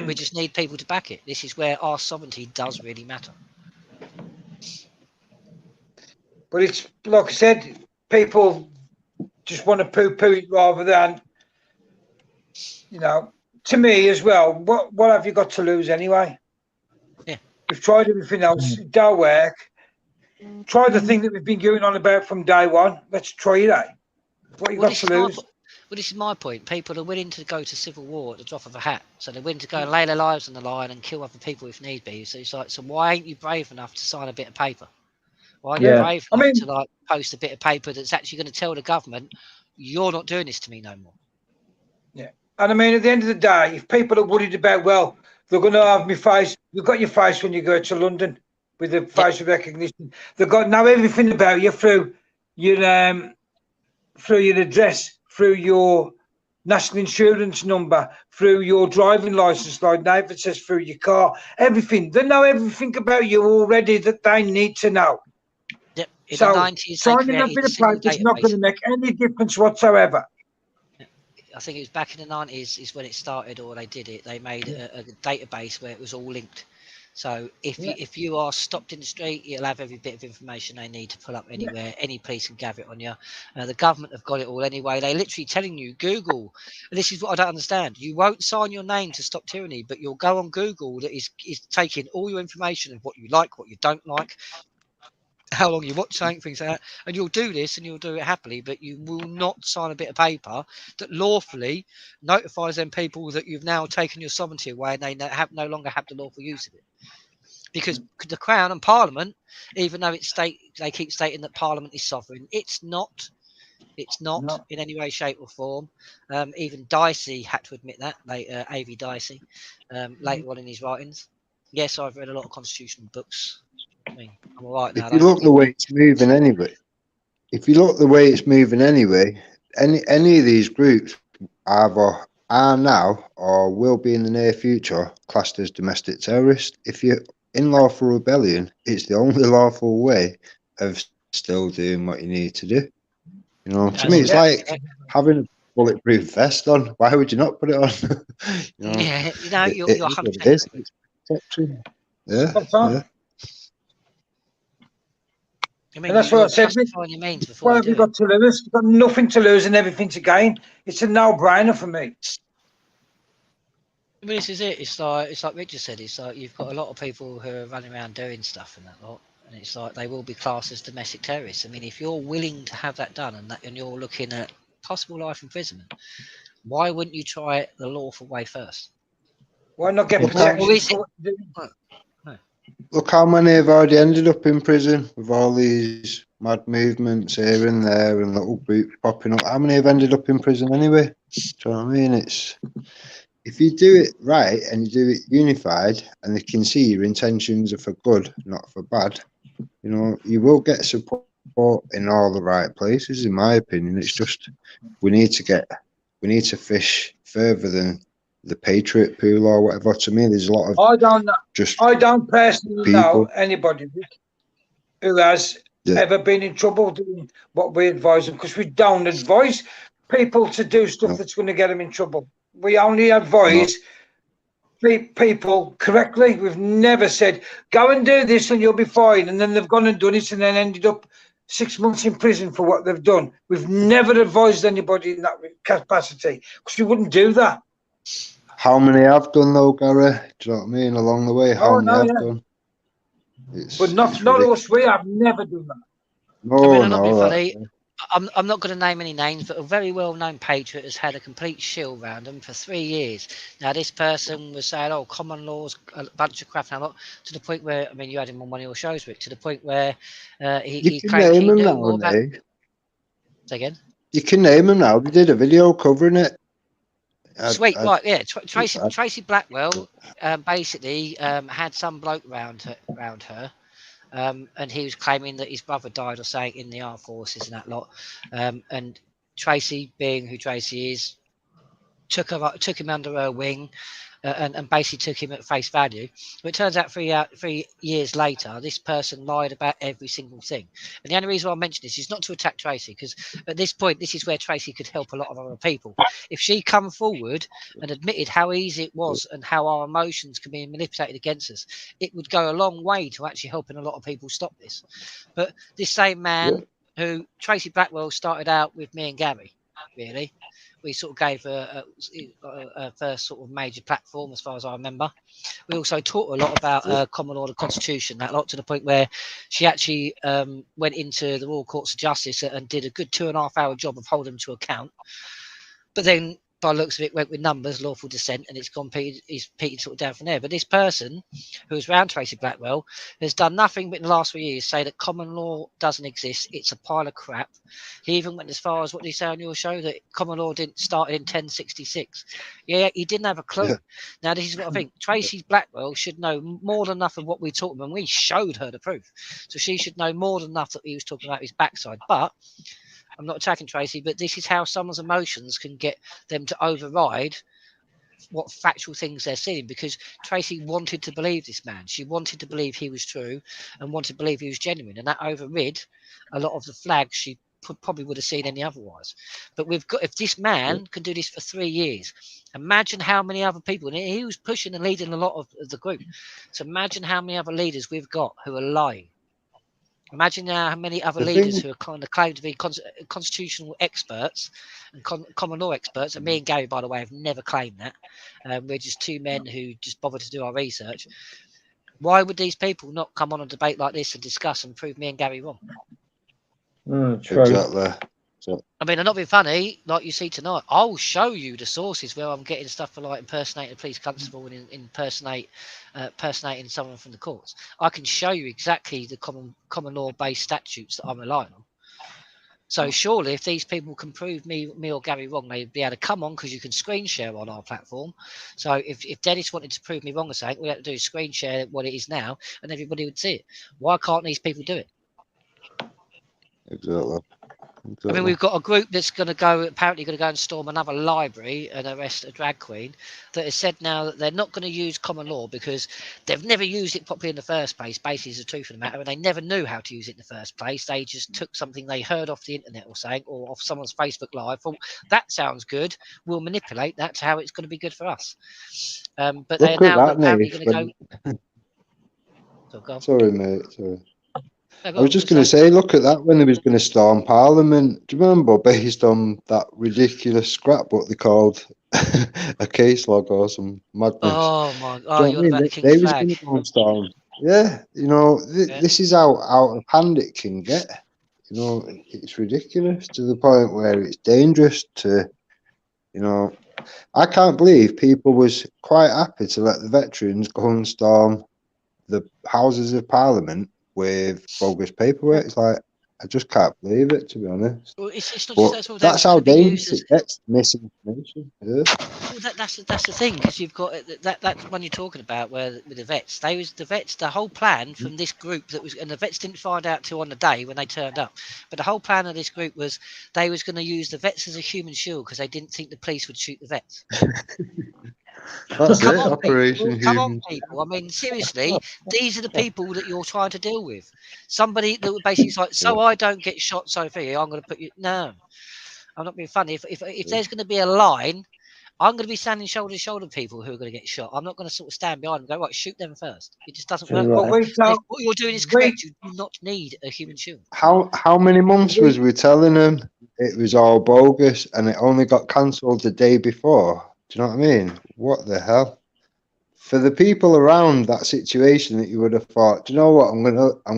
A: We just need people to back it. This is where our sovereignty does really matter.
B: But it's like I said, people just want to poo-poo it rather than, you know, to me as well. What have you got to lose anyway?
A: Yeah.
B: We've tried everything else. It don't work. Try the thing that we've been going on about from day one. Let's try it out. What you got to lose?
A: Well, this is my point. People are willing to go to civil war at the drop of a hat. So they're willing to go and lay their lives on the line and kill other people if need be. So it's like, so why ain't you brave enough to sign a bit of paper? Why aren't you brave enough to like post a bit of paper that's actually going to tell the government, you're not doing this to me no more? Yeah.
B: And I mean, at the end of the day, if people are worried about, well, they're going to have my face, you've got your face when you go to London with the facial recognition. They've got now everything about you through your address, through your national insurance number, through your driving license, like now if it says through your car, everything. They know everything about you already that they need to know.
A: Yep. In
B: so
A: the 90s,
B: signing a bit of paper is not going to make any difference whatsoever.
A: I think it was back in the 90s is when it started, or they did it. They made a database where it was all linked. So if you are stopped in the street, you'll have every bit of information they need to pull up anywhere. Any police can gather it on you. The government have got it all anyway. They're literally telling you, Google. And this is what I don't understand. You won't sign your name to stop tyranny, but you'll go on Google that is taking all your information of what you like, what you don't like, how long you watch something, things like that, and you'll do this and you'll do it happily, but you will not sign a bit of paper that lawfully notifies them people that you've now taken your sovereignty away and they no longer have the lawful use of it. Because the Crown and Parliament, even though they keep stating that Parliament is sovereign, it's not. It's not in any way, shape, or form. Even Dicey had to admit that. A.V. Dicey, later on in his writings. Yes, I've read a lot of constitutional books. I mean, I'm all right now.
D: If you look the way it's moving anyway, any of these groups either are now or will be in the near future classed as domestic terrorists. If you're in lawful rebellion, it's the only lawful way of still doing what you need to do. You know, to me, it's like having a bulletproof vest on. Why would you not put it on?
A: You know, you're 100%.
B: Yeah.
A: I mean,
B: and that's what I said.
A: What
B: have you got to lose? You've got nothing to lose and everything to gain. It's a no-brainer for me.
A: I mean, this is it. It's like Richard said. It's like you've got a lot of people who are running around doing stuff and that lot, and it's like they will be classed as domestic terrorists. I mean, if you're willing to have that done and you're looking at possible life imprisonment, why wouldn't you try it the lawful way first?
B: Why not get protection?
D: Look how many have already ended up in prison with all these mad movements here and there and little groups popping up. How many have ended up in prison anyway? Do you know what I mean? It's if you do it right and you do it unified and they can see your intentions are for good, not for bad, you know, you will get support in all the right places, in my opinion. It's just we need to fish further than the Patriot pool or whatever. To me, there's a lot of
B: I don't personally know anybody who has ever been in trouble doing what we advise them, because we don't advise people to do stuff that's going to get them in trouble. We only advise people correctly. We've never said go and do this and you'll be fine, and then they've gone and done it and then ended up 6 months in prison for what they've done. We've never advised anybody in that capacity because we wouldn't do that.
D: How many have done though, Gary? Do you know what I mean? Along the way, how many have done?
B: But not us. We have never done that.
D: No,
A: I'm not going to name any names, but a very well-known patriot has had a complete shield round them for 3 years. Now, this person was saying, "Oh, common law's a bunch of crap," now, to the point where, I mean, you had him on one of your shows, Rick, to the point where he claimed he knew more about. Say again.
D: You can name him now. We did a video covering it.
A: Sweet, right? Yeah, Tracy Blackwell basically had some bloke round her, and he was claiming that his brother died or something in the armed forces and that lot. And Tracy, being who Tracy is, took him under her wing. And basically took him at face value. But it turns out 3 years later, this person lied about every single thing. And the only reason why I mention this is not to attack Tracy, because at this point, this is where Tracy could help a lot of other people. If she come forward and admitted how easy it was and how our emotions can be manipulated against us, it would go a long way to actually helping a lot of people stop this. But this same man who Tracy Blackwell started out with me and Gary, really. We sort of gave a first sort of major platform, as far as I remember. We also taught a lot about common law, the Constitution, that lot, to the point where she actually went into the Royal Courts of Justice and did a good 2.5 hour job of holding them to account. But then, by the looks of it, went with numbers, lawful dissent, and it's gone petered sort of down from there. But this person, who was around Tracy Blackwell, has done nothing but in the last 3 years say that common law doesn't exist. It's a pile of crap. He even went as far as, what did he say on your show, that common law didn't start in 1066. Yeah, he didn't have a clue. Now, this is what I think. Tracy Blackwell should know more than enough of what we taught him, and we showed her the proof. So she should know more than enough that he was talking about his backside. But I'm not attacking Tracy, but this is how someone's emotions can get them to override what factual things they're seeing, because Tracy wanted to believe this man. She wanted to believe he was true and wanted to believe he was genuine, and that overrid a lot of the flags she probably would have seen any otherwise. But if this man can do this for 3 years, imagine how many other people, and he was pushing and leading a lot of the group. So imagine how many other leaders we've got who are lying. Imagine now how many other leaders who are kind of claimed to be constitutional experts and common law experts. And me and Gary, by the way, have never claimed that. We're just two men who just bother to do our research. Why would these people not come on a debate like this and discuss and prove me and Gary wrong?
C: True.
D: Exactly.
A: I mean, I'm not being funny, like you see tonight. I'll show you the sources where I'm getting stuff for, like, impersonating a police constable and impersonating someone from the courts. I can show you exactly the common law based statutes that I'm relying on. So surely, if these people can prove me or Gary wrong, they'd be able to come on, because you can screen share on our platform. So if Dennis wanted to prove me wrong or something, we have to do is screen share what it is now, and everybody would see it. Why can't these people do it?
D: Exactly.
A: I mean, we've got a group that's apparently going to go and storm another library and arrest a drag queen, that has said now that they're not going to use common law because they've never used it properly in the first place. Basically, is the truth of the matter, and they never knew how to use it in the first place. They just took something they heard off the internet or something, or off someone's Facebook Live. Thought, that sounds good. We'll manipulate that to how it's going to be good for us. But they're now apparently going to go.
D: Sorry, mate. Sorry. I was just going to say, look at that when they was going to storm Parliament. Do you remember, based on that ridiculous scrapbook they called a case log or some madness?
A: Oh my! Oh, you're about the King's
D: they was
A: flag.
D: going to go and storm. Yeah, you know, this is how out of hand it can get. You know, it's ridiculous to the point where it's dangerous to, you know. I can't believe people was quite happy to let the veterans go and storm the Houses of Parliament with bogus paperwork. It's like, I just can't believe it, to be honest.
A: Well, it's not
D: but
A: just
D: that's how dangerous it gets, misinformation. Yeah.
A: Well, that's the thing, because you've got that one you're talking about, where with the vets, the whole plan from this group and the vets didn't find out till on the day when they turned up. But the whole plan of this group was they was going to use the vets as a human shield because they didn't think the police would shoot the vets.
D: That's
A: Come
D: it,
A: on,
D: Operation
A: people. Come
D: Human.
A: on, people. I mean, seriously, these are the people that you're trying to deal with. Somebody that basically is like, so I don't get shot, Sophie, I'm going to put you. No, I'm not being funny. If there's going to be a line, I'm going to be standing shoulder to shoulder with people who are going to get shot. I'm not going to sort of stand behind them and go, right, shoot them first. It just doesn't work. If what you're doing is correct, you do not need a human shield.
D: How many months was we telling them it was all bogus and it only got cancelled the day before? Do you know what I mean? What the hell? For the people around that situation that you would have thought, do you know what, I'm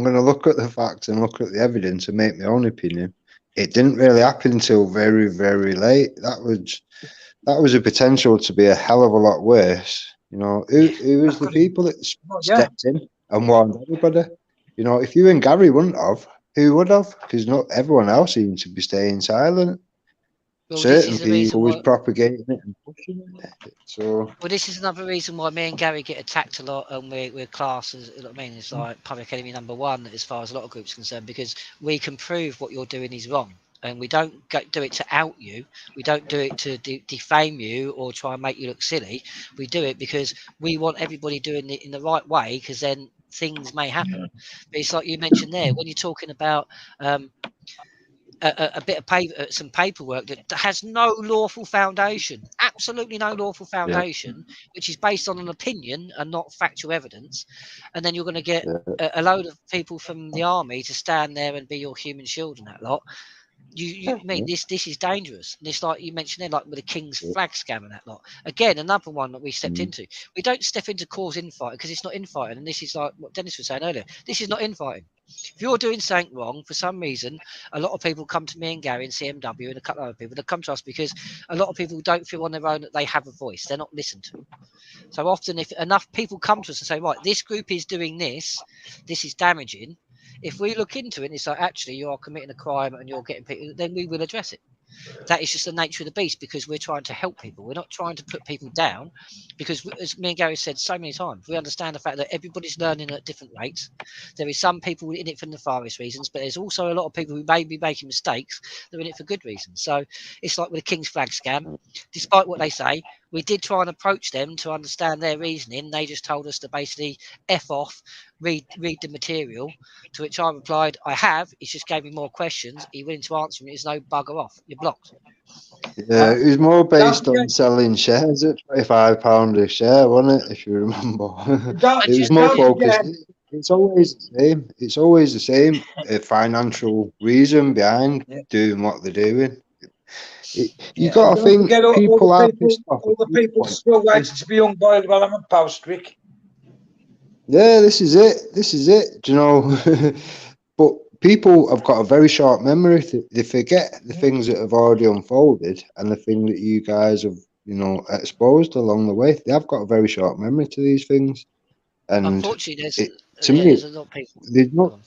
D: gonna look at the facts and look at the evidence and make my own opinion. It didn't really happen until very, very late. That was a potential to be a hell of a lot worse. You know, who was the people that stepped in and warned everybody? You know, if you and Gary wouldn't have, who would have? Because not everyone else seemed to be staying silent.
A: Well,
D: certain people was propagating it and pushing it. So,
A: well, this is another reason why me and Gary get attacked a lot, and we're classed as, you know what I mean, it's like public enemy #1 as far as a lot of groups are concerned, because we can prove what you're doing is wrong, and we don't do it to out you, we don't do it to defame you or try and make you look silly. We do it because we want everybody doing it in the right way, because then things may happen. But it's like you mentioned there, when you're talking about a bit of some paperwork that has no lawful foundation, absolutely no lawful foundation, which is based on an opinion and not factual evidence, and then you're going to get a load of people from the army to stand there and be your human shield and that lot. You mean this is dangerous. And it's like you mentioned there, like with the King's flag scam and that lot. Again, another one that we stepped into. We don't step into cause infighting because it's not infighting. And this is like what Dennis was saying earlier. This is not infighting. If you're doing something wrong for some reason, a lot of people come to me and Gary and CMW and a couple of other people that come to us because a lot of people don't feel on their own that they have a voice. They're not listened to. So often, if enough people come to us and say, right, this group is doing this is damaging. If we look into it and it's like, actually, you are committing a crime and you're getting people, then we will address it. That is just the nature of the beast, because we're trying to help people. We're not trying to put people down, because as me and Gary said so many times, we understand the fact that everybody's learning at different rates. There is some people in it for nefarious reasons, but there's also a lot of people who may be making mistakes that are in it for good reasons. So it's like with the King's flag scam. Despite what they say, we did try and approach them to understand their reasoning. They just told us to basically F off, read the material, to which I replied, I have. He just gave me more questions. Are you willing to answer me? There's no bugger off. You're blocked.
D: Yeah, it was more based on selling shares at £25 a share, wasn't it? If you remember, it was more focused. It's always the same. It's always the same. A financial reason behind doing what they're doing. You got to think people are pissed off.
B: All the people still waiting to be unboiled while I'm at Postrick.
D: Yeah, this is it. This is it. Do you know? But people have got a very short memory. They forget the things that have already unfolded and the thing that you guys have, you know, exposed along the way. They have got a very short memory to these things. And
A: unfortunately, there's a lot of people.
D: There's not.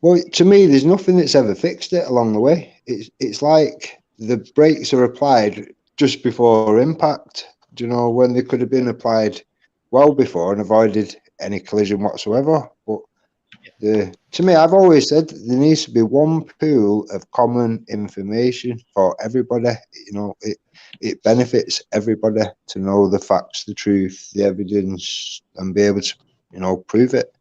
D: Well, to me, there's nothing that's ever fixed it along the way. It's like the brakes are applied just before impact. Do you know, when they could have been applied well before and avoided any collision whatsoever. But to me, I've always said there needs to be one pool of common information for everybody. You know, it benefits everybody to know the facts, the truth, the evidence, and be able to, you know, prove it.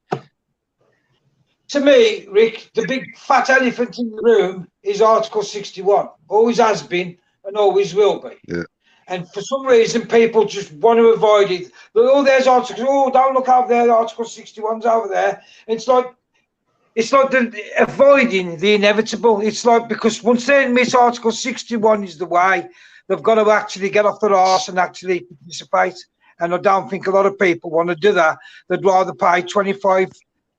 B: To me, Rick, the big fat elephant in the room is Article 61. Always has been and always will be.
D: Yeah.
B: And for some reason, people just want to avoid it. Oh, there's Article. Oh, don't look over there. Article 61's over there. It's like avoiding the inevitable. It's like, because once they admit Article 61 is the way, they've got to actually get off their arse and actually participate. And I don't think a lot of people want to do that. They'd rather pay 25,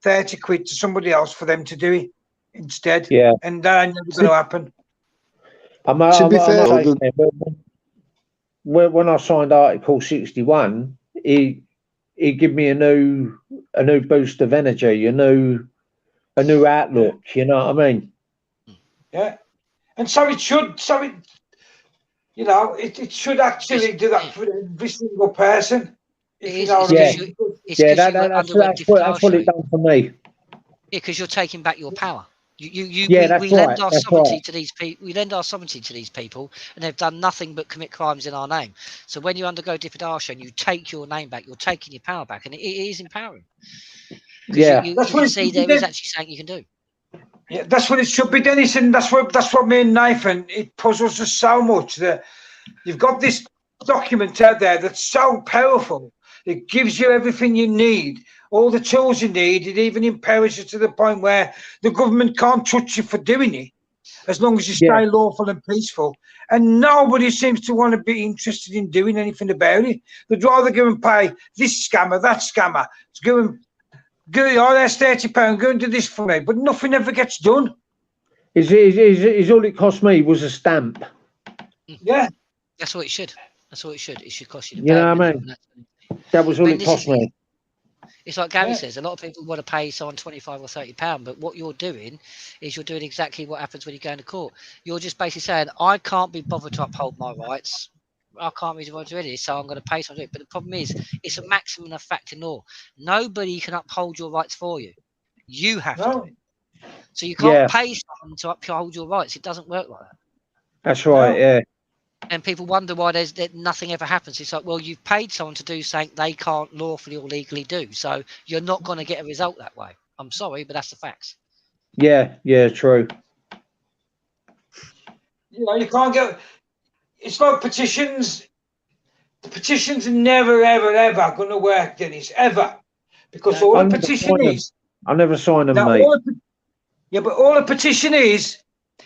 B: 30 quid to somebody else for them to do it instead.
C: Yeah.
B: And that ain't never going to happen.
D: To be fair,
C: when I signed Article 61, it gave me a new boost of energy, a new outlook. You know what I mean?
B: Yeah, and so it should. So it, you know, it should actually do that for every single person.
C: That's what it done for me.
A: Yeah, because you're taking back your power. We
C: right,
A: lend our sovereignty to these people. We lend our sovereignty to these people, and they've done nothing but commit crimes in our name. So when you undergo dissent and you take your name back, you're taking your power back, and it is empowering.
C: Yeah,
A: you can see there is actually something you can do.
B: Yeah, that's what it should be, Dennis, and that's what me and Nathan, it puzzles us so much that you've got this document out there that's so powerful. It gives you everything you need, all the tools you need. It even empowers you to the point where the government can't touch you for doing it, as long as you stay lawful and peaceful. And nobody seems to want to be interested in doing anything about it. They'd rather go and pay this scammer, that scammer, to go and oh, that's £30, go and do this for me. But nothing ever gets done.
C: Is all it cost me was a stamp.
B: Yeah.
A: That's what it should. That's what it should. It should cost you.
C: You know what I mean? That was all it cost me.
A: It's like Gary says, a lot of people want to pay someone £25 or £30, but what you're doing is you're doing exactly what happens when you go into court. You're just basically saying, I can't be bothered to uphold my rights. I can't be bothered to do it, so I'm going to pay someone to do it. But the problem is, it's a maximum of fact in law. Nobody can uphold your rights for you. You have to do it. So you can't pay someone to uphold your rights. It doesn't work like that.
C: That's right, yeah.
A: And people wonder why that nothing ever happens. It's like, well, you've paid someone to do something they can't lawfully or legally do. So you're not going to get a result that way. I'm sorry, but that's the facts.
C: Yeah, true.
B: You know, you can't get... It's like petitions. The petitions are never, ever, ever going to work, Dennis, ever. Because all the petition is...
C: I never signed them, mate.
B: But all the petition is,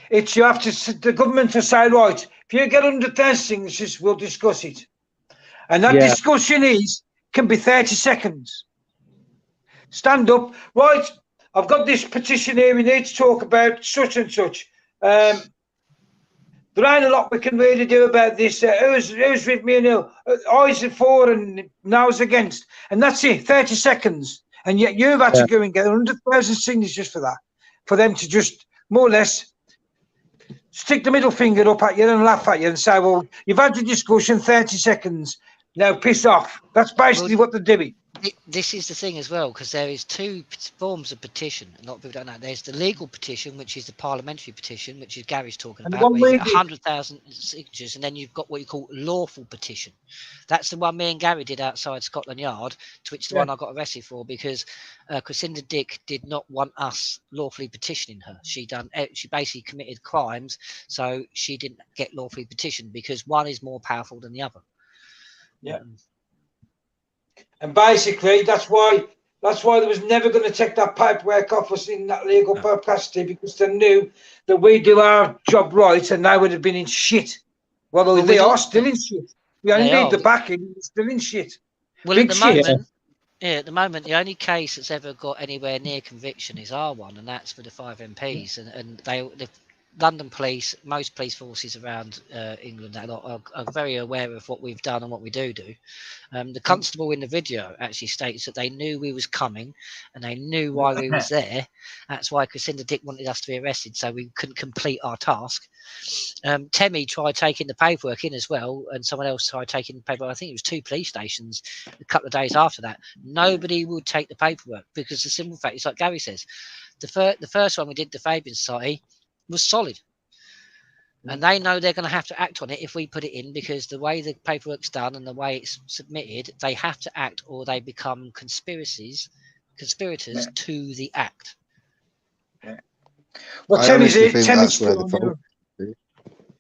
B: it's you have to... The government will say, right, if you get 100,000 signatures, we'll discuss it. And that discussion can be 30 seconds. Stand up. Right, I've got this petition here. We need to talk about such and such. There ain't a lot we can really do about this. Who's with me and who? I's for and no's against. And that's it, 30 seconds. And yet you've had to go and get 100,000 signatures for that. For them to just, more or less, stick the middle finger up at you and laugh at you and say, well, you've had the discussion, 30 seconds. Now piss off. That's basically what they're doing.
A: This is the thing as well, because there is two forms of petition. A lot of people don't know. There's the legal petition, which is the parliamentary petition, which is Gary's talking about, where you get 100,000 signatures, and then you've got what you call lawful petition. That's the one me and Gary did outside Scotland Yard, to which the one I got arrested for, because Crescinda Dick did not want us lawfully petitioning her. She basically committed crimes, so she didn't get lawfully petitioned, because one is more powerful than the other.
B: And basically, that's why they was never going to take that paperwork off us in that legal capacity, because they knew that we do our job right, and they would have been in shit. Well, they are still in shit. We only need the backing. They're still in shit.
A: Well, at the moment, the only case that's ever got anywhere near conviction is our one, and that's for the 5 MPs. And the London police, most police forces around England are very aware of what we've done and what we do. The constable in the video actually states that they knew we was coming and they knew why we was there. That's why Crescinda Dick wanted us to be arrested, so we couldn't complete our task. Temi tried taking the paperwork in as well, and someone else tried taking the paperwork. I think it was 2 police stations a couple of days after that. Nobody would take the paperwork, because the simple fact is, like Gary says, the first one we did, the Fabian Society, was solid, and they know they're going to have to act on it if we put it in, because the way the paperwork's done and the way it's submitted, they have to act or they become conspirators to the act.
B: Well, Temi's still on here.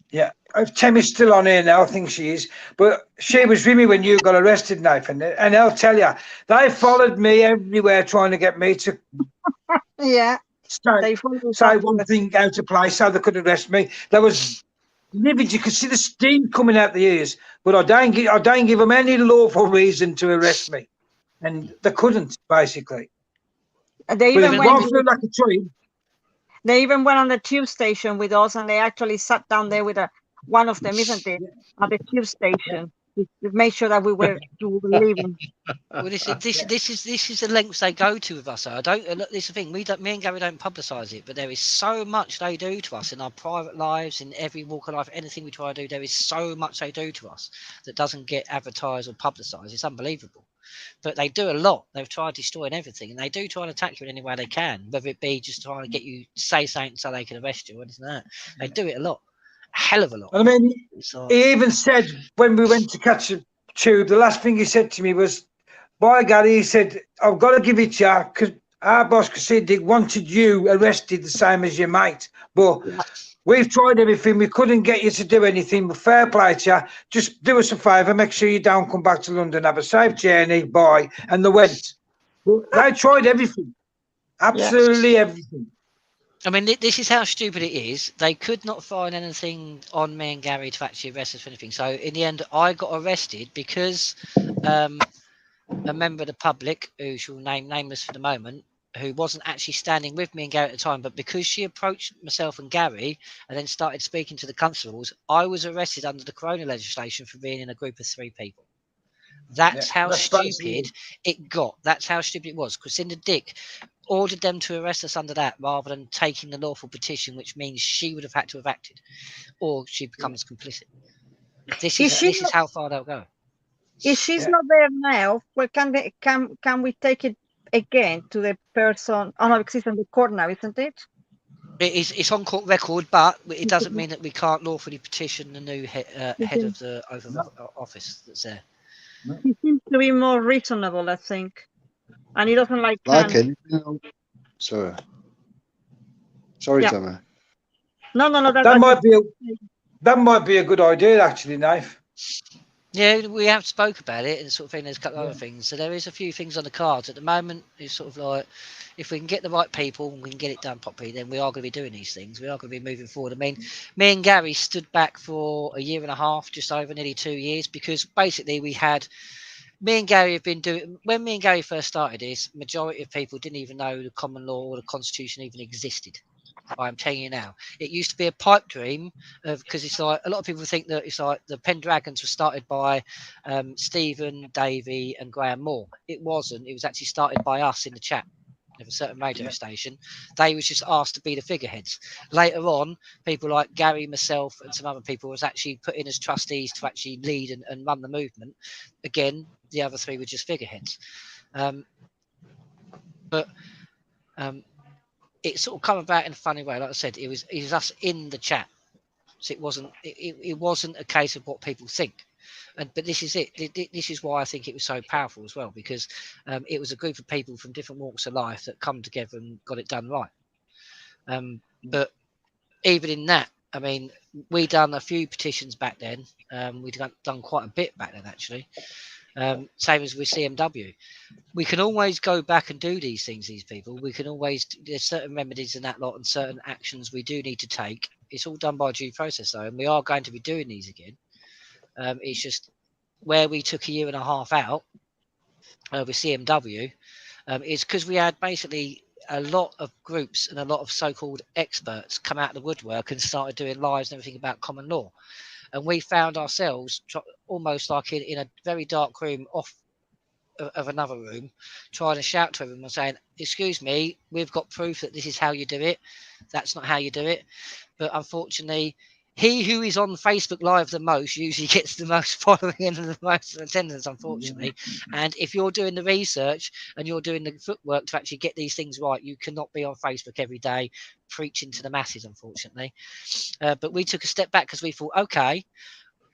B: Yeah, Temi's still on here now. I think she is, but she was with me when you got arrested, Nathan, and I'll tell you, they followed me everywhere trying to get me to say one thing out of place so they could arrest me. There was livid. You could see the steam coming out the ears, but I don't give them any lawful reason to arrest me, and they couldn't, basically.
E: They even went on the tube station with us, and they actually sat down there with one of them, isn't it, at the tube station, to make sure that we were leaving.
A: Well, this is the lengths they go to with us. I don't. Look, this is the thing. Me and Gary don't publicise it, but there is so much they do to us in our private lives, in every walk of life. Anything we try to do, there is so much they do to us that doesn't get advertised or publicised. It's unbelievable. But they do a lot. They've tried destroying everything, and they do try and attack you in any way they can, whether it be just trying to get you to say something so they can arrest you or anything like that. They do it a lot. Hell of a lot.
B: I mean, he even said when we went to catch a tube, the last thing he said to me was, "By Gary," he said, "I've got to give it to you, because our boss Crescinda wanted you arrested the same as your mate, but we've tried everything. We couldn't get you to do anything. But fair play to you. Just do us a favour. Make sure you don't come back to London. Have a safe journey. Bye." And they went. They tried everything, absolutely everything.
A: I mean, this is how stupid it is. They could not find anything on me and Gary to actually arrest us for anything. So in the end, I got arrested because a member of the public, who shall name nameless for the moment, who wasn't actually standing with me and Gary at the time, but because she approached myself and Gary and then started speaking to the constables, I was arrested under the corona legislation for being in a group of 3 people. That's how stupid it got. That's how stupid it was. Crescinda Dick ordered them to arrest us under that rather than taking the lawful petition, which means she would have had to have acted, or she becomes complicit. This is how far they'll go.
E: If she's not there now, well, can we take it again to the person? Oh no, because it's on the court now, isn't it?
A: It's on court record, but it doesn't mean that we can't lawfully petition the new head of the oath of office that's there.
E: He seems to be more reasonable, I think, and he doesn't like.
D: Sorry,
E: Yeah.
D: Tommy.
E: No.
B: That might be a good idea, actually, Nath.
A: Yeah, we have spoke about it and sort of thing. There's a couple of other things. So there is a few things on the cards at the moment. It's sort of like, if we can get the right people and we can get it done properly, then we are going to be doing these things. We are going to be moving forward. I mean, me and Gary stood back for a year and a half, just over nearly 2 years, because basically me and Gary have been doing, when me and Gary first started this, majority of people didn't even know the common law or the constitution even existed. I'm telling you now, it used to be a pipe dream, because it's like a lot of people think that it's like the Pendragons were started by Stephen, Davey, and Graham Moore. It wasn't. It was actually started by us in the chat of a certain radio station. They was just asked to be the figureheads. Later on, people like Gary, myself, and some other people was actually put in as trustees to actually lead and run the movement. Again, the other three were just figureheads. It sort of come about in a funny way. Like I said, it was us in the chat, so it wasn't a case of what people think. But this is it. This is why I think it was so powerful as well, because it was a group of people from different walks of life that come together and got it done right. But even in that, I mean, we done a few petitions back then. We'd done quite a bit back then, actually. Same as with CMW. We can always go back and do these things, these people. We can always, there's certain remedies in that lot and certain actions we do need to take. It's all done by due process, though, and we are going to be doing these again. It's just where we took a year and a half out with CMW is because we had basically a lot of groups and a lot of so-called experts come out of the woodwork and started doing lives and everything about common law. And we found ourselves almost like in a very dark room off of another room, trying to shout to everyone saying, excuse me, we've got proof that this is how you do it. That's not how you do it. But unfortunately, he who is on Facebook Live the most usually gets the most following and the most attendance, unfortunately. And if you're doing the research and you're doing the footwork to actually get these things right, you cannot be on Facebook every day preaching to the masses, unfortunately. But we took a step back because we thought, okay,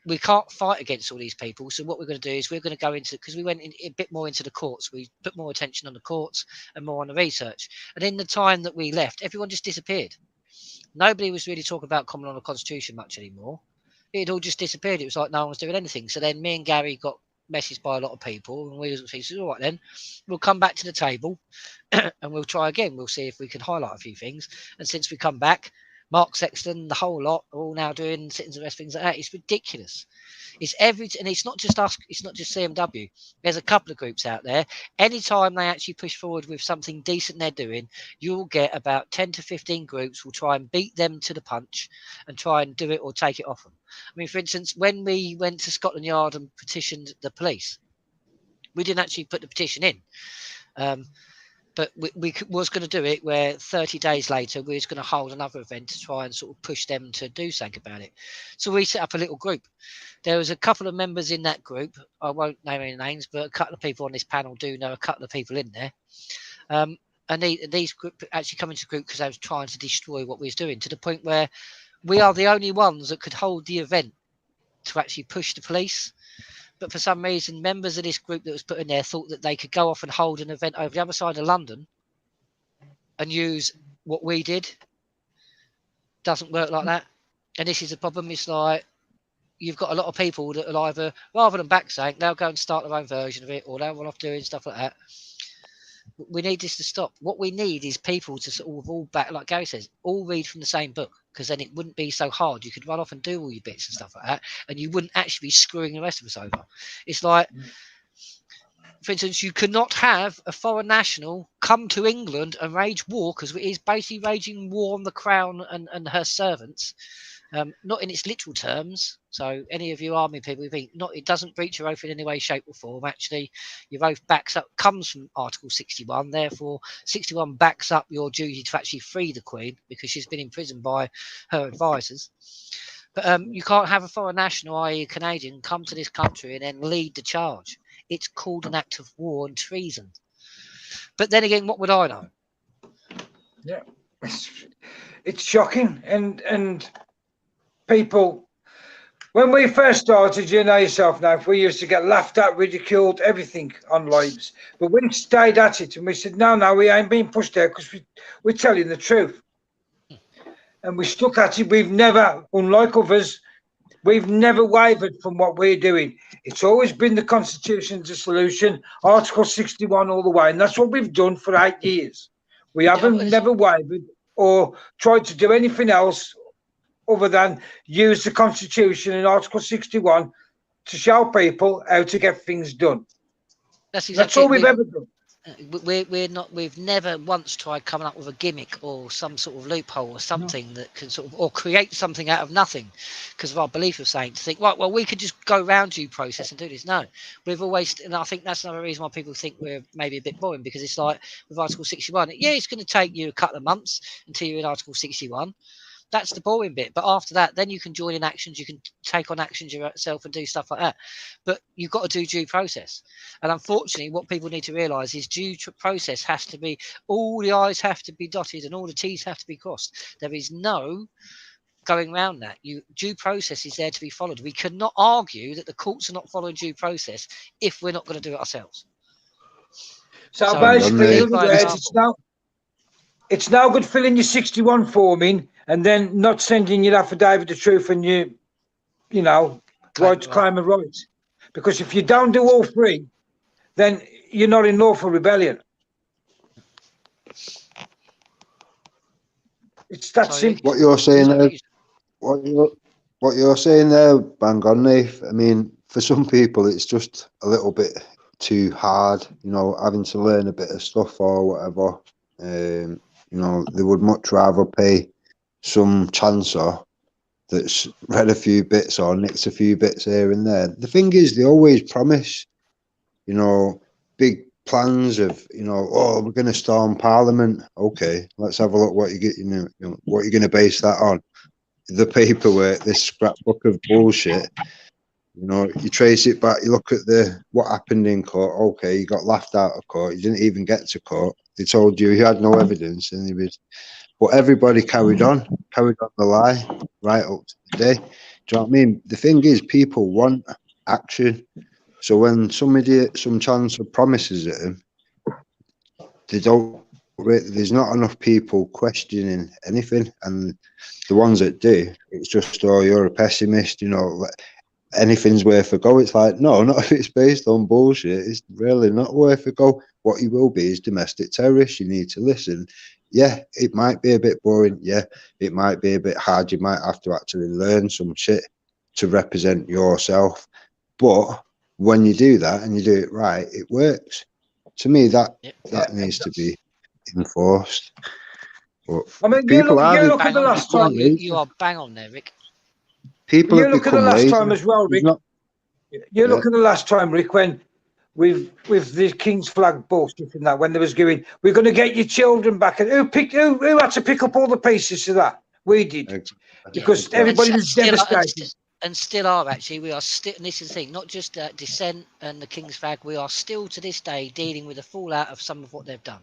A: we can't fight against all these people. So what we're going to do is we're going to go into, because we went in a bit more into the courts. We put more attention on the courts and more on the research. And in the time that we left, everyone just disappeared. Nobody was really talking about common law and the constitution much anymore. It all just disappeared. It was like no one was doing anything. So then me and Gary got messaged by a lot of people, and we said, all right, then we'll come back to the table and we'll try again. We'll see if we can highlight a few things. And since we come back, Mark Sexton, the whole lot, are all now doing sit-ins arrest, things like that. It's ridiculous. It's and it's not just us. It's not just CMW. There's a couple of groups out there. Anytime they actually push forward with something decent they're doing, you'll get about 10 to 15 groups will try and beat them to the punch and try and do it or take it off them. I mean, for instance, when we went to Scotland Yard and petitioned the police, we didn't actually put the petition in. But we was going to do it where 30 days later we was going to hold another event to try and sort of push them to do something about it. So we set up a little group. There was a couple of members in that group. I won't name any names, but a couple of people on this panel do know a couple of people in there. And these group actually come into the group because they was trying to destroy what we was doing, to the point where we are the only ones that could hold the event to actually push the police. But for some reason, members of this group that was put in there thought that they could go off and hold an event over the other side of London and use what we did. Doesn't work like that. And this is the problem. It's like you've got a lot of people that will either, rather than back saying, they'll go and start their own version of it, or they'll run off doing stuff like that. We need this to stop. What we need is people to sort of all back, like Gary says, all read from the same book, because then it wouldn't be so hard. You could run off and do all your bits and stuff like that, and you wouldn't actually be screwing the rest of us over. It's like, for instance, you cannot have a foreign national come to England and wage war, because it is basically waging war on the crown and her servants, not in its literal terms. So any of you army people who think it doesn't breach your oath in any way, shape or form. Actually, your oath comes from Article 61. Therefore, 61 backs up your duty to actually free the Queen because she's been imprisoned by her advisors. But you can't have a foreign national, i.e. a Canadian, come to this country and then lead the charge. It's called an act of war and treason. But then again, what would I know?
B: Yeah, it's shocking, and people, when we first started, you know yourself now, we used to get laughed at, ridiculed, everything on lives. But we stayed at it and we said, no, we ain't being pushed out because we're telling the truth. And we stuck at it. We've never, unlike others, we've never wavered from what we're doing. It's always been the Constitution's the solution, Article 61 all the way. And that's what we've done for 8 years. We haven't never wavered or tried to do anything else other than use the Constitution and Article 61 to show people how to get things done. That's all we've ever done.
A: We've never once tried coming up with a gimmick or some sort of loophole or something that can or create something out of nothing because of our belief of saying to think, right, well, we could just go around due process and do this. No, we've always, and I think that's another reason why people think we're maybe a bit boring, because it's like with Article 61, it's going to take you a couple of months until you're in Article 61. That's the boring bit. But after that, then you can join in actions. You can take on actions yourself and do stuff like that. But you've got to do due process. And unfortunately, what people need to realise is due process has to be, all the I's have to be dotted and all the T's have to be crossed. There is no going around that. Due process is there to be followed. We cannot argue that the courts are not following due process if we're not going to do it ourselves.
B: So basically, it's now good filling your 61 form in and then not sending your affidavit of truth and you right to claim a right. Because if you don't do all three, then you're not in lawful rebellion. It's that simple.
D: What you're saying there, what you're saying there, bang on, Nath. I mean, for some people, it's just a little bit too hard, having to learn a bit of stuff or whatever. They would much rather pay some chancer that's read a few bits or nicks a few bits here and there. The thing is, they always promise, big plans of, we're going to storm Parliament. Okay, let's have a look what what you're going to base that on. The paperwork, this scrapbook of bullshit. You trace it back. You look at what happened in court. Okay, you got laughed out of court. You didn't even get to court. They told you had no evidence, but everybody carried on the lie right up to today. Do you know what I mean? The thing is, people want action. So when some idiot, some chancellor promises it, they don't. There's not enough people questioning anything, and the ones that do, it's just, oh, you're a pessimist. Anything's worth a go. It's like, no, not if it's based on bullshit. It's really not worth a go. What you will be is domestic terrorist. You need to listen. Yeah, it might be a bit boring. Yeah, it might be a bit hard. You might have to actually learn some shit to represent yourself. But when you do that and you do it right, it works. To me, that needs to be enforced. But
B: I mean, you look at the last time.
A: You are bang on there, Rick.
D: People
B: you look at the last time as well, Rick. You look at the last time, Rick, when with the King's flag bullshit and that, when they was going, we're going to get your children back. And who had to pick up all the pieces of that? We did. Because everybody was devastated.
A: And still are, actually. We are still, and this is the thing, not just dissent and the King's flag, we are still to this day dealing with the fallout of some of what they've done.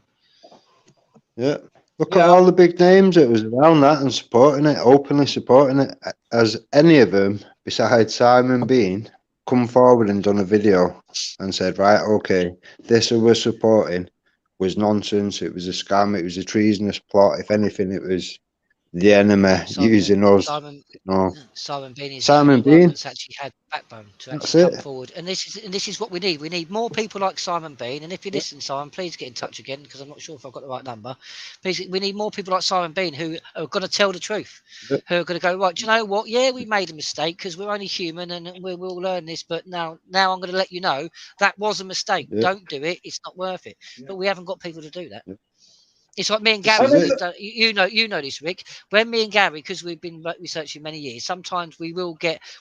D: Yeah. Look at all the big names that was around that and supporting it, openly supporting it. Has any of them, besides Simon Bean, come forward and done a video and said, right, okay, this we're supporting was nonsense, it was a scam, it was a treasonous plot. If anything, it was the enemy using us.
A: Simon Bean is
D: Simon Bean
A: actually had backbone to actually come forward, and this is what we need. We need more people like Simon Bean. And if you listen, Simon, please get in touch again, because I'm not sure if I've got the right number. Please, we need more people like Simon Bean who are going to tell the truth, who are going to go, right, do you know what? Yeah, we made a mistake because we're only human and we'll learn this. But now I'm going to let you know that was a mistake. Don't do it. It's not worth it. But we haven't got people to do that. It's like me and Gary. You know this, Rick. When me and Gary, because we've been researching many years, sometimes we will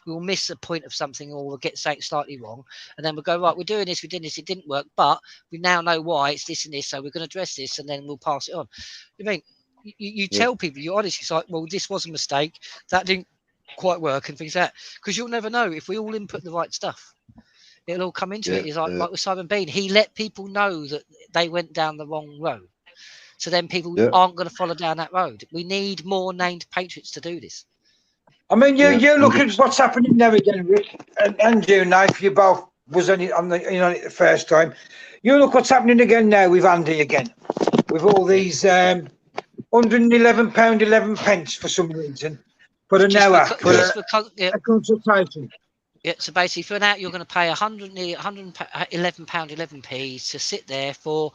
A: miss a point of something, or we'll get something slightly wrong, and then we'll go, right, we're doing this, it didn't work, but we now know why it's this and this, so we're going to address this, and then we'll pass it on. I mean, you tell people, you're honest. It's like, well, this was a mistake, that didn't quite work, and things like that, because you'll never know if we all input the right stuff. It'll all come into it. It's like with Simon Bean, he let people know that they went down the wrong road. So then people aren't going to follow down that road. We need more named patriots to do this.
B: I mean, you look at what's happening now again, Rick, and you, Knife. You both was on it the first time. You look what's happening again now with Andy again, with all these £111.11 for some reason for an hour for a consultation.
A: Yeah, so basically for an hour you're going to pay £111.11 to sit there for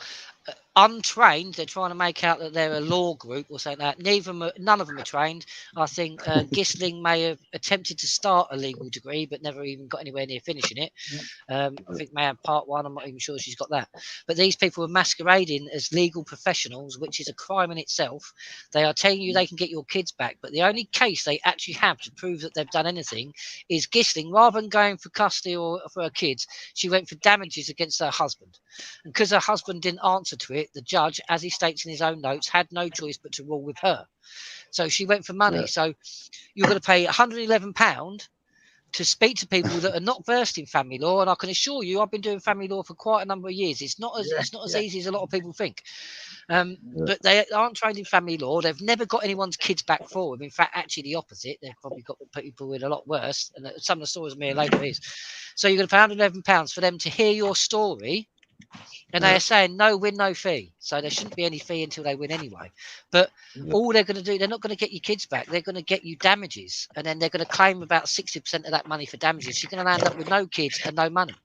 A: untrained. They're trying to make out that they're a law group or something like that. None of them are trained. I think Gisling may have attempted to start a legal degree but never even got anywhere near finishing it. I think may have part one. I'm not even sure she's got that. But these people are masquerading as legal professionals, which is a crime in itself. They are telling you they can get your kids back, but the only case they actually have to prove that they've done anything is Gisling. Rather than going for custody or for her kids, she went for damages against her husband. And because her husband didn't answer to it, the judge, as he states in his own notes, had no choice but to rule with her. So she went for money. So you're going to pay £111 to speak to people that are not versed in family law. And I can assure you, I've been doing family law for quite a number of years. It's not as easy as a lot of people think. But they aren't trained in family law. They've never got anyone's kids back for them. In fact, actually the opposite. They've probably got people with a lot worse. And some of the stories me later is. So you're going to pay £111 for them to hear your story. And they are saying no win, no fee. So there shouldn't be any fee until they win anyway. But all they're going to do, they're not going to get your kids back. They're going to get you damages. And then they're going to claim about 60% of that money for damages. You're going to end up with no kids and no money.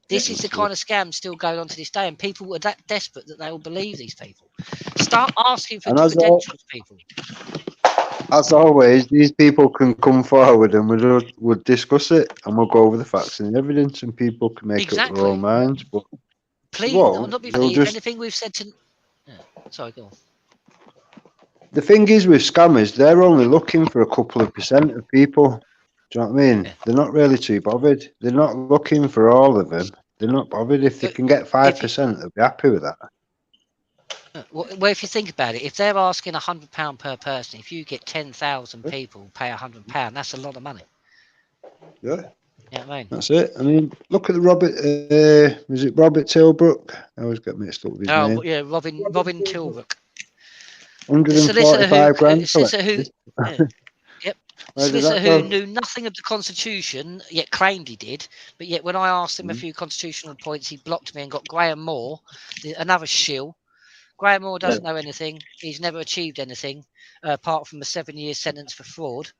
A: This is the kind of scam still going on to this day. And people are that desperate that they will believe these people. Start asking for credentials, people.
D: As always, these people can come forward and we'll discuss it and we'll go over the facts and evidence and people can make up their own minds. But
A: please, not be funny. If anything we've said to... sorry, go on.
D: The thing is with scammers, they're only looking for a couple of % of people. Do you know what I mean? They're not really too bothered. They're not looking for all of them. They're not bothered. If they can get 5%, they'll be happy with that.
A: Well, if you think about it, if they're asking £100 per person, if you get 10,000 people pay £100, that's a lot of money.
D: Yeah.
A: You know what I mean?
D: That's it. I mean, look at the Robert. Was it Robert Tilbrook? I always get mixed up with his name.
A: Oh, yeah, Robin Tilbrook.
D: 145 grand.
A: Solicitor who knew nothing of the Constitution, yet claimed he did. But yet when I asked him a few constitutional points, he blocked me and got Graham Moore, another shill. Graham Moore doesn't know anything. He's never achieved anything apart from a 7-year sentence for fraud.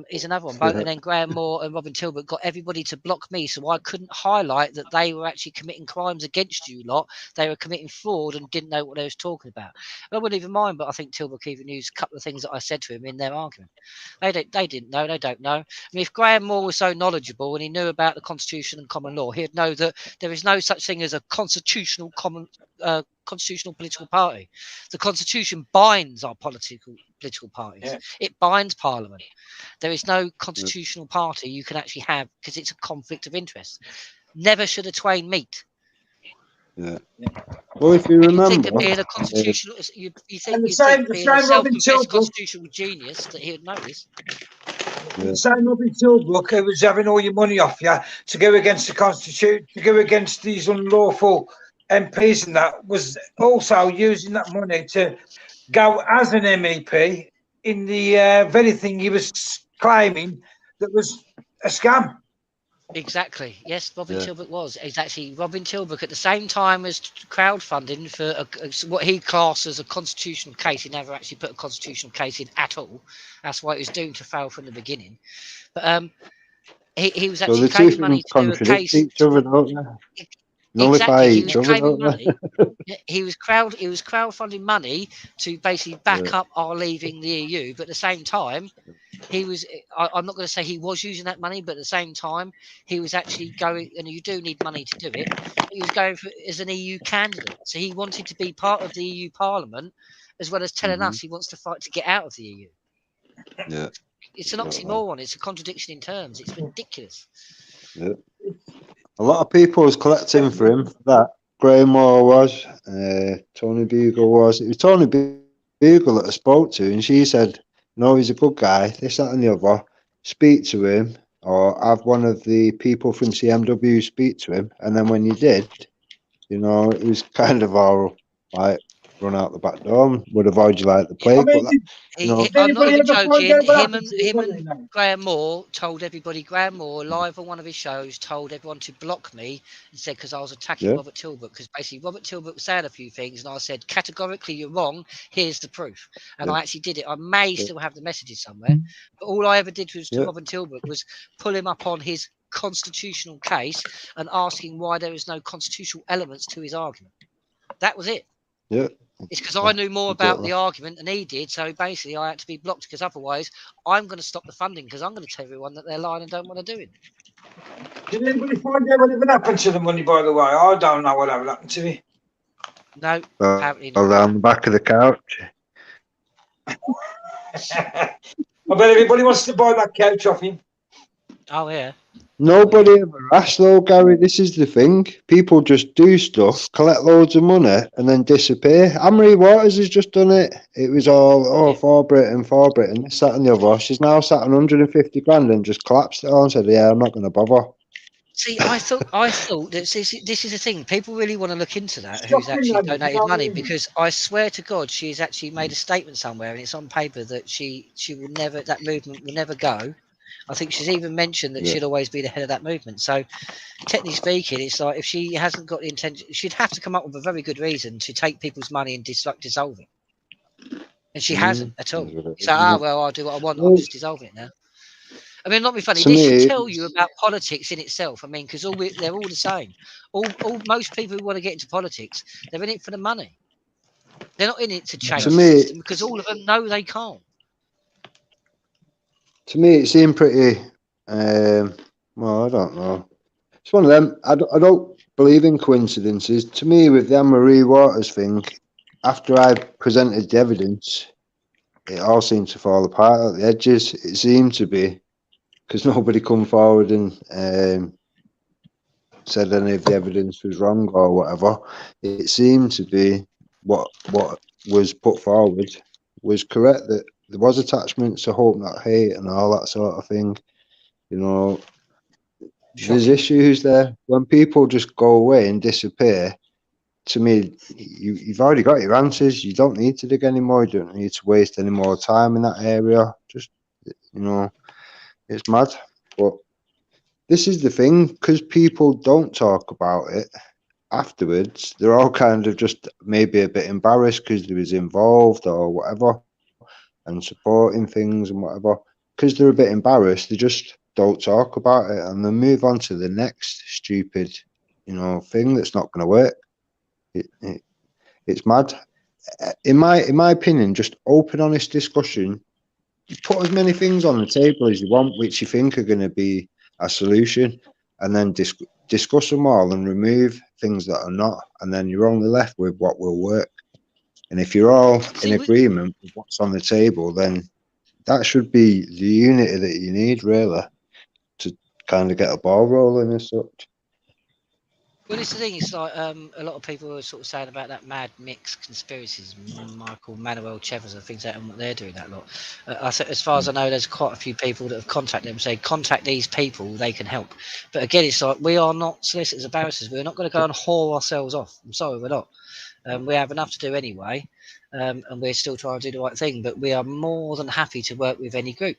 A: Is another one. And then Graham Moore and Robin Tilbrook got everybody to block me, so I couldn't highlight that they were actually committing crimes against you lot. They were committing fraud and didn't know what they was talking about. I wouldn't even mind, but I think Tilbrook even used a couple of things that I said to him in their argument. They didn't know. They don't know. I mean, if Graham Moore was so knowledgeable and he knew about the Constitution and common law, he'd know that there is no such thing as a constitutional political party. The Constitution binds our political parties. Yeah. It binds Parliament. There is no constitutional party you can actually have because it's a conflict of interest. Never should a twain meet.
D: Yeah. Well, if you remember,
A: think of being a constitutional, you think being a self-confessed constitutional genius that he would know this.
B: The same Robin Tilbrook who was having all your money off you to go against the Constitution, to go against these unlawful MPs, and that was also using that money to go as an MEP in the very thing he was claiming that was a scam.
A: Exactly. Yes, Robin Tilbrook was. Exactly. Robin Tilbrook at the same time as crowdfunding for what he classed as a constitutional case. He never actually put a constitutional case in at all. That's why it was doomed to fail from the beginning. But he was actually claiming money to do a case.
D: Each other, don't they? nullify
A: exactly.
D: each other, don't
A: money. He was crowdfunding money to basically back up our leaving the EU, but at the same time, he was. I'm not going to say he was using that money, but at the same time, he was actually going. And you do need money to do it. But he was going for as an EU candidate, so he wanted to be part of the EU Parliament, as well as telling us he wants to fight to get out of the EU.
D: Yeah,
A: It's an oxymoron. It's a contradiction in terms. It's ridiculous.
D: Yeah. A lot of people was collecting for him for that. Graham Moore was, Tony Bugle was. It was Tony Bugle that I spoke to, and she said, "No, he's a good guy. This, that, and the other. Speak to him, or have one of the people from CMW speak to him." And then when you did, you know, it was kind of all like run out the back door. Would avoid you like the plague, but that, you know,
A: I'm not even joking. Him and Graham Moore told everybody. Graham Moore, live on one of his shows, told everyone to block me and said because I was attacking Robert Tilbrook. Because basically Robert Tilbrook was saying a few things, and I said categorically you're wrong. Here's the proof, and I actually did it. I may still have the messages somewhere, but all I ever did was to Robert Tilbrook was pull him up on his constitutional case and asking why there is no constitutional elements to his argument. That was it.
D: Yeah.
A: It's because I knew more about the argument than he did, so basically I had to be blocked because otherwise I'm going to stop the funding because I'm going to tell everyone that they're lying and don't want to do it.
B: Did anybody find out what even happened to the money, by the way? I don't know what happened to me.
A: No, apparently not.
D: Around the back of the couch.
B: I bet everybody wants to buy that couch off him.
A: Oh, yeah.
D: Nobody ever asked though, Gary. This is the thing. People just do stuff, collect loads of money, and then disappear. Anne-Marie Waters has just done it. It was all for Britain, this, that, and the other. She's now sat on 150 grand and just collapsed it all and said, "Yeah, I'm not going to bother."
A: See, I thought that this is the thing. People really want to look into that. Who's actually donated money? Because I swear to God, she's actually made a statement somewhere, and it's on paper that she will never. That movement will never go. I think she's even mentioned that she'll always be the head of that movement. So, technically speaking, it's like if she hasn't got the intention, she'd have to come up with a very good reason to take people's money and dissolve it. And she hasn't at all. So, well, I'll do what I want. I'm just dissolving it now. I mean, not be funny. This should tell you about politics in itself. I mean, because they're all the same. Most people who want to get into politics, they're in it for the money. They're not in it to change the system because all of them know they can't.
D: To me, it seemed pretty. Well, I don't know. It's one of them. I don't believe in coincidences. To me, with the Anne-Marie Waters thing, after I presented the evidence, it all seemed to fall apart at the edges. It seemed to be because nobody come forward and said any of the evidence was wrong or whatever. It seemed to be what was put forward was correct, that there was attachments to hope, not hate, and all that sort of thing. You know, there's issues there. When people just go away and disappear, to me, you've already got your answers. You don't need to dig anymore. You don't need to waste any more time in that area. Just, you know, it's mad. But this is the thing, because people don't talk about it afterwards, they're all kind of just maybe a bit embarrassed because they was involved or whatever and supporting things and whatever. Because they're a bit embarrassed, they just don't talk about it and then move on to the next stupid, you know, thing that's not going to work. It's mad. In my opinion, just open, honest discussion. You put as many things on the table as you want, which you think are going to be a solution, and then discuss them all and remove things that are not, and then you're only left with what will work. And if you're all in agreement with what's on the table, then that should be the unity that you need, really, to kind of get a ball rolling as such.
A: Well, it's the thing. It's like a lot of people are sort of saying about that mad mix conspiracies, Michael Manuel Chevers and things like that, and what they're doing that lot. As far as I know, there's quite a few people that have contacted them, say contact these people, they can help. But again, it's like we are not solicitors or barristers. We're not going to go and haul ourselves off. I'm sorry, we're not. We have enough to do anyway, and we're still trying to do the right thing. But we are more than happy to work with any group.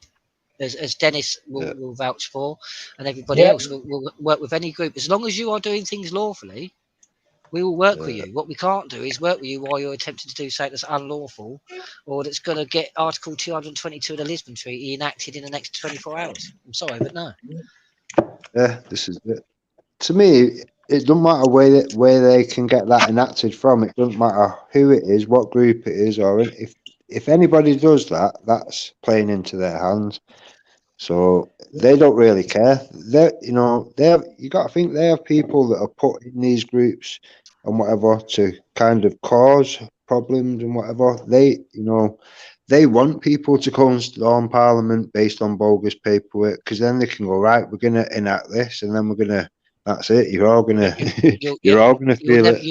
A: As Dennis will vouch for, and everybody else will work with any group. As long as you are doing things lawfully, we will work with you. What we can't do is work with you while you're attempting to do something that's unlawful or that's going to get Article 222 of the Lisbon Treaty enacted in the next 24 hours. I'm sorry, but no.
D: Yeah, this is it. To me, it doesn't matter where they can get that enacted from. It doesn't matter who it is, what group it is, or if anybody does that, that's playing into their hands. So they don't really care. They, you got to think they have people that are put in these groups and whatever to kind of cause problems and whatever. They want people to come and storm Parliament based on bogus paperwork, because then they can go, right, we're going to enact this, and then we're going to. That's it. You're all going to. You're all going to feel it.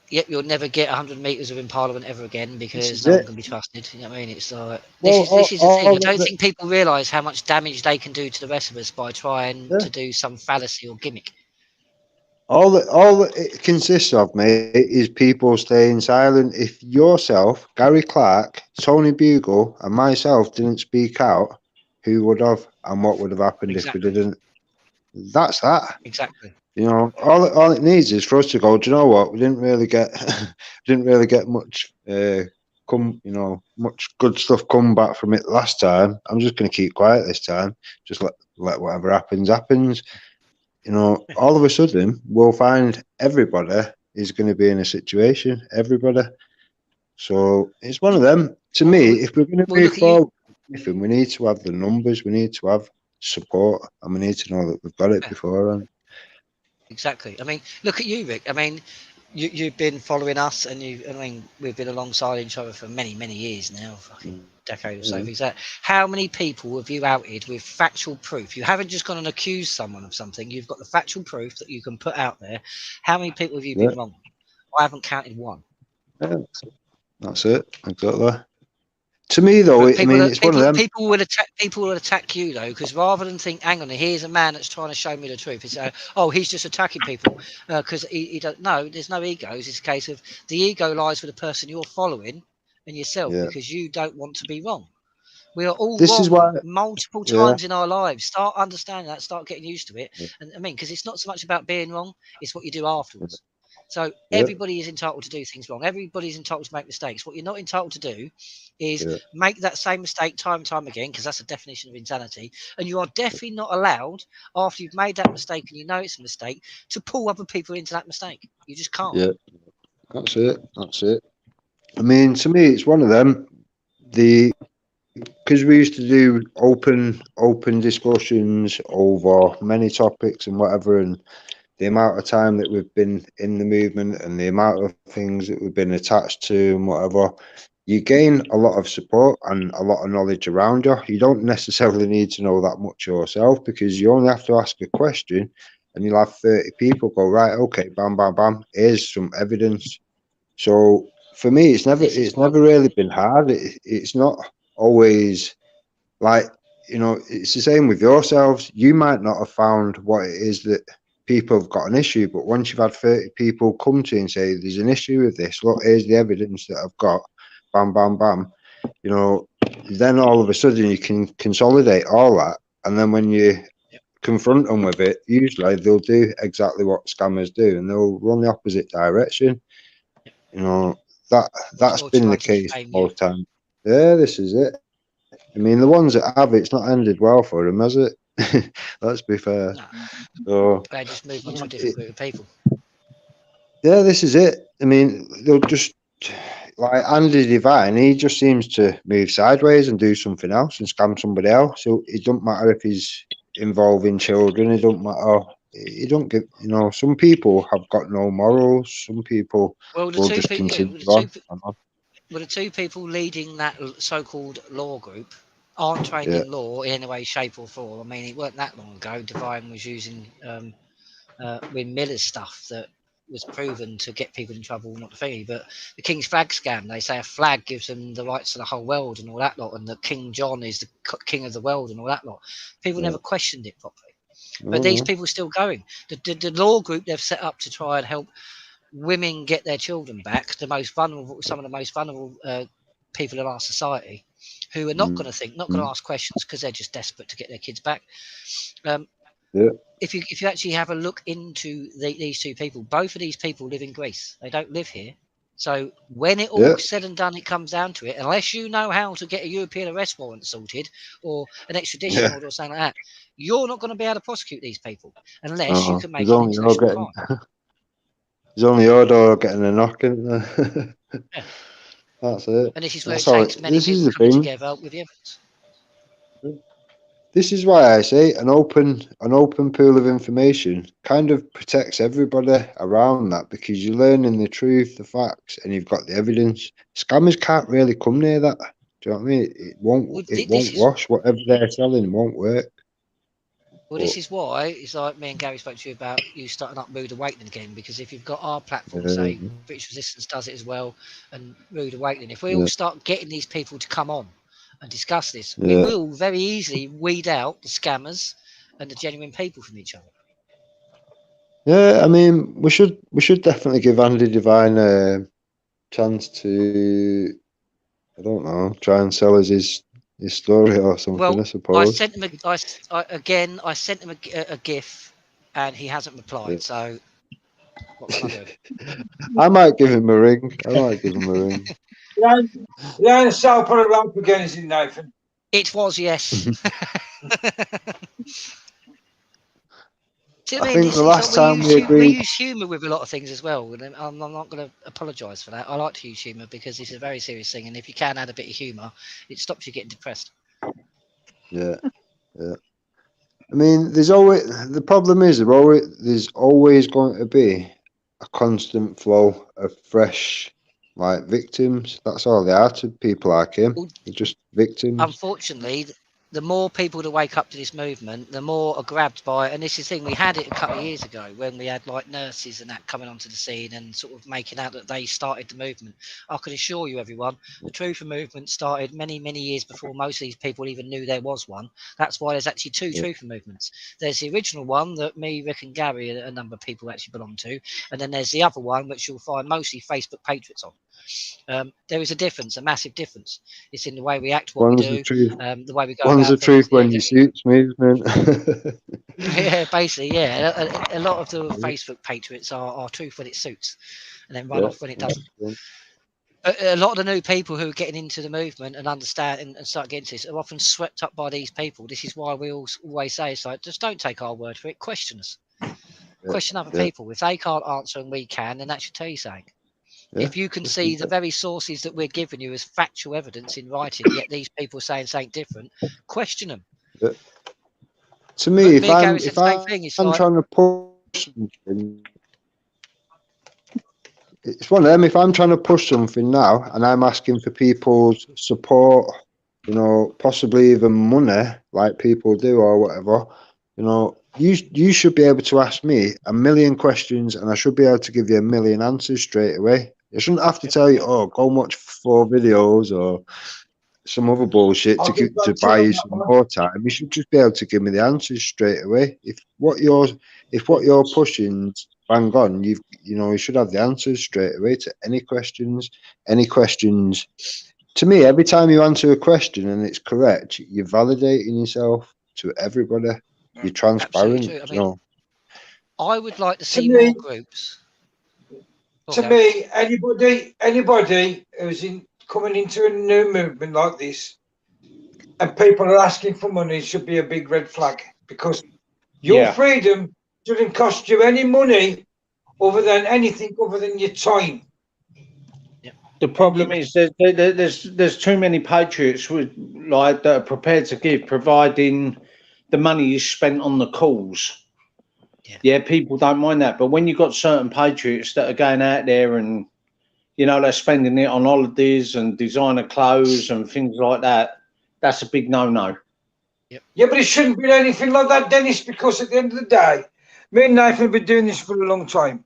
A: You'll never get 100 metres within Parliament ever again, because no one can be trusted. You know what I mean? It's like this is the thing. I don't think people realise how much damage they can do to the rest of us by trying to do some fallacy or gimmick.
D: All that it consists of, mate, is people staying silent. If yourself, Gary Clarke, Tony Bugle, and myself didn't speak out, who would have, and what would have happened if we didn't? That's that.
A: Exactly.
D: All it needs is for us to go, do you know what? We didn't really get much much good stuff come back from it last time. I'm just going to keep quiet this time. Just let whatever happens. All of a sudden we'll find everybody is going to be in a situation. Everybody. So it's one of them. To me, if we're going to move forward, we need to have the numbers. We need to have support, and we need to know that we've got it beforehand.
A: Exactly. I mean, look at you, Rick. I mean, you've been following us, and we've been alongside each other for many years now, fucking decade or so. Things like, how many people have you outed with factual proof? You haven't just gone and accused someone of something. You've got the factual proof that you can put out there. How many people have you been wrong? I haven't counted one.
D: Yeah, that's it. Exactly. To me, though, it's one of them.
A: People will attack you, though, because rather than think, hang on, here's a man that's trying to show me the truth. It's he's just attacking people because he don't know. There's no egos. It's a case of the ego lies with the person you're following and yourself, because you don't want to be wrong. We are all wrong multiple times in our lives. Start understanding that. Start getting used to it. And I mean, because it's not so much about being wrong; it's what you do afterwards. So everybody is entitled to do things wrong. Everybody's entitled to make mistakes. What you're not entitled to do is make that same mistake time and time again, because that's the definition of insanity. And you are definitely not allowed, after you've made that mistake and you know it's a mistake, to pull other people into that mistake. You just can't.
D: Yeah, that's it. I mean, to me, it's one of them. Because we used to do open discussions over many topics and whatever, and the amount of time that we've been in the movement and the amount of things that we've been attached to and whatever, you gain a lot of support and a lot of knowledge around you. You don't necessarily need to know that much yourself, because you only have to ask a question and you'll have 30 people go, right, okay, bam, bam, bam, here's some evidence. So for me, it's never really been hard. It's not always like, it's the same with yourselves. You might not have found what it is that people have got an issue, but once you've had 30 people come to you and say, there's an issue with this, look, here's the evidence that I've got, bam, bam, bam, then all of a sudden you can consolidate all that. And then when you confront them with it, usually they'll do exactly what scammers do, and they'll run the opposite direction. That's been the case most times. Yeah, this is it. I mean, the ones that have, it's not ended well for them, has it? Let's be fair.
A: So they just move on to a different group of people.
D: Yeah, this is it. I mean, they'll just, like Andy Devine, he just seems to move sideways and do something else and scam somebody else. So it don't matter if he's involving children. It don't matter. You don't get, some people have got no morals. Some people will just continue on.
A: Well, the two people leading that so-called law group aren't trained in law in any way, shape or form. I mean, it weren't that long ago. Devine was using Win Miller's stuff that was proven to get people in trouble, not the thing. But the King's flag scam, they say a flag gives them the rights to the whole world and all that lot, and that King John is the king of the world and all that lot. People never questioned it properly. But these people are still going. The law group they've set up to try and help women get their children back, some of the most vulnerable people in our society, who are not going to think, not going to ask questions, because they're just desperate to get their kids back. If you actually have a look into these two people, both of these people live in Greece. They don't live here. So when it all said and done, it comes down to it. Unless you know how to get a European arrest warrant sorted or an extradition order or something like that, you're not going to be able to prosecute these people unless you can make an international crime.
D: There's only your door getting a knock, isn't there?
A: Yeah.
D: That's it.
A: And this is where it takes many people coming together with the evidence.
D: This is why I say an open pool of information kind of protects everybody around that, because you're learning the truth, the facts, and you've got the evidence. Scammers can't really come near that. Do you know what I mean? It won't wash. Whatever they're selling won't work.
A: Well, this is why it's like me and Gary spoke to you about you starting up Rude Awakening again, because if you've got our platform, say British Resistance does it as well, and Rude Awakening, if we all start getting these people to come on and discuss this, we will very easily weed out the scammers and the genuine people from each other.
D: Yeah, I mean, we should definitely give Andy Devine a chance to, I don't know, try and sell us his story or something.
A: Well,
D: I suppose.
A: I sent him I sent him a GIF, and he hasn't replied. So what can I do?
D: I might give him a ring.
B: Yeah, so put it up again, is it, Nathan?
A: It was, yes.
D: I think the last time we
A: use humour with a lot of things as well. And I'm not going to apologise for that. I like to use humour because it's a very serious thing, and if you can add a bit of humour, it stops you getting depressed.
D: Yeah. I mean, the problem is there's always going to be a constant flow of fresh, like, victims. That's all they are to people like him. They're just victims.
A: Unfortunately, the more people that wake up to this movement, the more are grabbed by it. And this is the thing, we had it a couple of years ago when we had like nurses and that coming onto the scene and sort of making out that they started the movement. I can assure you, everyone, the Truther movement started many, many years before most of these people even knew there was one. That's why there's actually two Truther movements. There's the original one that me, Rick and Gary, a number of people actually belong to. And then there's the other one, which you'll find mostly Facebook patriots on. There is a difference, a massive difference. It's in the way we act, what we do, the way we go.
D: One's the truth when you suits movement.
A: Yeah, basically, yeah. A lot of the Facebook patriots are truth when it suits, and then run off when it doesn't. A lot of the new people who are getting into the movement and understand and start getting into this are often swept up by these people. This is why we always say, it's like, just don't take our word for it. Question us. Question other people. If they can't answer and we can, then that should tell you something. If you can see the very sources that we're giving you as factual evidence in writing, yet these people are saying something different, question them.
D: To me, if I'm trying to push something, it's one of them. If I'm trying to push something now and I'm asking for people's support, you know, possibly even money, like people do or whatever, you know, you should be able to ask me a million questions and I should be able to give you a million answers straight away. I shouldn't have to tell you, oh, go and watch 4 videos or some other bullshit to buy you some more time. You should just be able to give me the answers straight away. If what you're pushing's bang on, you should have the answers straight away to any questions. To me, every time you answer a question and it's correct, you're validating yourself to everybody. You're transparent.
A: I mean, I would like to see more groups.
B: To me, anybody who's coming into a new movement like this, and people are asking for money, should be a big red flag, because your freedom shouldn't cost you any money other than your time.
C: The problem is there's too many patriots that are prepared to give, providing the money is spent on the cause. Yeah, people don't mind that, but when you've got certain patriots that are going out there and, you know, they're spending it on holidays and designer clothes and things like that, that's a big no-no.
B: Yeah, but it shouldn't be anything like that, Dennis, because at the end of the day, me and Nathan have been doing this for a long time.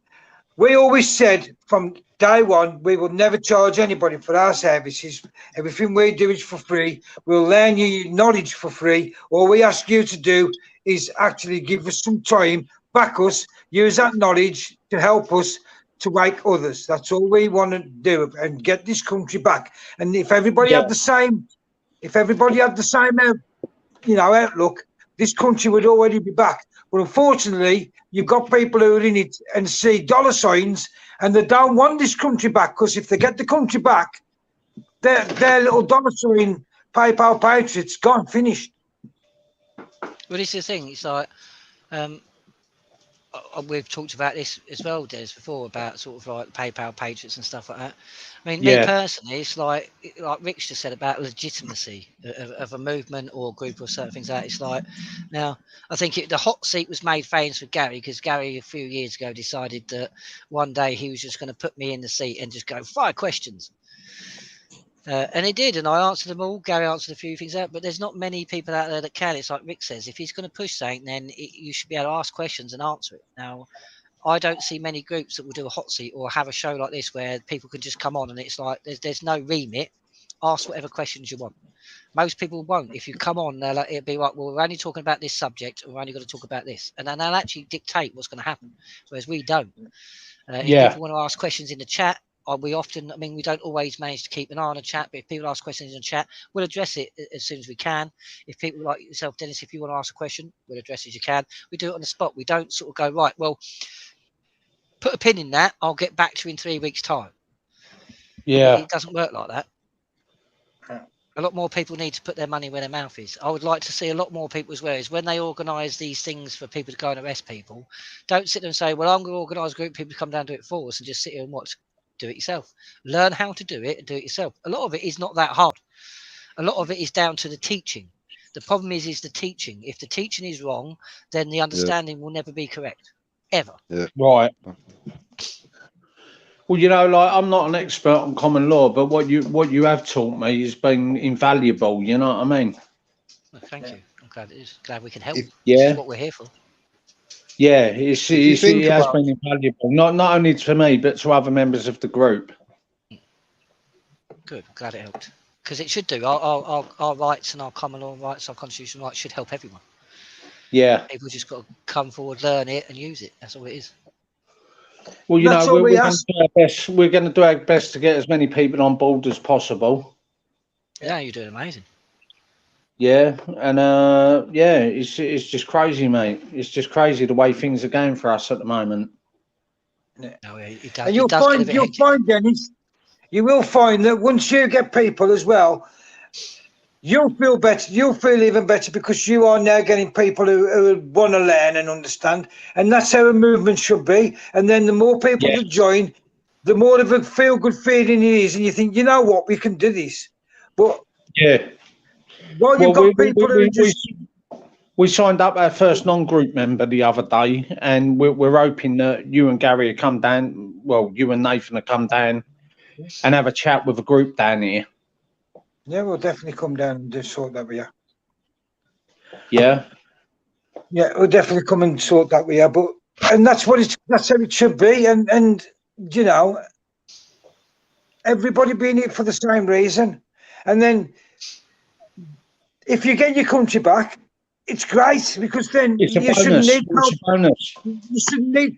B: We always said from day one, we will never charge anybody for our services. Everything we do is for free. We'll learn you knowledge for free. All we ask you to do is actually give us some time, back us, use that knowledge to help us to wake others. That's all we want to do, and get this country back. And if everybody had the same, outlook, this country would already be back. But unfortunately, you've got people who are in it and see dollar signs and they don't want this country back, because if they get the country back, their little domicile in PayPal Patriots gone, finished.
A: Well, this is the thing. It's like we've talked about this as well, Des, before, about sort of like PayPal Patriots and stuff like that. I mean, me personally, it's like Rick's just said about legitimacy of a movement or group or certain things like that. It's like, now, I think the hot seat was made famous for Gary, because Gary a few years ago decided that one day he was just going to put me in the seat and just go 5 questions. And he did, and I answered them all. Gary answered a few things out, but there's not many people out there that can. It's like Rick says, if he's going to push something, then you should be able to ask questions and answer it. Now, I don't see many groups that will do a hot seat or have a show like this where people can just come on and it's like there's no remit. Ask whatever questions you want. Most people won't. If you come on, it'll be like, well, we're only talking about this subject, and we're only going to talk about this, and then they'll actually dictate what's going to happen, whereas we don't. If people want to ask questions in the chat, we often, I mean, we don't always manage to keep an eye on the chat, but if people ask questions in the chat, we'll address it as soon as we can. If people like yourself, Dennis, if you want to ask a question, we'll address it as you can. We do it on the spot. We don't sort of go, right, well, put a pin in that. I'll get back to you in 3 weeks' time.
C: Yeah.
A: It doesn't work like that. A lot more people need to put their money where their mouth is. I would like to see a lot more people as well, is when they organise these things for people to go and arrest people, don't sit there and say, well, I'm going to organise a group of people to come down and do it for us, and just sit here and watch. Do it yourself. Learn how to do it and do it yourself. A lot of it is not that hard. A lot of it is down to the teaching. The problem is the teaching. If the teaching is wrong, then the understanding will never be correct, ever.
C: Yeah. Right. Well, you know, like, I'm not an expert on common law, but what you have taught me has been invaluable. You know what I mean?
A: Well, thank you. I'm glad it is. Glad we can help.
C: Yeah.
A: This is what we're here for.
C: Yeah, it has been invaluable, not only to me, but to other members of the group.
A: Good, glad it helped. Because it should do. Our rights and our common law rights, our constitutional rights should help everyone.
C: Yeah.
A: People just got to come forward, learn it, and use it. That's all it is.
C: Well, you know, we're going to do our best. We're going to do our best to get as many people on board as possible.
A: Yeah, you're doing amazing.
C: Yeah, and yeah, it's just crazy, mate. It's just crazy the way things are going for us at the moment.
B: Yeah.
A: No,
B: and you'll find, Dennis, you will find that once you get people as well, you'll feel better. You'll feel even better, because you are now getting people who want to learn and understand, and that's how a movement should be. And then the more people that join, the more of a feel-good feeling it is, and you think, you know what, we can do this. But
C: yeah.
B: Well, you've got people who
C: we signed up our first non-group member the other day, and we're hoping that you and Gary will come down. Well, you and Nathan will come down and have a chat with a group down here.
B: Yeah, we'll definitely come down and do sort that with you.
C: Yeah.
B: Yeah, we'll definitely come and sort that with you. And that's how it should be. And you know, everybody being here for the same reason. And then, if you get your country back, it's great, because then you shouldn't need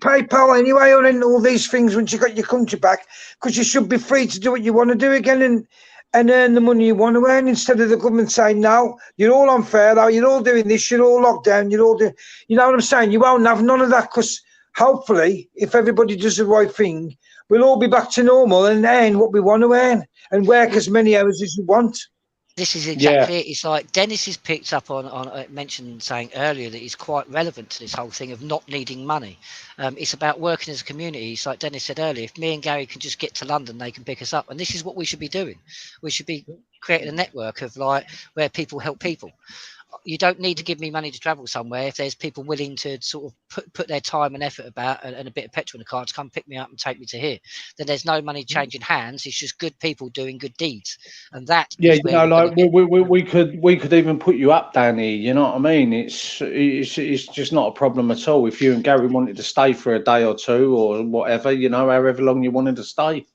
B: PayPal anyway, or all these things once you got your country back, because you should be free to do what you want to do again and earn the money you want to earn, instead of the government saying, no, you're all unfair, though, you're all doing this, you're all locked down, you're all doing, you know what I'm saying? You won't have none of that, because hopefully, if everybody does the right thing, we'll all be back to normal and earn what we want to earn and work as many hours as you want.
A: This is exactly it. It's like Dennis has picked up on mentioned saying earlier that he's quite relevant to this whole thing of not needing money. It's about working as a community. It's like Dennis said earlier, if me and Gary can just get to London, they can pick us up. And this is what we should be doing. We should be creating a network of like where people help people. You don't need to give me money to travel somewhere. If there's people willing to sort of put their time and effort about and a bit of petrol in the car to come pick me up and take me to here, then there's no money changing hands. It's just good people doing good deeds, and that.
C: Yeah, you know, like we could even put you up down here. You know what I mean? It's just not a problem at all. If you and Gary wanted to stay for a day or two or whatever, you know, however long you wanted to stay.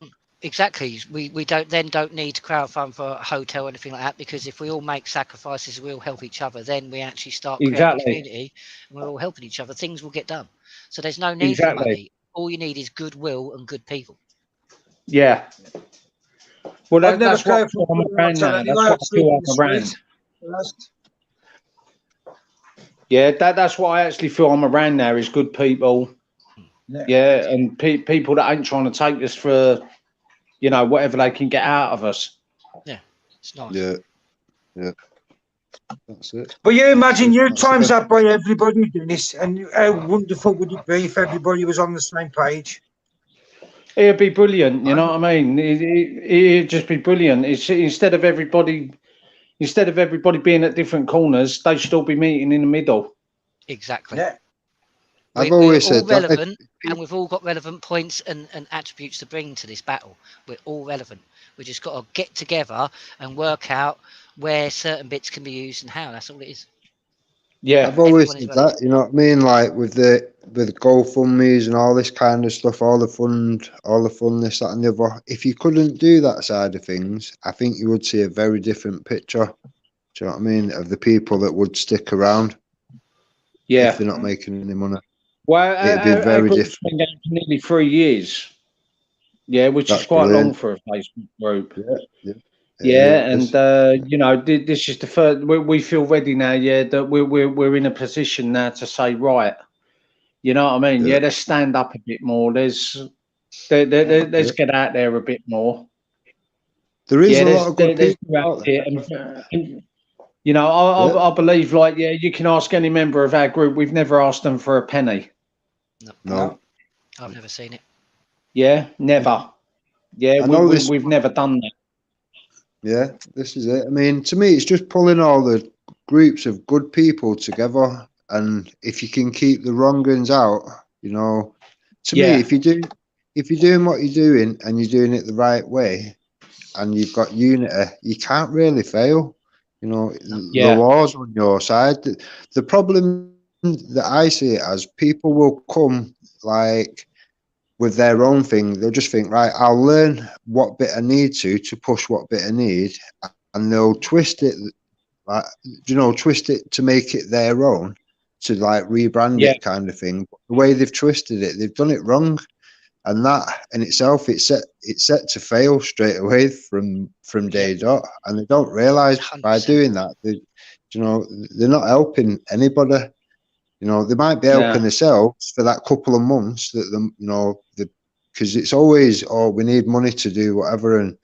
A: Exactly. We don't need to crowdfund for a hotel or anything like that, because if we all make sacrifices, we all help each other, then we actually start creating a community and we're all helping each other. Things will get done. So there's no need for money. All you need is goodwill and good people.
C: Yeah. Well, that's what I feel on my brand now. That's what I feel on my brand. Yeah, that's what I actually feel on my brand now, is good people Yeah, and people that ain't trying to take us for, you know, whatever they can get out of us.
A: Yeah, it's nice.
D: Yeah. That's it.
B: But you imagine you times that by everybody doing this, and how wonderful would it be if everybody was on the same page?
C: It'd be brilliant, you know what I mean? It'd just be brilliant. It's instead of everybody being at different corners, they should all be meeting in the middle.
A: Exactly.
B: Yeah.
D: I've always said
A: all relevant, and we've all got relevant points and attributes to bring to this battle. We're all relevant. We just got to get together and work out where certain bits can be used and how. That's all it is.
C: Yeah,
D: I've always said that. You know what I mean? Like with GoFundMe's and all this kind of stuff, all the fun, this, that, and the other. If you couldn't do that side of things, I think you would see a very different picture. Do you know what I mean? Of the people that would stick around.
C: Yeah.
D: If they're not making any money.
C: Well,
D: it'd be very different.
C: Been going for nearly 3 years. Yeah, which is quite long for a Facebook group. Yeah, and you know, this is the first. We feel ready now. Yeah, that we're in a position now to say, right, you know what I mean? Yeah, let's stand up a bit more. Let's get out there a bit more.
D: There is a lot of good people out there.
C: And, you know, I believe, like, yeah, you can ask any member of our group. We've never asked them for a penny.
D: No.
A: I've never seen it.
C: Yeah, never. Yeah, we've never done that.
D: Yeah, this is it. I mean, to me, it's just pulling all the groups of good people together, and if you can keep the wrong uns out, you know, to me, if you're doing what you're doing and you're doing it the right way, and you've got unity, you can't really fail. You know, the law's on your side. The problem that I see it as, people will come like with their own thing. They'll just think, right, I'll learn what bit I need to push what bit I need, and they'll twist it, like, you know, twist it to make it their own, to like rebrand it kind of thing. But the way they've twisted it, they've done it wrong, and that in itself, it's set to fail straight away from day dot, and they don't realise by doing that, you know, they're not helping anybody. You know, they might be helping themselves for that couple of months that them, you know, because it's always, oh, we need money to do whatever, and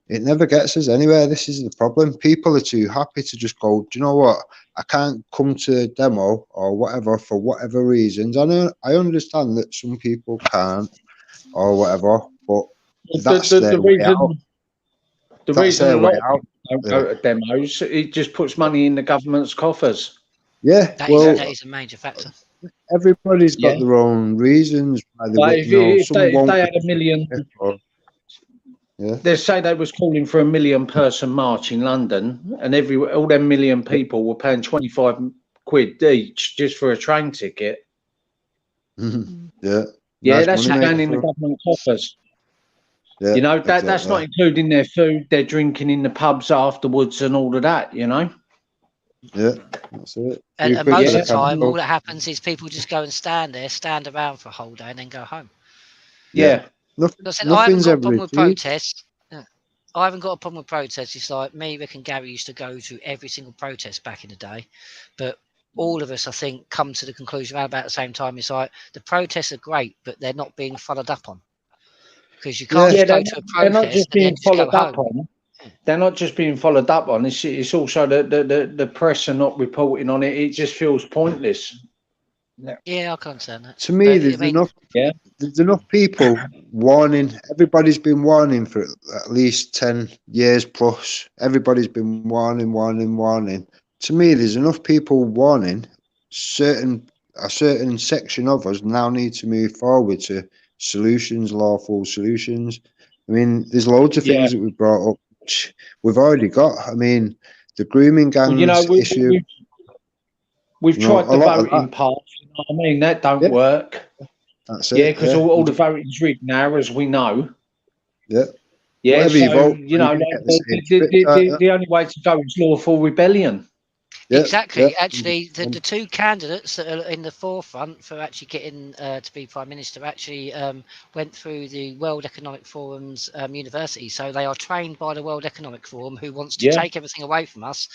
D: it never gets us anywhere. This is the problem. People are too happy to just go, do you know what? I can't come to a demo or whatever for whatever reasons. I understand that some people can't or whatever, but that's their way out.
C: The reason a lot of people don't go to demos, it just puts money in the government's coffers.
D: Yeah,
A: that is a major factor.
D: Everybody's got their own reasons.
C: If they had 1 million, they say they was calling for 1 million person march in London, and all them 1 million people were paying 25 quid each just for a train ticket.
D: Yeah,
C: that's going in the government coffers. Yeah, you know, that's not including their food, their drinking in the pubs afterwards, and all of that. You know.
D: Yeah, that's it.
A: And most of the time, all that happens is people just go and stand around for a whole day, and then go home.
C: Yeah.
A: I haven't got a problem with protests. I haven't got a problem with protests. It's like me, Rick, and Gary used to go to every single protest back in the day, but all of us, I think, come to the conclusion around about the same time. It's like the protests are great, but they're not being followed up on, because you can't just go to a protest.
C: They're not just being followed up on. They're not just being followed up on. It's also the press are not reporting on it. It just feels pointless.
A: Yeah, I can't understand that.
D: To me, there's enough people warning. Everybody's been warning for at least 10 years plus. Everybody's been warning. To me, there's enough people warning. A certain section of us now need to move forward to solutions, lawful solutions. I mean, there's loads of things that we brought up, which we've already got. I mean, the grooming gangs issue.
C: We've tried the voting part. You know what I mean? That don't work.
D: That's it.
C: Yeah, because all the voting's rigged now, as we know.
D: Yeah.
C: Yeah. So, you know, the only way to go is lawful rebellion.
A: Exactly. Actually, the two candidates that are in the forefront for actually getting to be Prime Minister actually went through the World Economic Forum's university. So they are trained by the World Economic Forum, who wants to take everything away from us.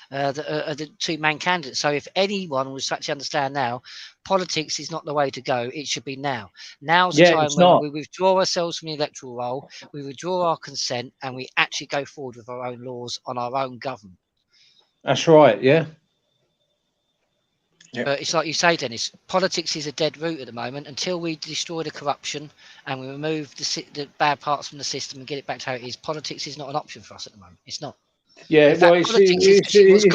A: The two main candidates. So if anyone was to actually understand now, politics is not the way to go. It should be now. Now's the time when we withdraw ourselves from the electoral role, we withdraw our consent, and we actually go forward with our own laws on our own government.
C: That's right, yeah.
A: But it's like you say, Dennis, politics is a dead root at the moment. Until we destroy the corruption and we remove the bad parts from the system and get it back to how it is, politics is not an option for us at the moment. It's not.
C: Yeah,
A: well, it's the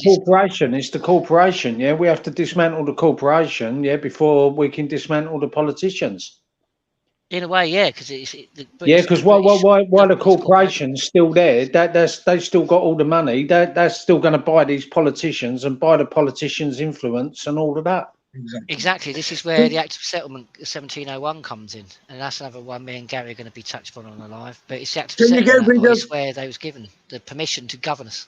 C: corporation. It's the corporation. Yeah, we have to dismantle the corporation. Yeah, before we can dismantle the politicians.
A: In a way, yeah, because
C: because while the corporation's still there, they've still got all the money. That's still going to buy these politicians and buy the politicians' influence and all of that.
A: Exactly. This is where the Act of Settlement 1701 comes in, and that's another one me and Gary are going to be touched on the live. But it's the Act of Settlement where they was given the permission to govern us.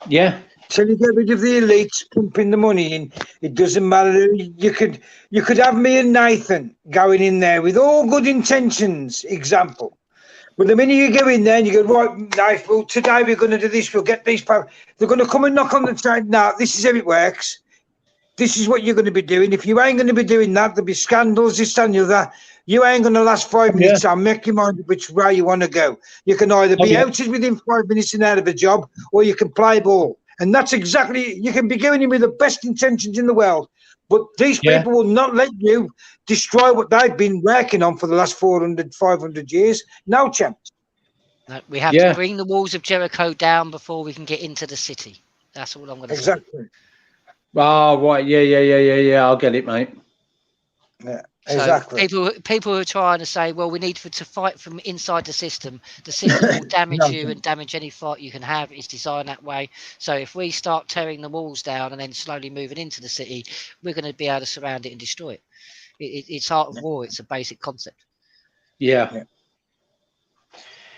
C: Yeah.
B: Till you get rid of the elites pumping the money in, it doesn't matter. You could have me and Nathan going in there with all good intentions, example. But the minute you go in there and you go, right, Nathan, well, today we're going to do this, we'll get these people. They're going to come and knock on the side. No, this is how it works. This is what you're going to be doing. If you ain't going to be doing that, there'll be scandals, this and the other. You ain't going to last 5 minutes. I'll make your mind which way you want to go. You can either be outed within 5 minutes and out of a job, or you can play ball. And that's exactly, you can be going in with the best intentions in the world, but these people will not let you destroy what they've been working on for the last 400, 500 years. No chance.
A: No, we have to bring the walls of Jericho down before we can get into the city. That's all I'm going to say.
B: Exactly.
C: Oh, right. Yeah. I'll get it, mate.
B: Yeah.
A: So
B: exactly.
A: People who are trying to say, well, we need to fight from inside the system. The system will damage you and damage any fight you can have. It's designed that way. So if we start tearing the walls down and then slowly moving into the city, we're going to be able to surround it and destroy it. It's art of war. It's a basic concept.
C: Yeah.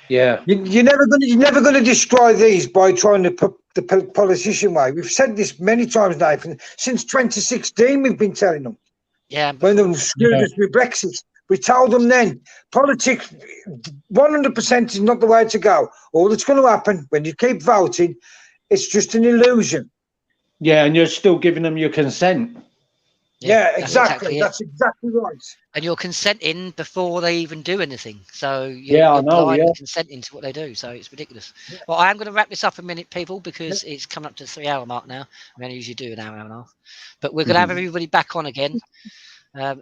B: You're never going to destroy these by trying to put the politician way. We've said this many times, Nathan. Since 2016, we've been telling them.
A: Yeah.
B: When they screwed us with Brexit, we told them then, politics 100% is not the way to go. All that's going to happen when you keep voting, it's just an illusion.
C: Yeah, and you're still giving them your consent.
B: Yeah, exactly. That's exactly right.
A: And you're consenting before they even do anything. So you're blindly consenting to what they do. So it's ridiculous. Well, I am going to wrap this up a minute, people, because it's coming up to the 3-hour mark now. I mean, I usually do an hour and a half. But we're going to have everybody back on again.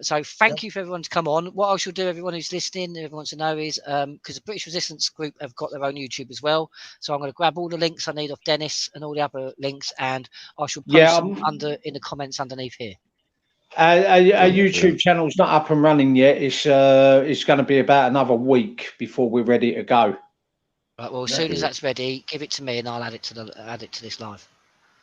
A: So thank you for everyone to come on. What I shall do, everyone who's listening, everyone wants to know is, because the British Resistance Group have got their own YouTube as well. So I'm going to grab all the links I need off Dennis and all the other links, and I shall post them in the comments underneath here.
C: Our YouTube channel's not up and running yet. It's going to be about another week before we're ready to go.
A: Right. Well, as soon as that's ready, give it to me, and I'll add it to this live.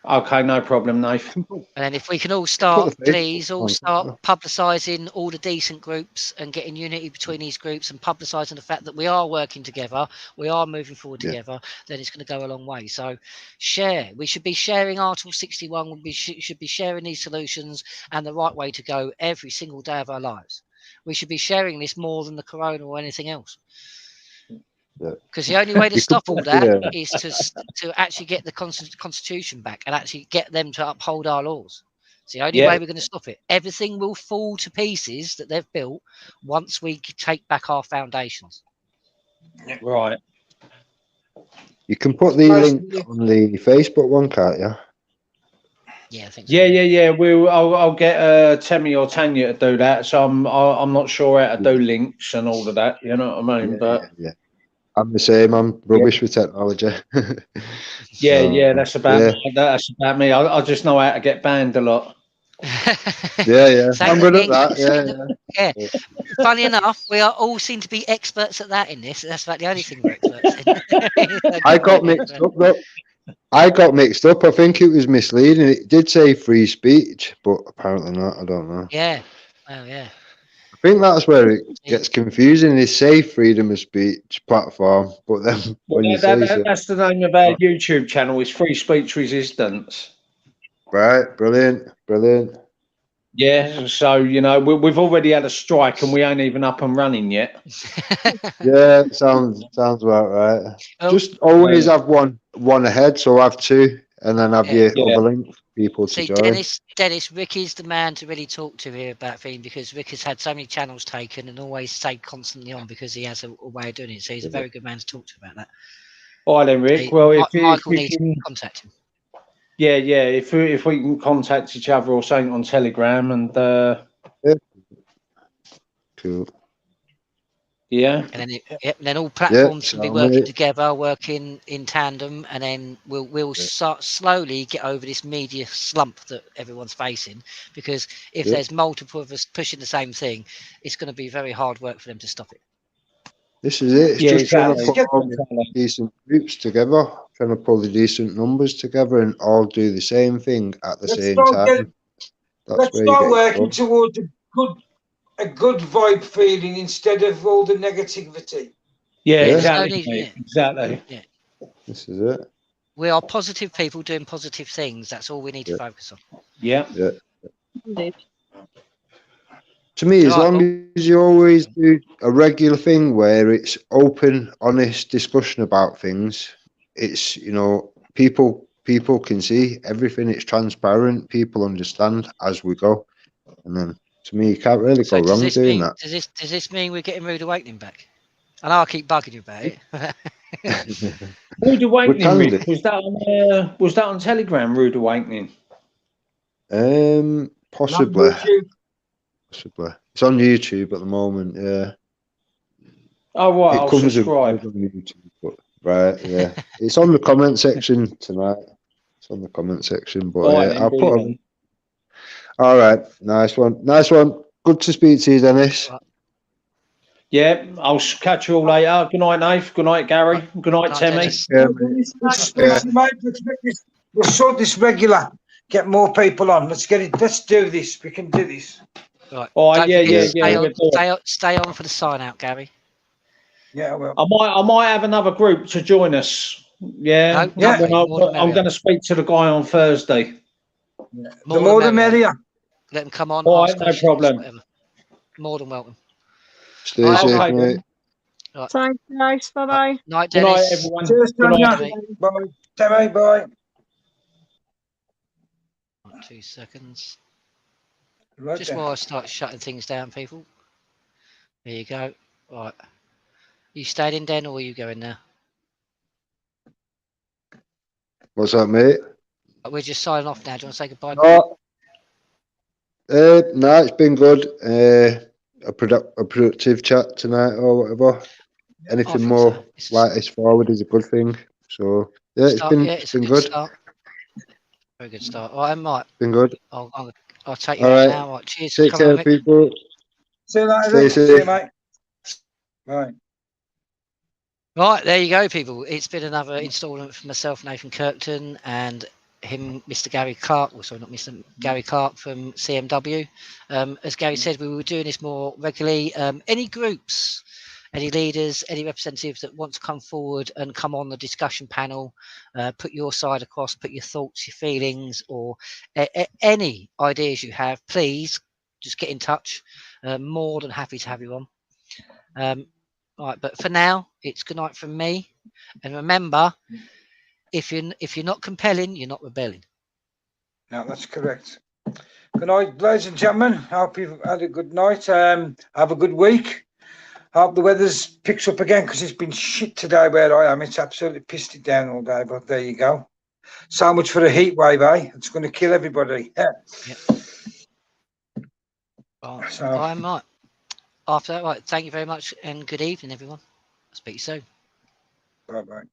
C: Okay, no problem, Nathan.
A: And then if we can all start, please, start publicising all the decent groups and getting unity between these groups and publicising the fact that we are working together, we are moving forward together, then it's going to go a long way. So share. We should be sharing Article 61. We should be sharing these solutions and the right way to go every single day of our lives. We should be sharing this more than the corona or anything else. Because the only way to stop all that is to actually get the constitution back and actually get them to uphold our laws. It's the only way we're going to stop it. Everything will fall to pieces that they've built once we take back our foundations.
C: Right.
D: You can put the link on the Facebook one, can't you?
A: Yeah, I think so.
C: Yeah. I'll get Temi or Tanya to do that. So I'm not sure how to do links and all of that. You know what I mean?
D: I'm the same. I'm rubbish with technology.
C: That's about me. I just know how to get banned a lot.
D: I'm good at that.
A: Yeah. Funny enough, we all seem to be experts at that in this. That's about the only thing we're experts in.
D: I got mixed up though. I think it was misleading. It did say free speech, but apparently not. I don't know.
A: Yeah. Oh, yeah.
D: I think that's where it gets confusing. They say freedom of speech platform, but then when you say
C: that's the name of our YouTube channel is Free Speech Resistance.
D: Right, brilliant, brilliant.
C: Yeah, so you know we've already had a strike and we ain't even up and running yet.
D: Yeah, sounds about right.
A: Oh,
D: Just always have one ahead, so have two, and then have your
C: Yeah.
D: other link for people to
A: see,
D: join.
A: Dennis, Rick is the man to really talk to here about things, because Rick has had so many channels taken and always stayed constantly on because he has a way of doing it. So he's a very good man to talk to about that.
C: All right then, Rick. Well, if
A: Michael
C: we
A: needs
C: can,
A: to contact him.
C: yeah, if we can contact each other or something on Telegram and
D: Cool.
C: yeah,
A: And then all platforms can be
D: so
A: working together, working in tandem, and then we'll start slowly get over this media slump that everyone's facing. Because if there's multiple of us pushing the same thing, it's going to be very hard work for them to stop it.
D: This is it. It's
C: Yeah,
D: just trying to
C: exactly.
D: put all the decent groups together, trying to pull the decent numbers together, and all do the same thing at the same time.
B: Let's start working towards a good vibe feeling instead of all the negativity.
C: Yeah,
D: Yeah.
C: exactly, mate. Exactly.
A: Yeah.
D: This is it.
A: We are positive people doing positive things. That's all we need to focus on.
C: Yeah.
D: Yeah.
E: Indeed.
D: To me, as long as you always do a regular thing where it's open, honest discussion about things, it's, you know, people can see everything. It's transparent. People understand as we go. And then, to me, you can't really go wrong doing that.
A: Does this mean we're getting Rude Awakening back? I know I keep bugging you about it.
C: Rude Awakening, Rick, was that on Telegram? Rude Awakening.
D: Possibly. Possibly. It's on YouTube at the moment. Yeah.
C: Oh right,
D: It comes
C: subscribe.
D: on YouTube, but right, yeah. It's on the comment section tonight. It's on the comment section, but I'll put them. All right, nice one. Good to speak to you, Dennis.
C: Yeah, I'll catch you all later. Good night, Nave. Good night, Gary. Good night, Timmy.
B: We'll sort this regular. Get more people on. Let's get it. Let's do this. We can do this.
A: Right.
C: All right. Yeah.
A: Stay on for the sign out, Gary.
B: Yeah, I will.
C: I might have another group to join us. Yeah.
A: No,
C: I'm going to speak to the guy on Thursday.
B: Yeah. The more the merrier.
A: Let them come on.
C: All right, no problem.
A: Whatever. More than welcome.
D: Stay safe, mate.
E: Right. Thanks, guys. Bye-bye.
A: Night,
C: Good
A: Dennis.
C: night, everyone.
B: Cheers, Tanya. Bye. Bye. Bye.
A: 2 seconds.
B: Right
A: Just
B: there.
A: while I start shutting things down, people. There you go. Right. You stayed in, Den, or are you going now?
D: What's that, mate?
A: We're just signing off now. Do you want to say goodbye?
D: No, it's been good. A productive chat tonight or whatever. Anything more like this forward is a good thing. So yeah, it's been good.
A: Very good start. All right, Mike.
D: Been good.
A: I'll take you out now. Right, cheers.
D: Take care, people.
B: See you later.
D: Stay safe.
B: See you, mate. Bye.
A: Right, there you go, people. It's been another instalment for myself, Nathan Kirkden, and him, Mr. Gary Clarke. Well, sorry, not Mr. Gary Clarke from CMW. As Gary said, we were doing this more regularly. Any groups, any leaders, any representatives that want to come forward and come on the discussion panel, put your side across, put your thoughts, your feelings, or any ideas you have, please just get in touch. More than happy to have you on. All right, but for now, it's good night from me. And remember, if you're not compelling, you're not rebelling.
B: No, that's correct. Good night, ladies and gentlemen. Hope you've had a good night. Have a good week. Hope the weather's picks up again, because it's been shit today where I am. It's absolutely pissed it down all day, but there you go. So much for a heat wave, eh? It's going to kill everybody. Yeah.
A: Right. So I might. After that, right. Thank you very much, and good evening, everyone. I'll speak to you soon.
B: Bye-bye.